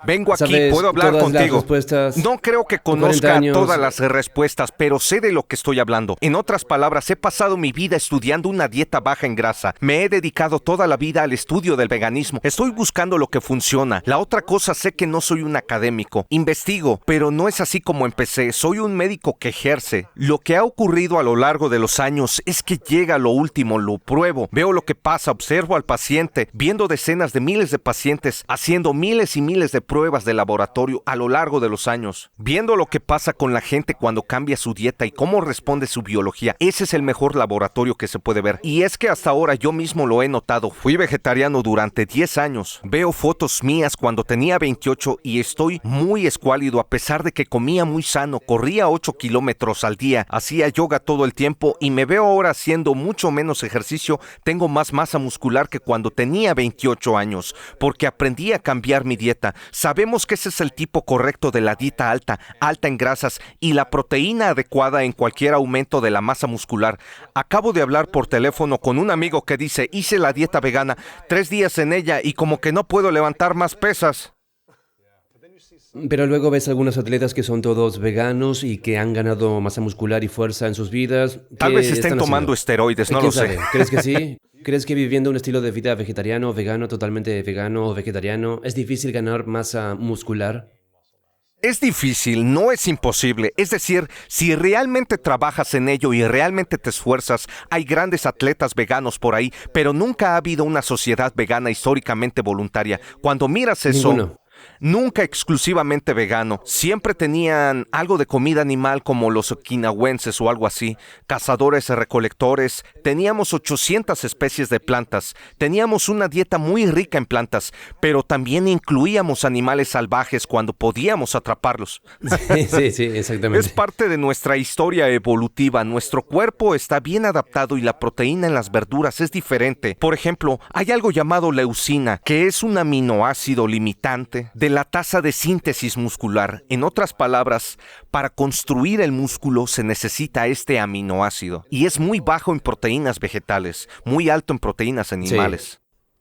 Vengo aquí, ¿Sabes puedo hablar todas las contigo. respuestas? No creo que 40 conozca años. todas las respuestas, pero sé de lo que estoy hablando. En otras palabras, he pasado mi vida estudiando una dieta baja en grasa. Me he dedicado toda la vida al estudio del veganismo. Estoy buscando lo que funciona. La otra cosa, sé que no soy un académico. Investigo, pero no es así como empecé. Soy un médico que ejerce. Lo que ha ocurrido a lo largo de los años es que llega lo último, lo pruebo. Veo lo que pasa, observo al paciente, viendo decenas de miles de pacientes, haciendo miles y miles de pruebas de laboratorio a lo largo de los años, viendo lo que pasa con la gente cuando cambia su dieta y cómo responde su biología. Ese es el mejor laboratorio que se puede ver. Y es que hasta ahora yo mismo lo he notado. Fui vegetariano durante 10 años. Veo fotos mías cuando tenía 28 y estoy muy escuálido a pesar de que comía muy sano, corría 8 kilómetros al día, hacía yoga todo el tiempo y me veo ahora haciendo mucho menos ejercicio. Tengo más masa muscular que cuando tenía 28 años, porque aprendí a cambiar mi dieta. Sabemos que ese es el tipo correcto de la dieta alta en grasas y la proteína adecuada en cualquier aumento de la masa muscular. Acabo de hablar por teléfono con un amigo que dice, hice la dieta vegana, 3 días en ella y como que no puedo levantar más pesas. Pero luego ves algunos atletas que son todos veganos y que han ganado masa muscular y fuerza en sus vidas. Tal ¿Qué vez estén están tomando haciendo? esteroides, no ¿Quién lo sabe? sé. ¿Crees que sí? ¿Crees que viviendo un estilo de vida vegetariano, vegano, totalmente vegano o vegetariano, es difícil ganar masa muscular? Es difícil, no es imposible. Es decir, si realmente trabajas en ello y realmente te esfuerzas, hay grandes atletas veganos por ahí, pero nunca ha habido una sociedad vegana históricamente voluntaria. Cuando miras eso, Ninguno. nunca exclusivamente vegano. Siempre tenían algo de comida animal como los okinawenses o algo así. Cazadores y recolectores. Teníamos 800 especies de plantas. Teníamos una dieta muy rica en plantas, pero también incluíamos animales salvajes cuando podíamos atraparlos. Sí, exactamente. Es parte de nuestra historia evolutiva. Nuestro cuerpo está bien adaptado y la proteína en las verduras es diferente. Por ejemplo, hay algo llamado leucina, que es un aminoácido limitante de la tasa de síntesis muscular. En otras palabras, para construir el músculo se necesita este aminoácido. Y es muy bajo en proteínas vegetales, muy alto en proteínas animales.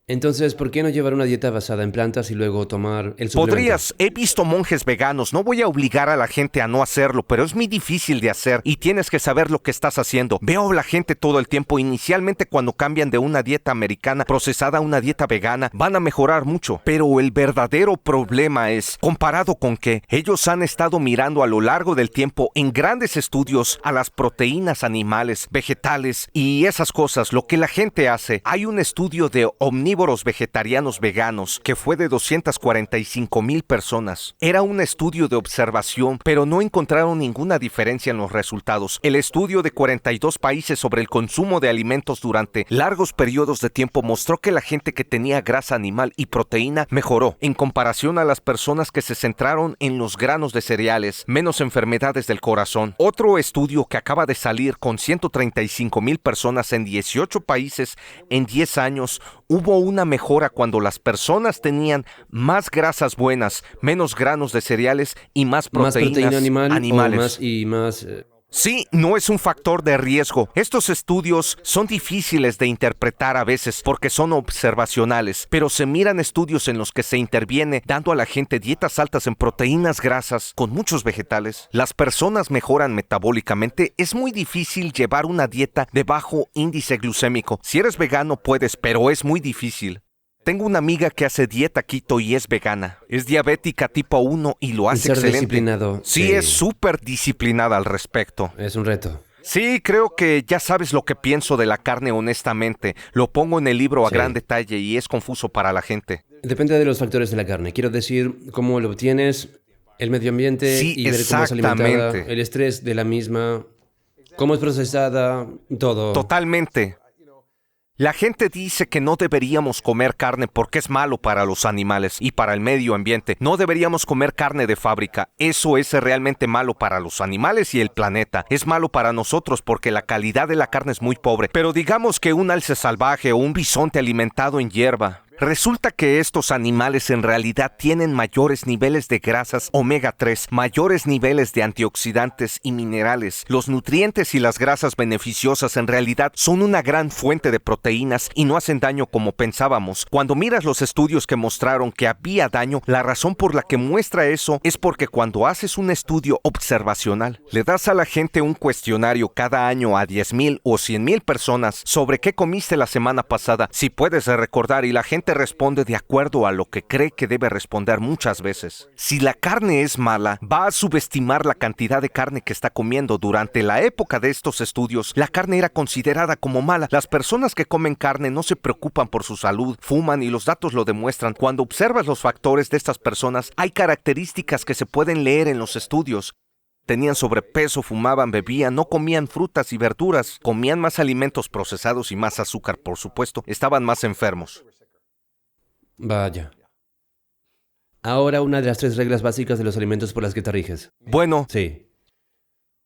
Entonces, ¿por qué no llevar una dieta basada en plantas y luego tomar el suplemento? Podrías, he visto monjes veganos, no voy a obligar a la gente a no hacerlo, pero es muy difícil de hacer y tienes que saber lo que estás haciendo. Veo a la gente todo el tiempo, inicialmente cuando cambian de una dieta americana procesada a una dieta vegana, van a mejorar mucho, pero el verdadero problema es, comparado con que ellos han estado mirando a lo largo del tiempo en grandes estudios a las proteínas animales, vegetales y esas cosas, lo que la gente hace. Hay un estudio de Omnívoro carnívoros vegetarianos veganos, que fue de 245,000 personas. Era un estudio de observación, pero no encontraron ninguna diferencia en los resultados. El estudio de 42 países sobre el consumo de alimentos durante largos periodos de tiempo mostró que la gente que tenía grasa animal y proteína mejoró, en comparación a las personas que se centraron en los granos de cereales, menos enfermedades del corazón. Otro estudio que acaba de salir con 135,000 personas en 18 países en 10 años, hubo una mejora cuando las personas tenían más grasas buenas, menos granos de cereales y más proteína animales. Sí, no es un factor de riesgo. Estos estudios son difíciles de interpretar a veces porque son observacionales, pero se miran estudios en los que se interviene dando a la gente dietas altas en proteínas grasas con muchos vegetales. Las personas mejoran metabólicamente. Es muy difícil llevar una dieta de bajo índice glucémico. Si eres vegano puedes, pero es muy difícil. Tengo una amiga que hace dieta keto y es vegana. Es diabética tipo 1 y lo hace excelente. Disciplinado. Sí, es súper disciplinada al respecto. Es un reto. Sí, creo que ya sabes lo que pienso de la carne honestamente. Lo pongo en el libro a gran detalle y es confuso para la gente. Depende de los factores de la carne. Quiero decir, cómo lo obtienes, el medio ambiente y ver cómo es alimentada, el estrés de la misma, cómo es procesada, todo. Totalmente. La gente dice que no deberíamos comer carne porque es malo para los animales y para el medio ambiente. No deberíamos comer carne de fábrica. Eso es realmente malo para los animales y el planeta. Es malo para nosotros porque la calidad de la carne es muy pobre. Pero digamos que un alce salvaje o un bisonte alimentado en hierba. Resulta que estos animales en realidad tienen mayores niveles de grasas omega 3, mayores niveles de antioxidantes y minerales. Los nutrientes y las grasas beneficiosas en realidad son una gran fuente de proteínas y no hacen daño como pensábamos. Cuando miras los estudios que mostraron que había daño, la razón por la que muestra eso es porque cuando haces un estudio observacional, le das a la gente un cuestionario cada año a 10,000 o 100,000 personas sobre qué comiste la semana pasada, si puedes recordar, y la gente responde de acuerdo a lo que cree que debe responder muchas veces. Si la carne es mala, va a subestimar la cantidad de carne que está comiendo. Durante la época de estos estudios, la carne era considerada como mala. Las personas que comen carne no se preocupan por su salud, fuman y los datos lo demuestran. Cuando observas los factores de estas personas, hay características que se pueden leer en los estudios. Tenían sobrepeso, fumaban, bebían, no comían frutas y verduras, comían más alimentos procesados y más azúcar, por supuesto, estaban más enfermos. Vaya. Ahora una de las 3 reglas básicas de los alimentos por las que te riges. Bueno, Sí.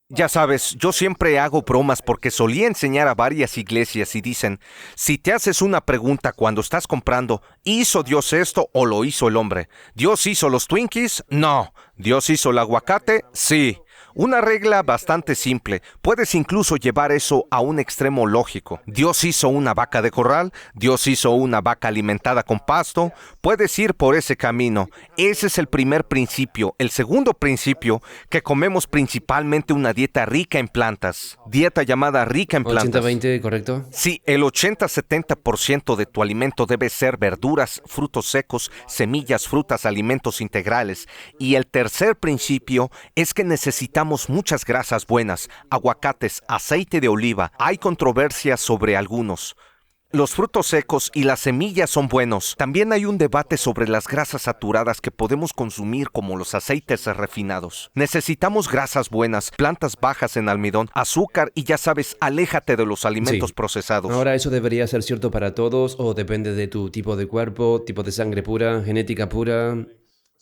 ya sabes, yo siempre hago bromas porque solía enseñar a varias iglesias y dicen, si te haces una pregunta cuando estás comprando, ¿hizo Dios esto o lo hizo el hombre? ¿Dios hizo los Twinkies? No. ¿Dios hizo el aguacate? Sí. Una regla bastante simple. Puedes incluso llevar eso a un extremo lógico. Dios hizo una vaca de corral, Dios hizo una vaca alimentada con pasto. Puedes ir por ese camino. Ese es el primer principio. El segundo principio, que comemos principalmente una dieta rica en plantas. Dieta llamada rica en plantas. 80-20, ¿correcto? Sí, el 80-70% de tu alimento debe ser verduras, frutos secos, semillas, frutas, alimentos integrales. Y el tercer principio es que necesitamos muchas grasas buenas, aguacates, aceite de oliva. Hay controversias sobre algunos. Los frutos secos y las semillas son buenos. También hay un debate sobre las grasas saturadas que podemos consumir como los aceites refinados. Necesitamos grasas buenas, plantas bajas en almidón, azúcar y ya sabes, aléjate de los alimentos procesados. Ahora, ¿eso debería ser cierto para todos o depende de tu tipo de cuerpo, tipo de sangre pura, genética pura?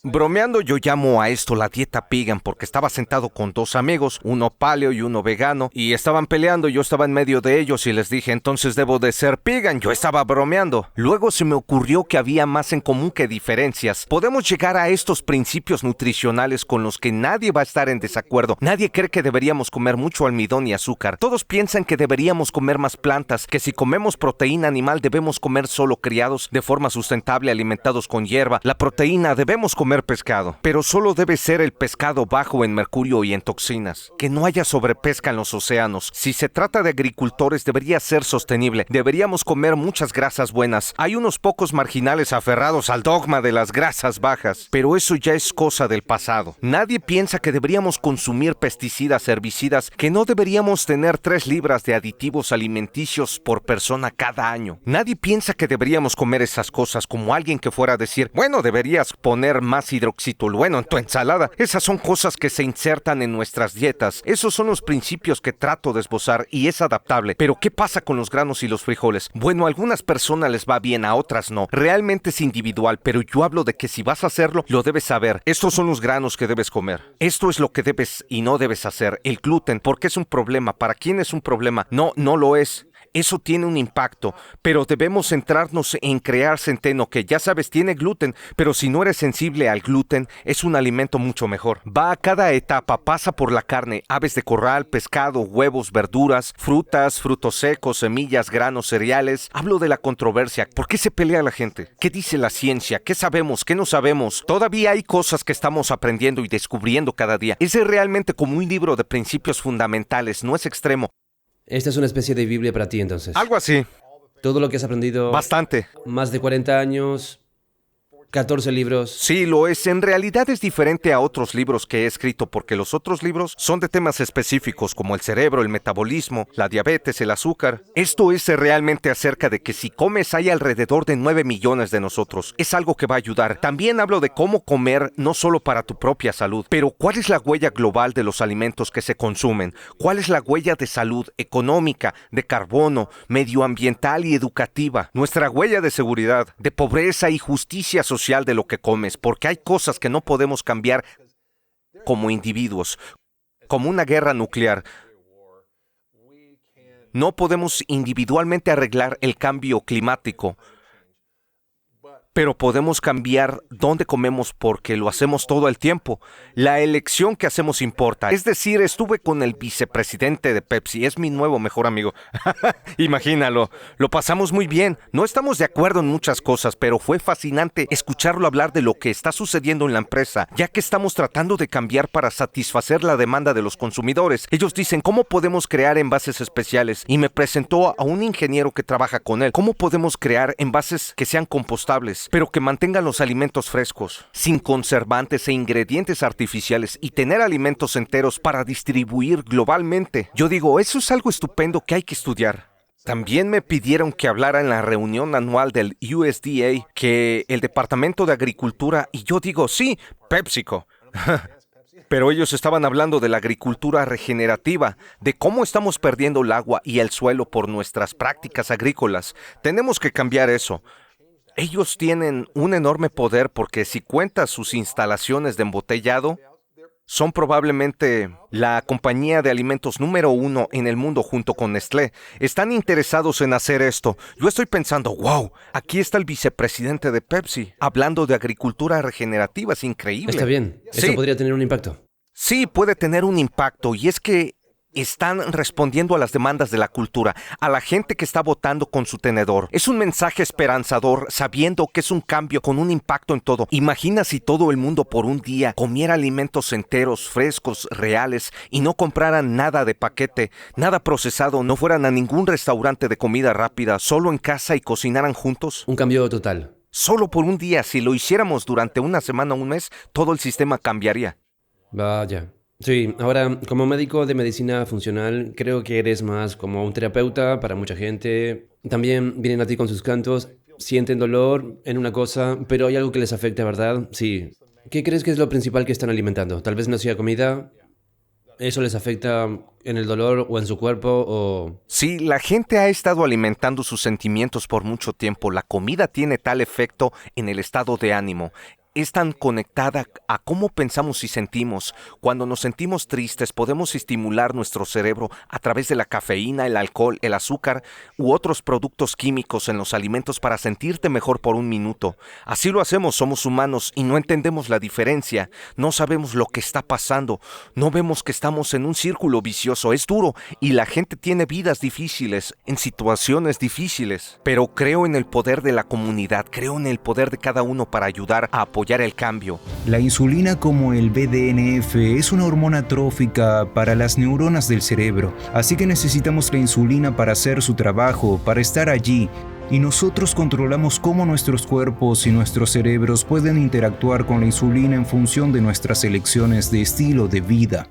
Bromeando yo llamo a esto la dieta vegan porque estaba sentado con 2 amigos, uno paleo y uno vegano, y estaban peleando. Yo estaba en medio de ellos y les dije, entonces debo de ser vegan. Yo estaba bromeando. Luego se me ocurrió que había más en común que diferencias. Podemos llegar a estos principios nutricionales con los que nadie va a estar en desacuerdo. Nadie cree que deberíamos comer mucho almidón y azúcar. Todos piensan que deberíamos comer más plantas, que si comemos proteína animal debemos comer solo criados de forma sustentable, alimentados con hierba. La proteína debemos comer comer pescado, pero solo debe ser el pescado bajo en mercurio y en toxinas. Que no haya sobrepesca en los océanos. Si se trata de agricultores, debería ser sostenible. Deberíamos comer muchas grasas buenas. Hay unos pocos marginales aferrados al dogma de las grasas bajas, pero eso ya es cosa del pasado. Nadie piensa que deberíamos consumir pesticidas, herbicidas, que no deberíamos tener 3 libras de aditivos alimenticios por persona cada año. Nadie piensa que deberíamos comer esas cosas, como alguien que fuera a decir, bueno, deberías poner más hidroxitolueno en tu ensalada. Esas son cosas que se insertan en nuestras dietas. Esos son los principios que trato de esbozar y es adaptable. Pero ¿qué pasa con los granos y los frijoles? Bueno, a algunas personas les va bien, a otras no. Realmente es individual, pero yo hablo de que si vas a hacerlo, lo debes saber. Estos son los granos que debes comer. Esto es lo que debes y no debes hacer. El gluten, ¿por qué es un problema? ¿Para quién es un problema? No, no lo es. Eso tiene un impacto, pero debemos centrarnos en crear centeno que, ya sabes, tiene gluten, pero si no eres sensible al gluten, es un alimento mucho mejor. Va a cada etapa, pasa por la carne, aves de corral, pescado, huevos, verduras, frutas, frutos secos, semillas, granos, cereales. Hablo de la controversia. ¿Por qué se pelea la gente? ¿Qué dice la ciencia? ¿Qué sabemos? ¿Qué no sabemos? Todavía hay cosas que estamos aprendiendo y descubriendo cada día. Es realmente como un libro de principios fundamentales, no es extremo. Esta es una especie de Biblia para ti, entonces. Algo así. Todo lo que has aprendido... Bastante. Más de 40 años, 14 libros. Sí, lo es. En realidad es diferente a otros libros que he escrito porque los otros libros son de temas específicos como el cerebro, el metabolismo, la diabetes, el azúcar. Esto es realmente acerca de que si comes hay alrededor de 9 millones de nosotros. Es algo que va a ayudar. También hablo de cómo comer no solo para tu propia salud, pero cuál es la huella global de los alimentos que se consumen. ¿Cuál es la huella de salud económica, de carbono, medioambiental y educativa? Nuestra huella de seguridad, de pobreza y justicia social de lo que comes, porque hay cosas que no podemos cambiar como individuos, como una guerra nuclear. No podemos individualmente arreglar el cambio climático, pero podemos cambiar dónde comemos porque lo hacemos todo el tiempo. La elección que hacemos importa. Es decir, estuve con el vicepresidente de Pepsi, es mi nuevo mejor amigo. Imagínalo, lo pasamos muy bien. No estamos de acuerdo en muchas cosas, pero fue fascinante escucharlo hablar de lo que está sucediendo en la empresa, ya que estamos tratando de cambiar para satisfacer la demanda de los consumidores. Ellos dicen, ¿cómo podemos crear envases especiales? Y me presentó a un ingeniero que trabaja con él. ¿Cómo podemos crear envases que sean compostables, pero que mantengan los alimentos frescos, sin conservantes e ingredientes artificiales y tener alimentos enteros para distribuir globalmente? Yo digo, eso es algo estupendo que hay que estudiar. También me pidieron que hablara en la reunión anual del USDA, que el Departamento de Agricultura, y yo digo, sí, PepsiCo. Pero ellos estaban hablando de la agricultura regenerativa, de cómo estamos perdiendo el agua y el suelo por nuestras prácticas agrícolas. Tenemos que cambiar eso. Ellos tienen un enorme poder porque si cuentas sus instalaciones de embotellado, son probablemente la compañía de alimentos número 1 en el mundo junto con Nestlé. Están interesados en hacer esto. Yo estoy pensando, wow, aquí está el vicepresidente de Pepsi hablando de agricultura regenerativa. Es increíble. Está bien. Sí. Esto podría tener un impacto. Sí, puede tener un impacto y es que están respondiendo a las demandas de la cultura, a la gente que está votando con su tenedor. Es un mensaje esperanzador, sabiendo que es un cambio con un impacto en todo. Imagina si todo el mundo por un día comiera alimentos enteros, frescos, reales y no compraran nada de paquete, nada procesado, no fueran a ningún restaurante de comida rápida, solo en casa y cocinaran juntos. Un cambio total. Solo por un día, si lo hiciéramos durante una semana o un mes, todo el sistema cambiaría. Vaya. Sí, ahora, como médico de medicina funcional, creo que eres más como un terapeuta para mucha gente. También vienen a ti con sus cantos, sienten dolor en una cosa, pero hay algo que les afecta, ¿verdad? Sí. ¿Qué crees que es lo principal que están alimentando? Tal vez no sea comida. ¿Eso les afecta en el dolor o en su cuerpo o...? Sí, la gente ha estado alimentando sus sentimientos por mucho tiempo. La comida tiene tal efecto en el estado de ánimo. Es tan conectada a cómo pensamos y sentimos. Cuando nos sentimos tristes, podemos estimular nuestro cerebro a través de la cafeína, el alcohol, el azúcar u otros productos químicos en los alimentos para sentirte mejor por un minuto. Así lo hacemos, somos humanos y no entendemos la diferencia. No sabemos lo que está pasando. No vemos que estamos en un círculo vicioso. Es duro y la gente tiene vidas difíciles, en situaciones difíciles. Pero creo en el poder de la comunidad, creo en el poder de cada uno para ayudar a apoyar apoyar el cambio. La insulina, como el BDNF, es una hormona trófica para las neuronas del cerebro, así que necesitamos la insulina para hacer su trabajo, para estar allí. Y nosotros controlamos cómo nuestros cuerpos y nuestros cerebros pueden interactuar con la insulina en función de nuestras elecciones de estilo de vida.